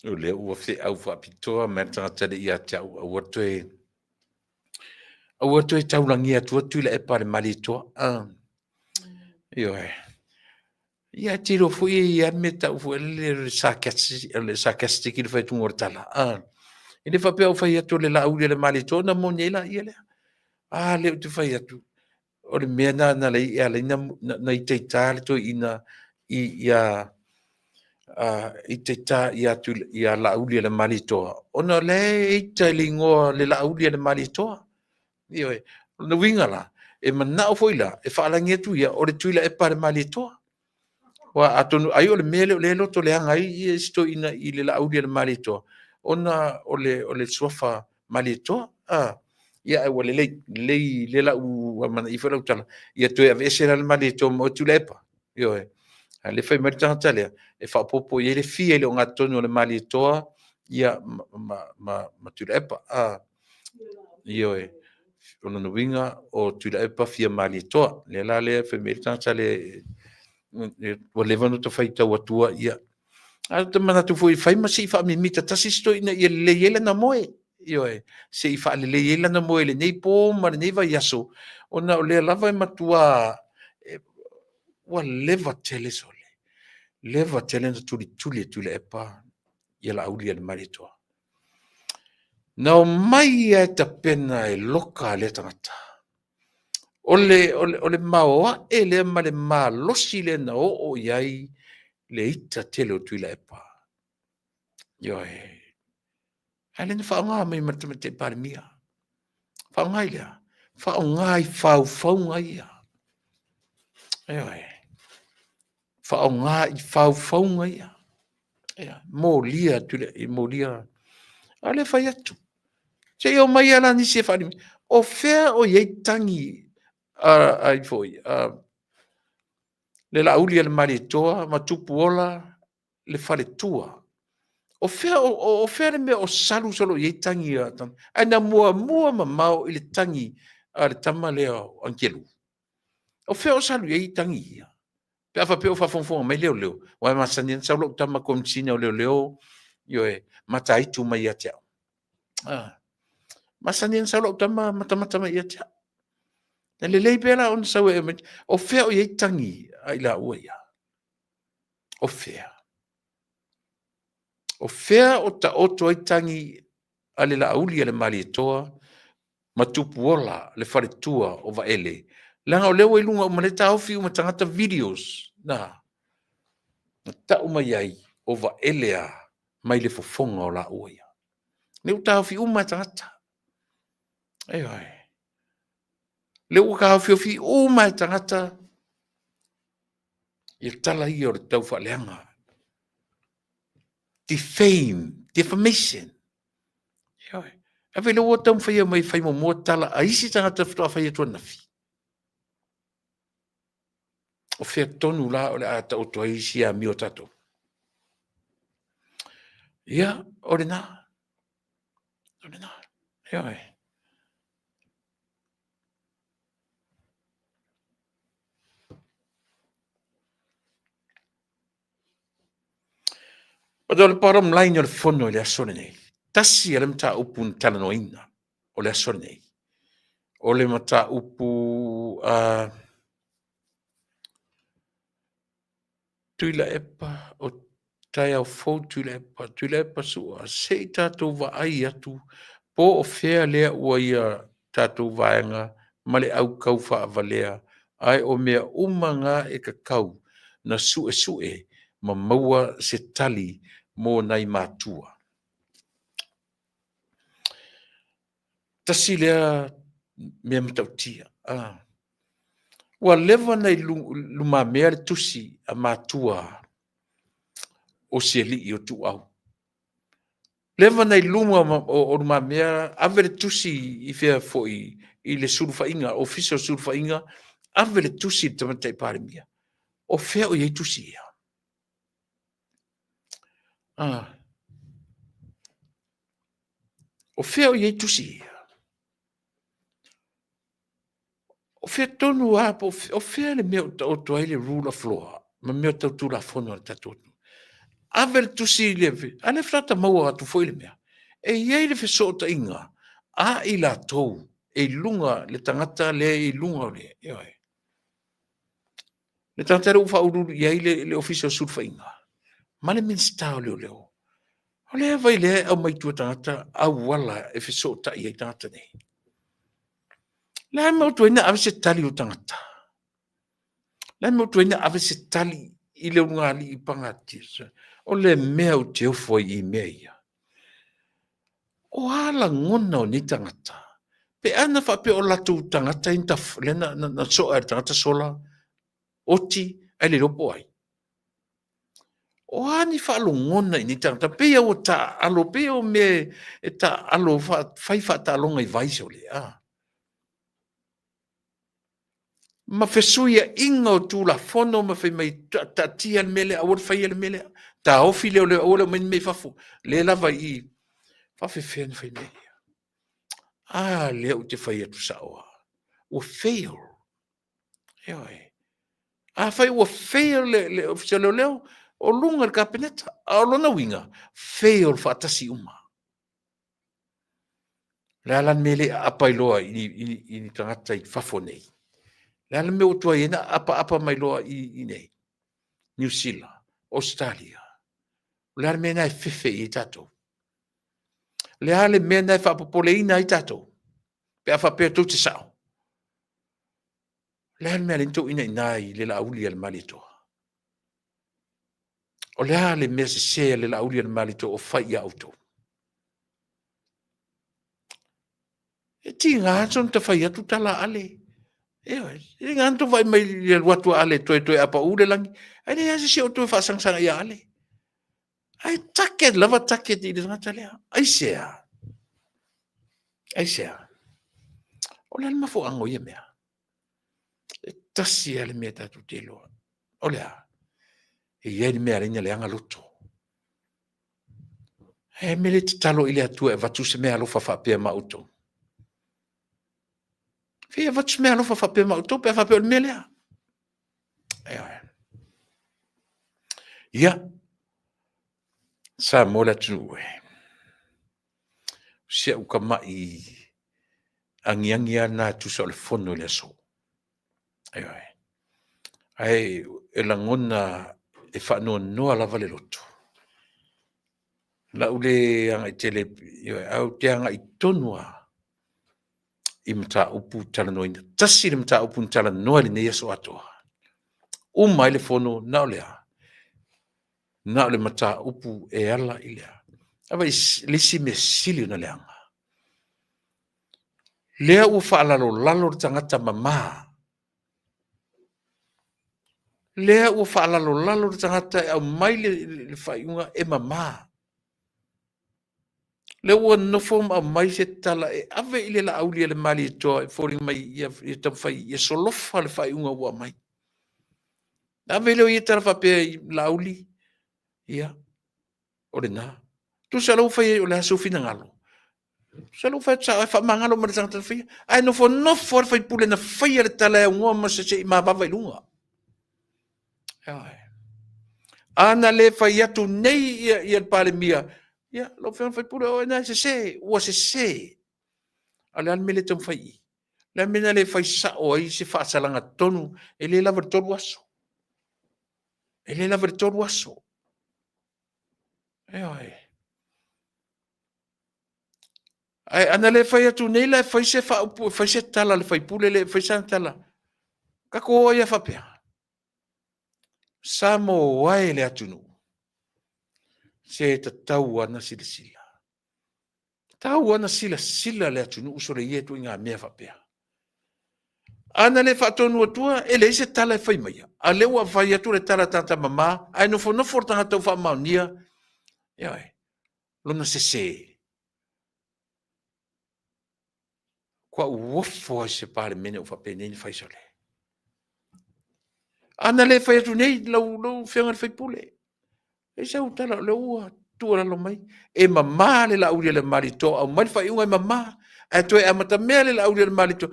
o le ua fe au faapitoa me tagata le ia te aua toe taulangi atu i le epa le malitoa ioe ia tiro foi ia me tau foi le sarcastic le faitunga o le tala i le faapea o fai atu le laʻauli le malitoa na moni ai la ia lea le te fai atu o le mea na le ia le na i teita le toeina ia i teita ia tu ia laʻauli le malitoa ona le ita ligoa le laʻauli le malitoa ioe na winga la e manaʻo foi la e faalagi atu ia o le tuila epa le malitoa wa atonu ai o le mea le loto leaga ai ia sitoina i le laʻauli le malitoa ona o le suafa malitoa ia ua lelei le laʻu manaʻi foi lautala ia toe aveese la le malitoa ma o tuila epa ioe le fai mai tagata lea e faapopo ia le fia i le o gatonu o le malitoa ia ma tuila epa ioe ona na winga o tuila epa fia malitoa le la le fai mai tagata le ua leva no te fai tau atua ia te manatu foi fai ma si fa mimita tasi stoina ia le na moe ioe se fa le na moe le nei po ma nei vai aso ona o le lava matua wa leva tele sole leva tele na tuli epa ia la aulia le maritoa na mai e ta pena e loka le tangata ole maoa e le ma le losi le na o iai le ita tele o tuila epa ioe ale na whaonga mai matamate parimia whaonga ia whaonga i whaunga ia ioe whaonga i whaunga ia mō lia tuila i mō lia ale whai atu se o mai ala ni se wharimia o whea o iei tangi ai foi le laʻauli le malitoa ma tupu ola le faletua o fea le mea o salu solo iai tangi ai na mua mamao i le tangi le tama lea o ankelu o fea o salu iai tangi ia pe afa pe o fafonfonga mai leo wa masani sa lo tama komsina o leo ioe mataitu mai ia te masani sa lo tama mata mai ia te le lei pela on sa o fea o iai tangi ai la ua ia o fea o ta oto ai tangi ale la auli ale malitoa matupu ola le faletua o vaele langa o leo i lunga o maleta ofi o matangata videos na ta mai ai o vaele mai le fofonga o la ua ia le uta ofi matangata ai le uka ofi matangata i tala i o le tau whaleanga. Defamation. A vele o tau whaia mai whai mo tala a isi tangata whatoa whaia tua nafi. O whea tonu la o le ata o toa isi a mi o tato. Ia, o le nā. Ia, o le bottom line o le fono o le asone nei. Tasi ale mta upu ntala noina o le asone nei. O le mata upu tuila epa o tai au fau tuila epa sua. Se tatou wa ai atu po o fea lea ua ia tatou vaenga ma le au kau wha avalea ai o mea umanga e kakau na sue ma maua se tali mo nai matua. Tasi lea mea matautia. Wa leva nei luma mea le tusi a matua o se li o tu au. Leva nei luma o luma mea ave le tusi i fea foi i le surfainga, official surfainga, ave le tusi tamatai pare mea. O fea o iei tusi ia. O fea o iei tusi ia. O fea tonu o fea le mea o toa le rule of law, ma mea tau tu la fono le tatotu. avel tusi leve ale flata maua tu foi le mea e iai le fesota inga a i la tou e lunga le tangata le i lunga le iai le tangata le ufa uru iai le official sulfa inga ma le minstao leo o le vai le au mai tu tangata au wala e fesota iai tangata nei la mo tu ina ave se tali o tangata la mo tu ina ave se tali i le unga ali i pangati o le mea o te ofo i mea ia. O ala ngona o ni tangata. Pe ana fa pe o latu tangata inta le na so ar tangata sola oti ai le ropo ai. O ani fa lo ngona ni tangata pe o ta alo pe o me e ta alo fa fai fa ta longa i vai so le a. Ma fesuia inga o tu la fono ma fe mai ta tia mele a wor fai le mele ta ofi le o le me fafu le lava i fa fe fen fai me. Ah, leo te fai atu saoa. O fail. Eoi. Ah, fai o fail le official leo o lunga le kapeneta. A lona winga. Fail fa atasi uma. Le alan mele apa iloa ini tangata i fafo nei. Le alan me o tua ina apa mai loa i nei. New Zealand. Australia. Le alan me nai fefe i tato. Le alan me nai fa popoleina i tato. Pe afa pe tu te sao. Le alan me alinto ina inai le la uli al malito. O le ale me se le la uli al malito o fai auto. E ti nganson te fai atu tala ale. E nganto vai mai le watu ale toe apa ule langi. Ai le ase se o toe fa sangsanga ia ale. Ai taket lava taket i le ngata lea. Ai sea. Ai sea. O le alma fo ango ia mea. E tasi ale mea tatu te loa. O lea. E ieri mea ringa le anga loto. E mele te talo ile atua e vatu se mea alofa whapea mauto. Fia vatu se mea alofa whapea mauto, pe whapea o le melea. Ia. Sa mola tunu e. Sia uka mai angiangia na tusa o le fono le aso. Ai e langona e whanua noa lava le loto. La ule anga i tele, au te anga i tonua i mta upu tala noa ina. Tasi le mta upu tala noa li neia so atoa. Uma ile fono na olea. Na ole mta upu e ala ilea. Awa lisi me sili na leanga. Lea ufa alalo lalo tangata mama. Lea ufa alalo lalo tangata au maile le faiunga e mama. Le ua nofom a mai se tala e ave ile la aulia le mali e toa e fori mai i tamfai i solofa le fai unga ua mai. Ave leo i tala whapea i la auli. Ia. O le nā. Tu sa lau fai o le aso fina ngalo. Sa lau fai sa wha mangalo ma le tangata fai. Ai nofo nofo fai pule na fai le tala e ungoa ma se i maa bava i lunga. Ana le fai atu nei i al pale mia. Ya, lo fai fai pura o na se o se. Ale al mele tom fai. La mena le fai sa o ai se fa salanga tonu e le lava tonu aso. E le lava tonu aso. Ai. Ai ana le fai atu nei la fai se fa fai se tala le fai pule le fai sa tala. Ka ko ia fa pea. Samo wai le atu no. Se ta tau ana sila. Tau ana sila le atu no usore ye tu inga mea fa pea. Ana le fa tonu atua e le se tala e fai mai. A le wa fai atu le tala tata mama, ai no fo tanga tau fa maunia. Ia. Lona se. Kwa uofo se pare mene o fa peneni fai sole. Ana le fai atu nei lau fianga le fai pule. E sa utala le ua tua lo mai. E mama le la uria le marito au mai fai unga mama. E toi amata mea le la uria le marito.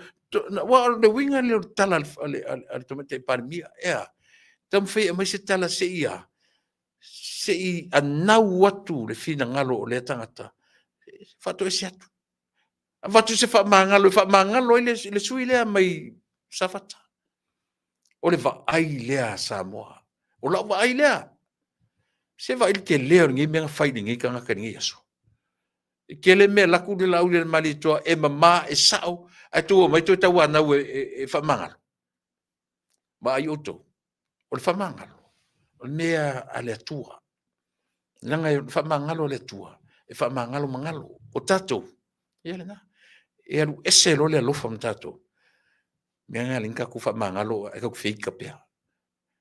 Wa le winga le tala al tomate pare mia. Ea. Tam fai mai se tala se ia. se anau atu le fina ngalo o le tangata fatu esi atu fatu se fa mangalo le sui le mai safata o le va ai lea Samoa o la va ai lea se va il ke leo ngi me fai ngi kanga ka ngi aso ke le me la ku le la u le mali to e mama e sao a tu mai to ta wana e fa mangalo ba ai oto o le fa mangalo o mea ale tua langa e fa mangalo le tua e fa mangalo o tato ia na e alu ese lo le lofa mtato me nga linka ku fa mangalo e ku fika pe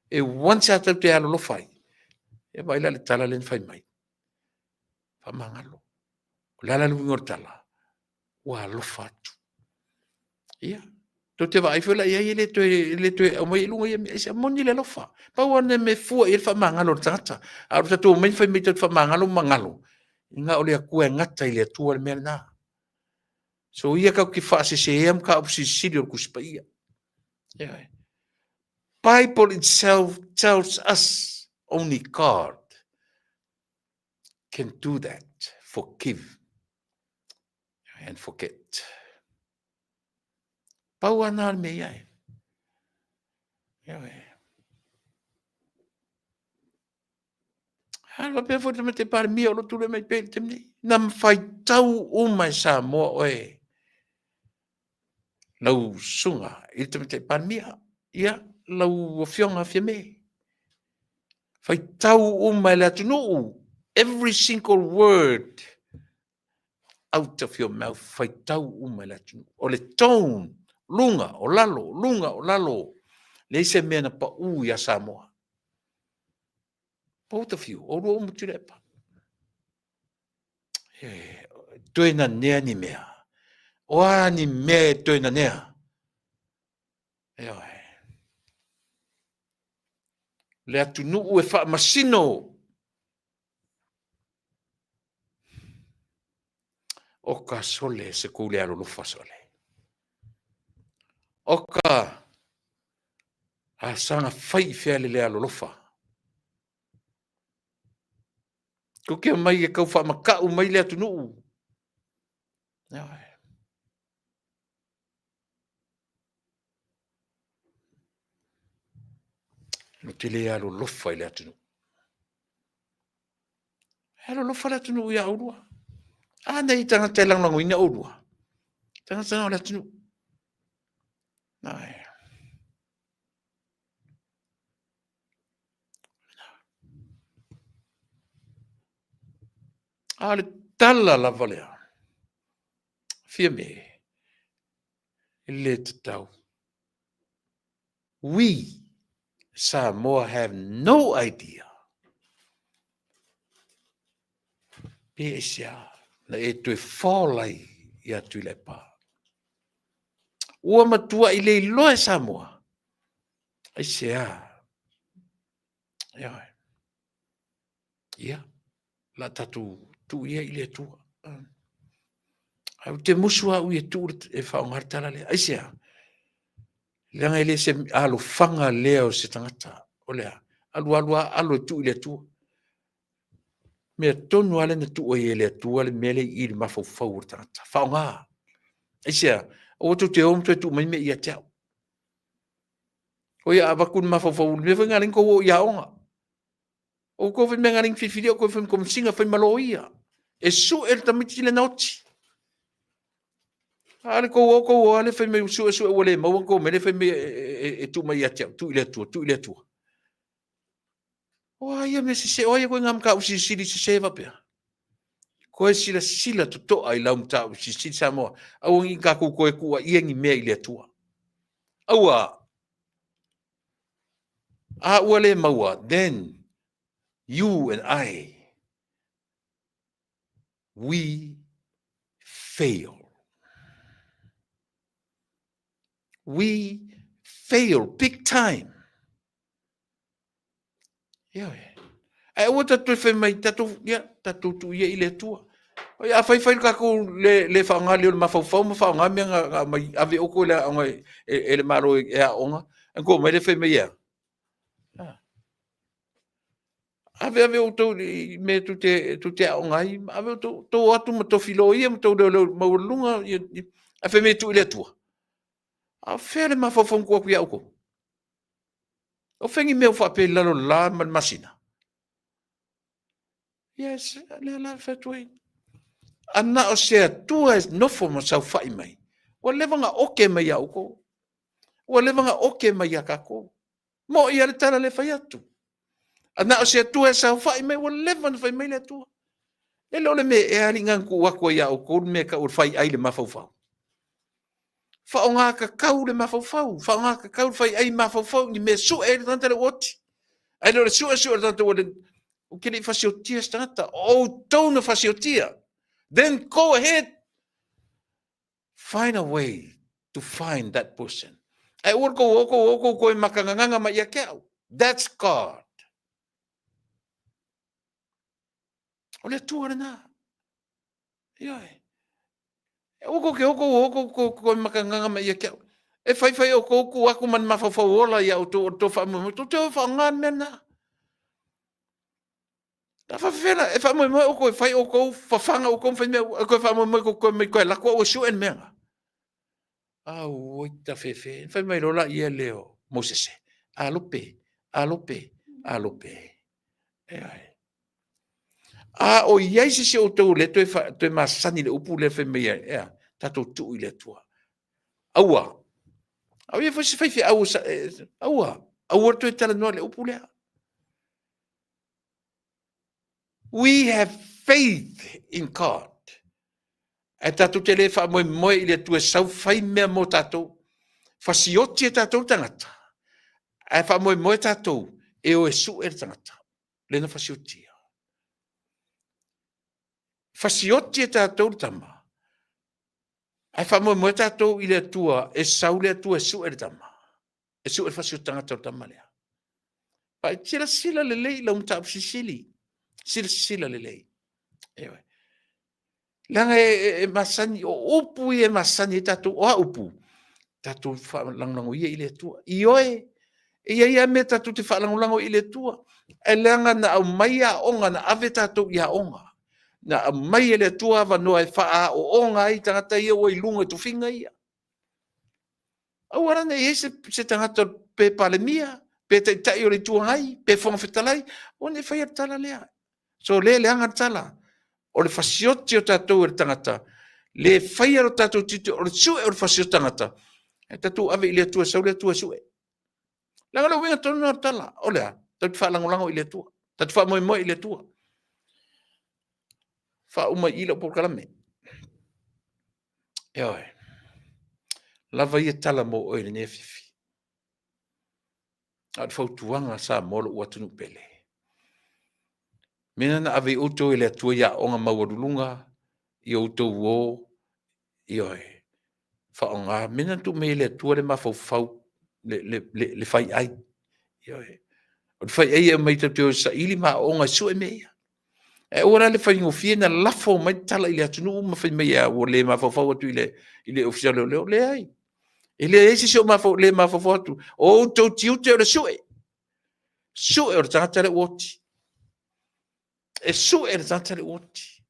e once ata te alu lo fai e vai la le tala len fai mai fa mangalo la lu ngortala wa lo fatu ia to te vai fela ia le to o mai lu ia se moni le lofa pa wana me fu e fa mangalo tata a to to mai fai me to fa mangalo nga o le ku ngata ile tu le mena so ia ka ki fa se em ka o si sidio ku spaia yeah. Bible itself tells us only God can do that, forgive and forget. Pauana me ai. Hala pe fo te par mi o tu le mai pe temni. Nam fai tau o mai sa mo oe. Lau sunga i te par mi ia lau fionga fiame. Fai tau o mai la tunu. Every single word out of your mouth, fai tau o mai la tunu. O le tone, lunga o lalo. Le se mena pa u ya Samoa. Both of you, o lo mutirepa. Toina nea ni mea. Oa ni mea toina nea. Le atunu u e wha masino. Oka sole se kule alo lufa sole. Oka a sanga fai feale le alo lufa. Kuke mai e kau wha makau mai le atunu. No te le alo lufa i le atunu. Alo lufa le atunu ia urua. Ana i tanga te lang lango ina urua. Tanga tanga le atunu. Nai. Ale tala la valea. Fia me. Le tau. We Samoa have no idea. Pesia na e tue whaolai i atu le pā. Ua matua i le loe Samoa. Ai sea. Ia. La tatu tu ia i le tua. Au te musua u i tu e whaongartala le. Ai sea. Langa ele se alo fanga leo se tangata. Olea. Alu tu i le tua. Me tonu ale na tu o ele tu ale mele i le mafau tangata. Whaonga. Ai sea. O tu te omtu tu mai me ia teo. O ia avakun mafau me whenga rinko o ia onga. O ko fe menga ring fifiri o ko fe kom singa fe malo ia. E su el tamiti le noti. Ale ko ale fe me su ole ma ko me le fe me e tu mai ia teo. Tu ile tu. O ia me se o ia ko ngam ka usi sili se va pe. Ko sila to ai lam ta usi sili Samoa. Au ngi ka ko e ku ia ngi me ile tu. Aua. Wale maua, then you and I, we fail. We fail big time. Yeah. Ai o tatu fe mai tatu tu ia ile tua. O ia fai ka ko le fanga le ma fau ma fanga me mai ave o ko le ngai ele maro e a onga. Ko mai le fe mai ia. ave o to me tu te o ngai ave to atu ma to filo ia ma to le maulunga a fe me tu le tua a fere ma fo ko ku ya ko o fengi me o fa pe la la ma masina yes la fa tu ana o se tu es no fo mo sa fa mai o le vanga o ke mai ya ko o le vanga o ke mai ya ka ko mo ia le tala le fa ya tu ana o se tu es sa fa mai o le vanga fa mai le tu e lo le me e ali ngan ku wa ko ya ko me ka o fa ai le ma fa fa fa o nga ka kau le ma fa fa fa nga ka kau fa ai ma fa fa ni me su e tanta le oti ai lo su tanta o le o ke le fa si o tia stata o tona fa si o tia then go ahead find a way to find that person ai o ko makanganga ma ya ke that's God ole tu na yo ko makanganga ma ya ke e fai o ko aku man ma fa ola ya o to fa mo to fa ngan mena ta fa fela e fa mo o ko fai o ko fa fanga o ko fa me ko fa mo ko me ko la ko o su en menga o ta fe fa me lo la ye leo Moses alope o ye se o to le to ma sani le upu le fe me ya ta to tu ile tua aua au ye fa se fa aua to tala no le upu le we have faith in God. E tatu te le wha moe ile tue sau whai mea mo tatou. Whasioti e tatou tangata. E wha moe tatou e o e su e tangata. Lena whasioti. Whasioti e tatou tama. E wha moe tatou ile tua e sau le tua e su e tama. E su e whasioti tangata o tama lea. Pa e tira sila le lei la umtau sisili. Sila le lei. Ewe. Langa e masani o upu e masani tatu o upu tatu fa lango ia ile tua ioe ia me tatu te fa lango ile tua e langa na au maia onga na ave tatu ia onga na mai ile tua va no e fa o onga i tangata ia o ilunga tu finga ia au ara ne se tangata pe palemia pe te tai o le tua ai pe fon fetalai o ne fa ia tala lea so le anga tala o le fasioti o tatou e tangata, le whaia o tatou titi o le sue o le fasioti tangata, e tatou ave i le atua sau le atua sue. Langa la winga tonu na tala, o lea, tatu wha langolango i le atua, tatu wha moe i le atua. Wha uma i le po kalame. Eoi, lava ia tala mo o i le nefifi. Ad fautuanga sa molo ua tunu pele. Mena na ave uto i le atua ia onga mawarulunga, i uto wo, ioi. Whaonga, mena tu me le atua le mafau le whai ai. Ioi. O le whai ai e mai tau sa ili ma onga su e mea. E ora le whai ngofie na lafo mai tala i le atunu ma whai mea o le mafau atu i le ofisial leo le ai. I le eisi sio le mafau atu. O tau tiu te o le sue. Sue o le tangata le uoti. E su e le tangata le uoti.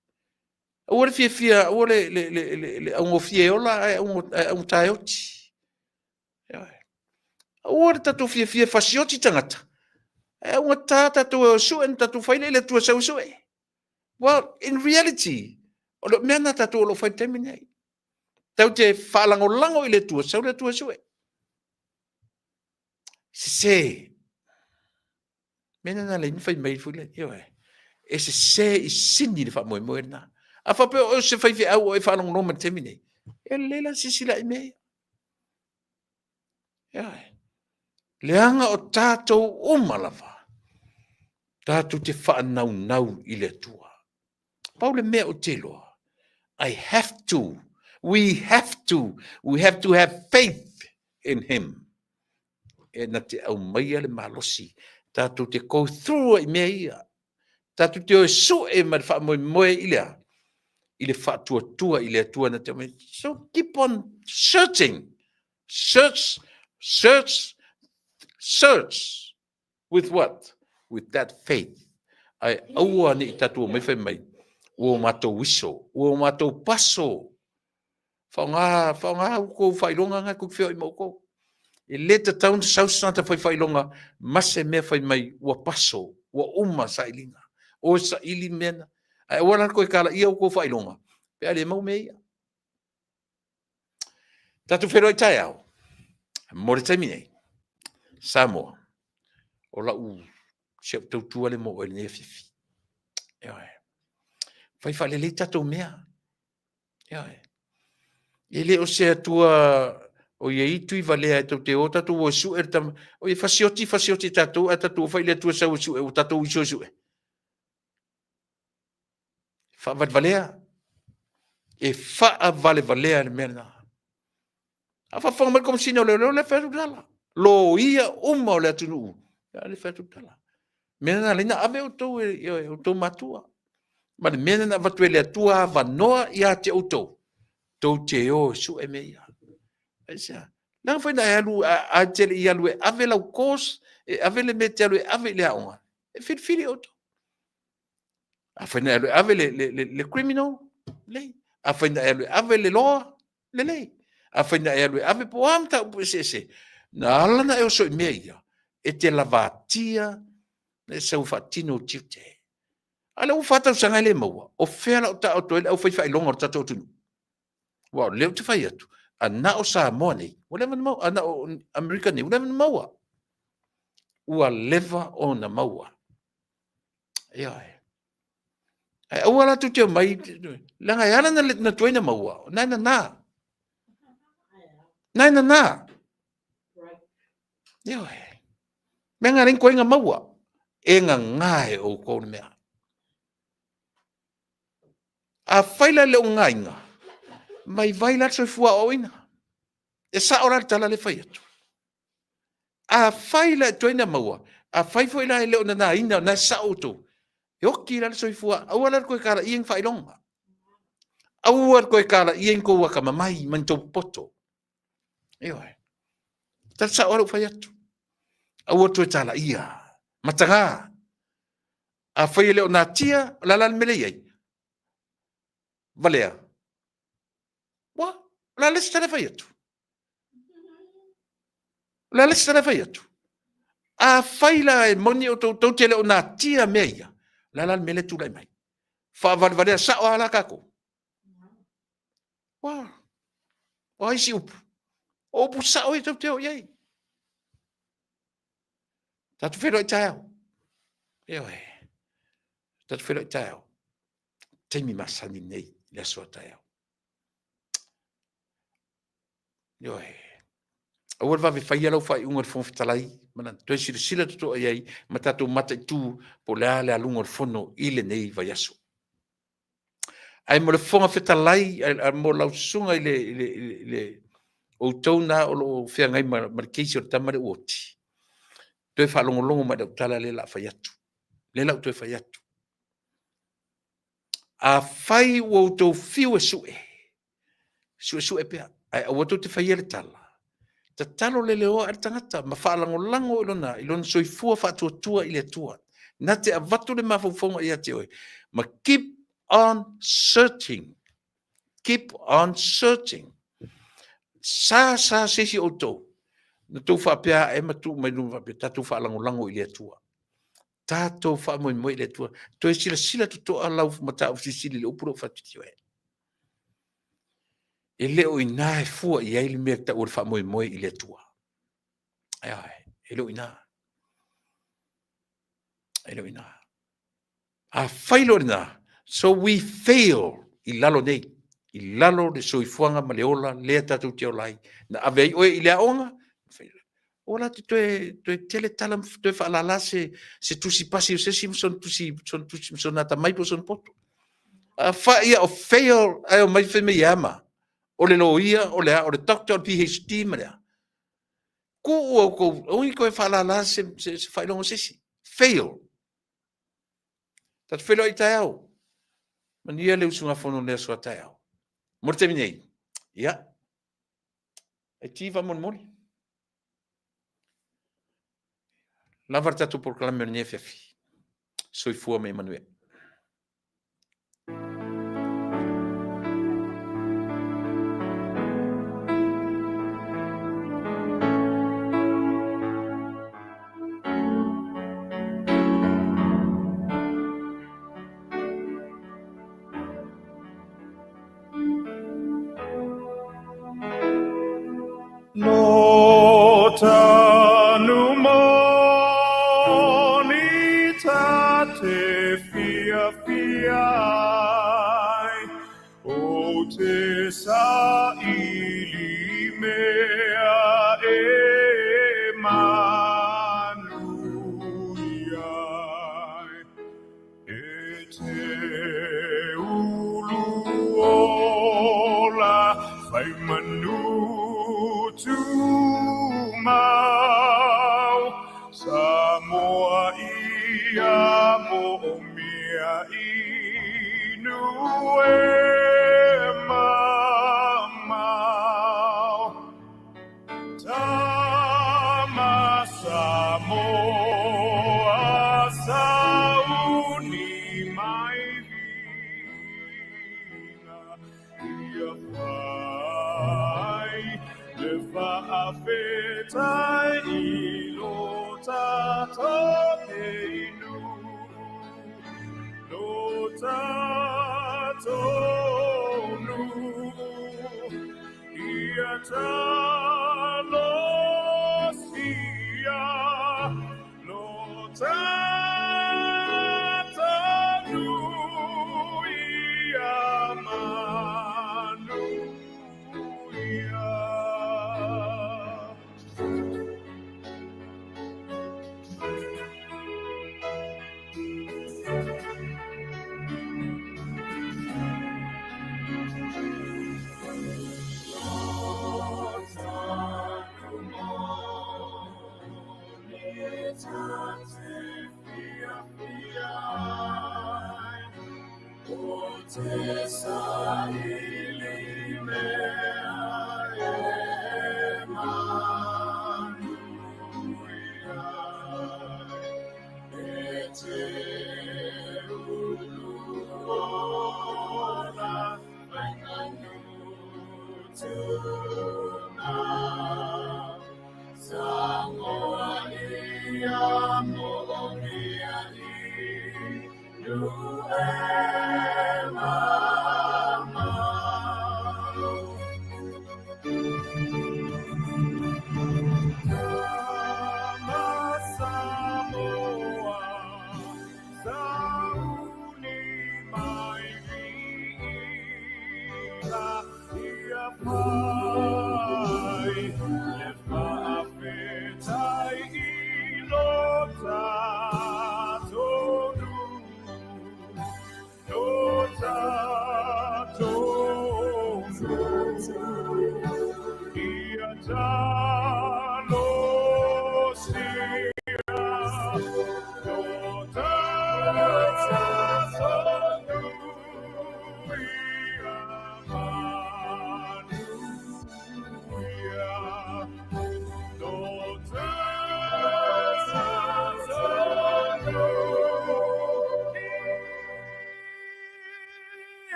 Ora fia ora le un fie ola un taioti. Ora tatu fia fasioti tangata. E un tata tu su en tatu faile le tu sau su. Well, in reality, o lo mena tatu lo fai terminate. Tau te falango lango ile tu sau le tu su. Se mena na le fai mai fule yo e se i sindi le fa mo na. A fa pe o se fai fi au e fa no man termine e le la sisila me ya leanga o tato o malava tato te fa nau i le tua Paul me o telo we have to have faith in him e na te au mai le malosi tato te go through i me tato te o su e ma fa mo ile fa tua ile tua na te so keep on searching search with what? With that faith ai aua ni tatu mai fai mai o mato wiso o mato paso fa ko fai longa nga ku fio mo ko e leta town south santa fai longa mase me fai mai o paso o uma sa ilinga o sa ili mena ai ora ko kala ia ko fai longa pe ale mau mei tatu fero tai au mo termine Samoa o la u se tu ale mo ele fifi fai fale le tatu mea ele o se tua o ye itu i valea te o tatu o su tam o ye fasioti tatu a tatu fai le tua sa o su o tatu o su fa valea e fa valea le mena a fa forma como si no le fa dala lo ia uma le tunu le fa dala mena le na ave o to matua ma le mena na vatu le tua va noa ia te auto to te o su e meia esa não foi na alu a tele ia lu ave la cos ave le metelo ave le aonga e fili auto a foi na alu ave le criminal le a foi na alu ave le law le a foi na alu ave po amta se na ala na eu so meia e te lavatia e se u fatino tite ala u fata sanga le mo o fela o ta o to o fai longa o tato tu wow le te fai atu ana o Samoa nei wala man mau ana o America nei wala man mau ua leva o na mau ia ai wala tu te mai langa yana na toina mau na ia menga rin ko nga mau e nga ngai o ko mea a faila le ngainga mai vai la so fua oina e sa ora tala le fai atu a faila toina maua a fai foi la le na ina na sa auto yo ki la so fua a wala ko kara ing fai longa a wala ko kara ing ko wa kama mai man to poto yo ta sa ora fai atu a woto tala ia matanga a fai le na tia la la mele ye valea wa la lista de faiatu la lista de faiatu a faila e moni o to tele ona tia meia la mele tu lai mai fa valea sa ala kako wa isi o pu sa o to ye tatu fero tao tatu fero tao temi masani nei le so tao o va fai alo fai un fon fitalai mana to sila to ai matato mata tu po le alunga fono ile nei vai aso ai mo le fonga fitalai mo la sunga ile o tona o fia ngai markisi o tamare oti to fa longo ma de tala le la fai atu le la to fai atu a fai wo to fiu su pe ai o to te fai le tala ta talo le leo ar tangata ma fa lango ilona soifua fa tua ile tua na te avatu le mafufonga ia te oi ma keep on searching sa sesi oto na tu fa pia e matu mai lu fa pia tu fa lango ile tua tato fa mo ile tua to sila to ala mata ofisili le upro fa tio e leo ina e fua i ai me ta ur fa mo ile tua ai e leo ina a failo na so we fail i lalo nei i lalo de soifuanga maleola le tatu te olai na ave o ile onga ola te tele talam te fa la se tusi pasi se son tusi son ata mai po son poto a fa ia o fail ai mai fe me yama o le loia o le doctor PhD mara ko único e fala lá se fai longo se fail tat felo i tau mania le usunga fono le so tau morte minei ya e ti va mon la varta tu proclame ne fi soifua me Manuel. No tanu moni tate fia fiai o te sa ili mea e manuiai e te ulu ola fai manu tu mau Samoa ia mo mia inu e mamau Tama Samoa sauni mai vina ia pai le whaawetai I lo tātou inu lo tātou nu ia talo sia lo tātou nu ia manu ia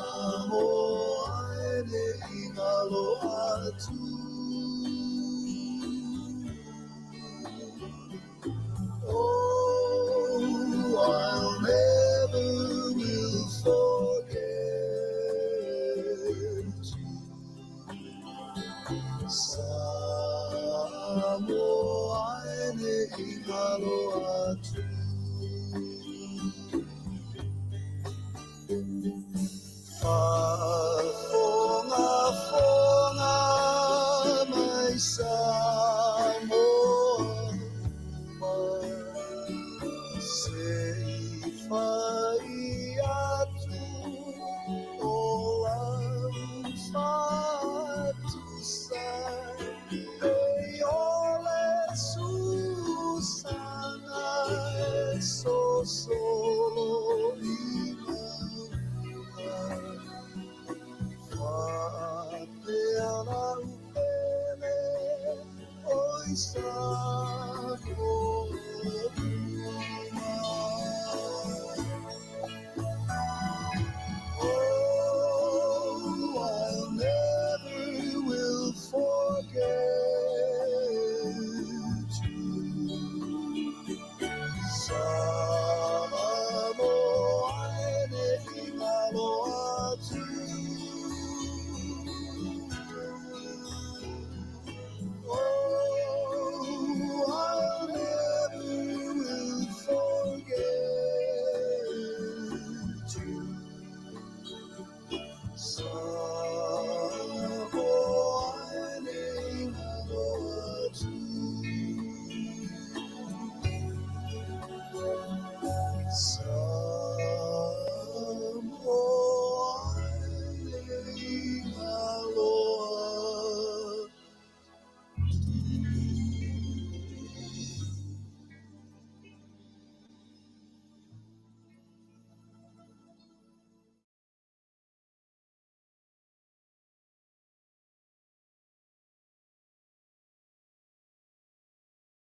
Samoa Oh, I'll never will forget you. Samoane ihalo atu. Fonga mai Samoa sei fai atu o ang fatu sai e ole susana e so solo Oi,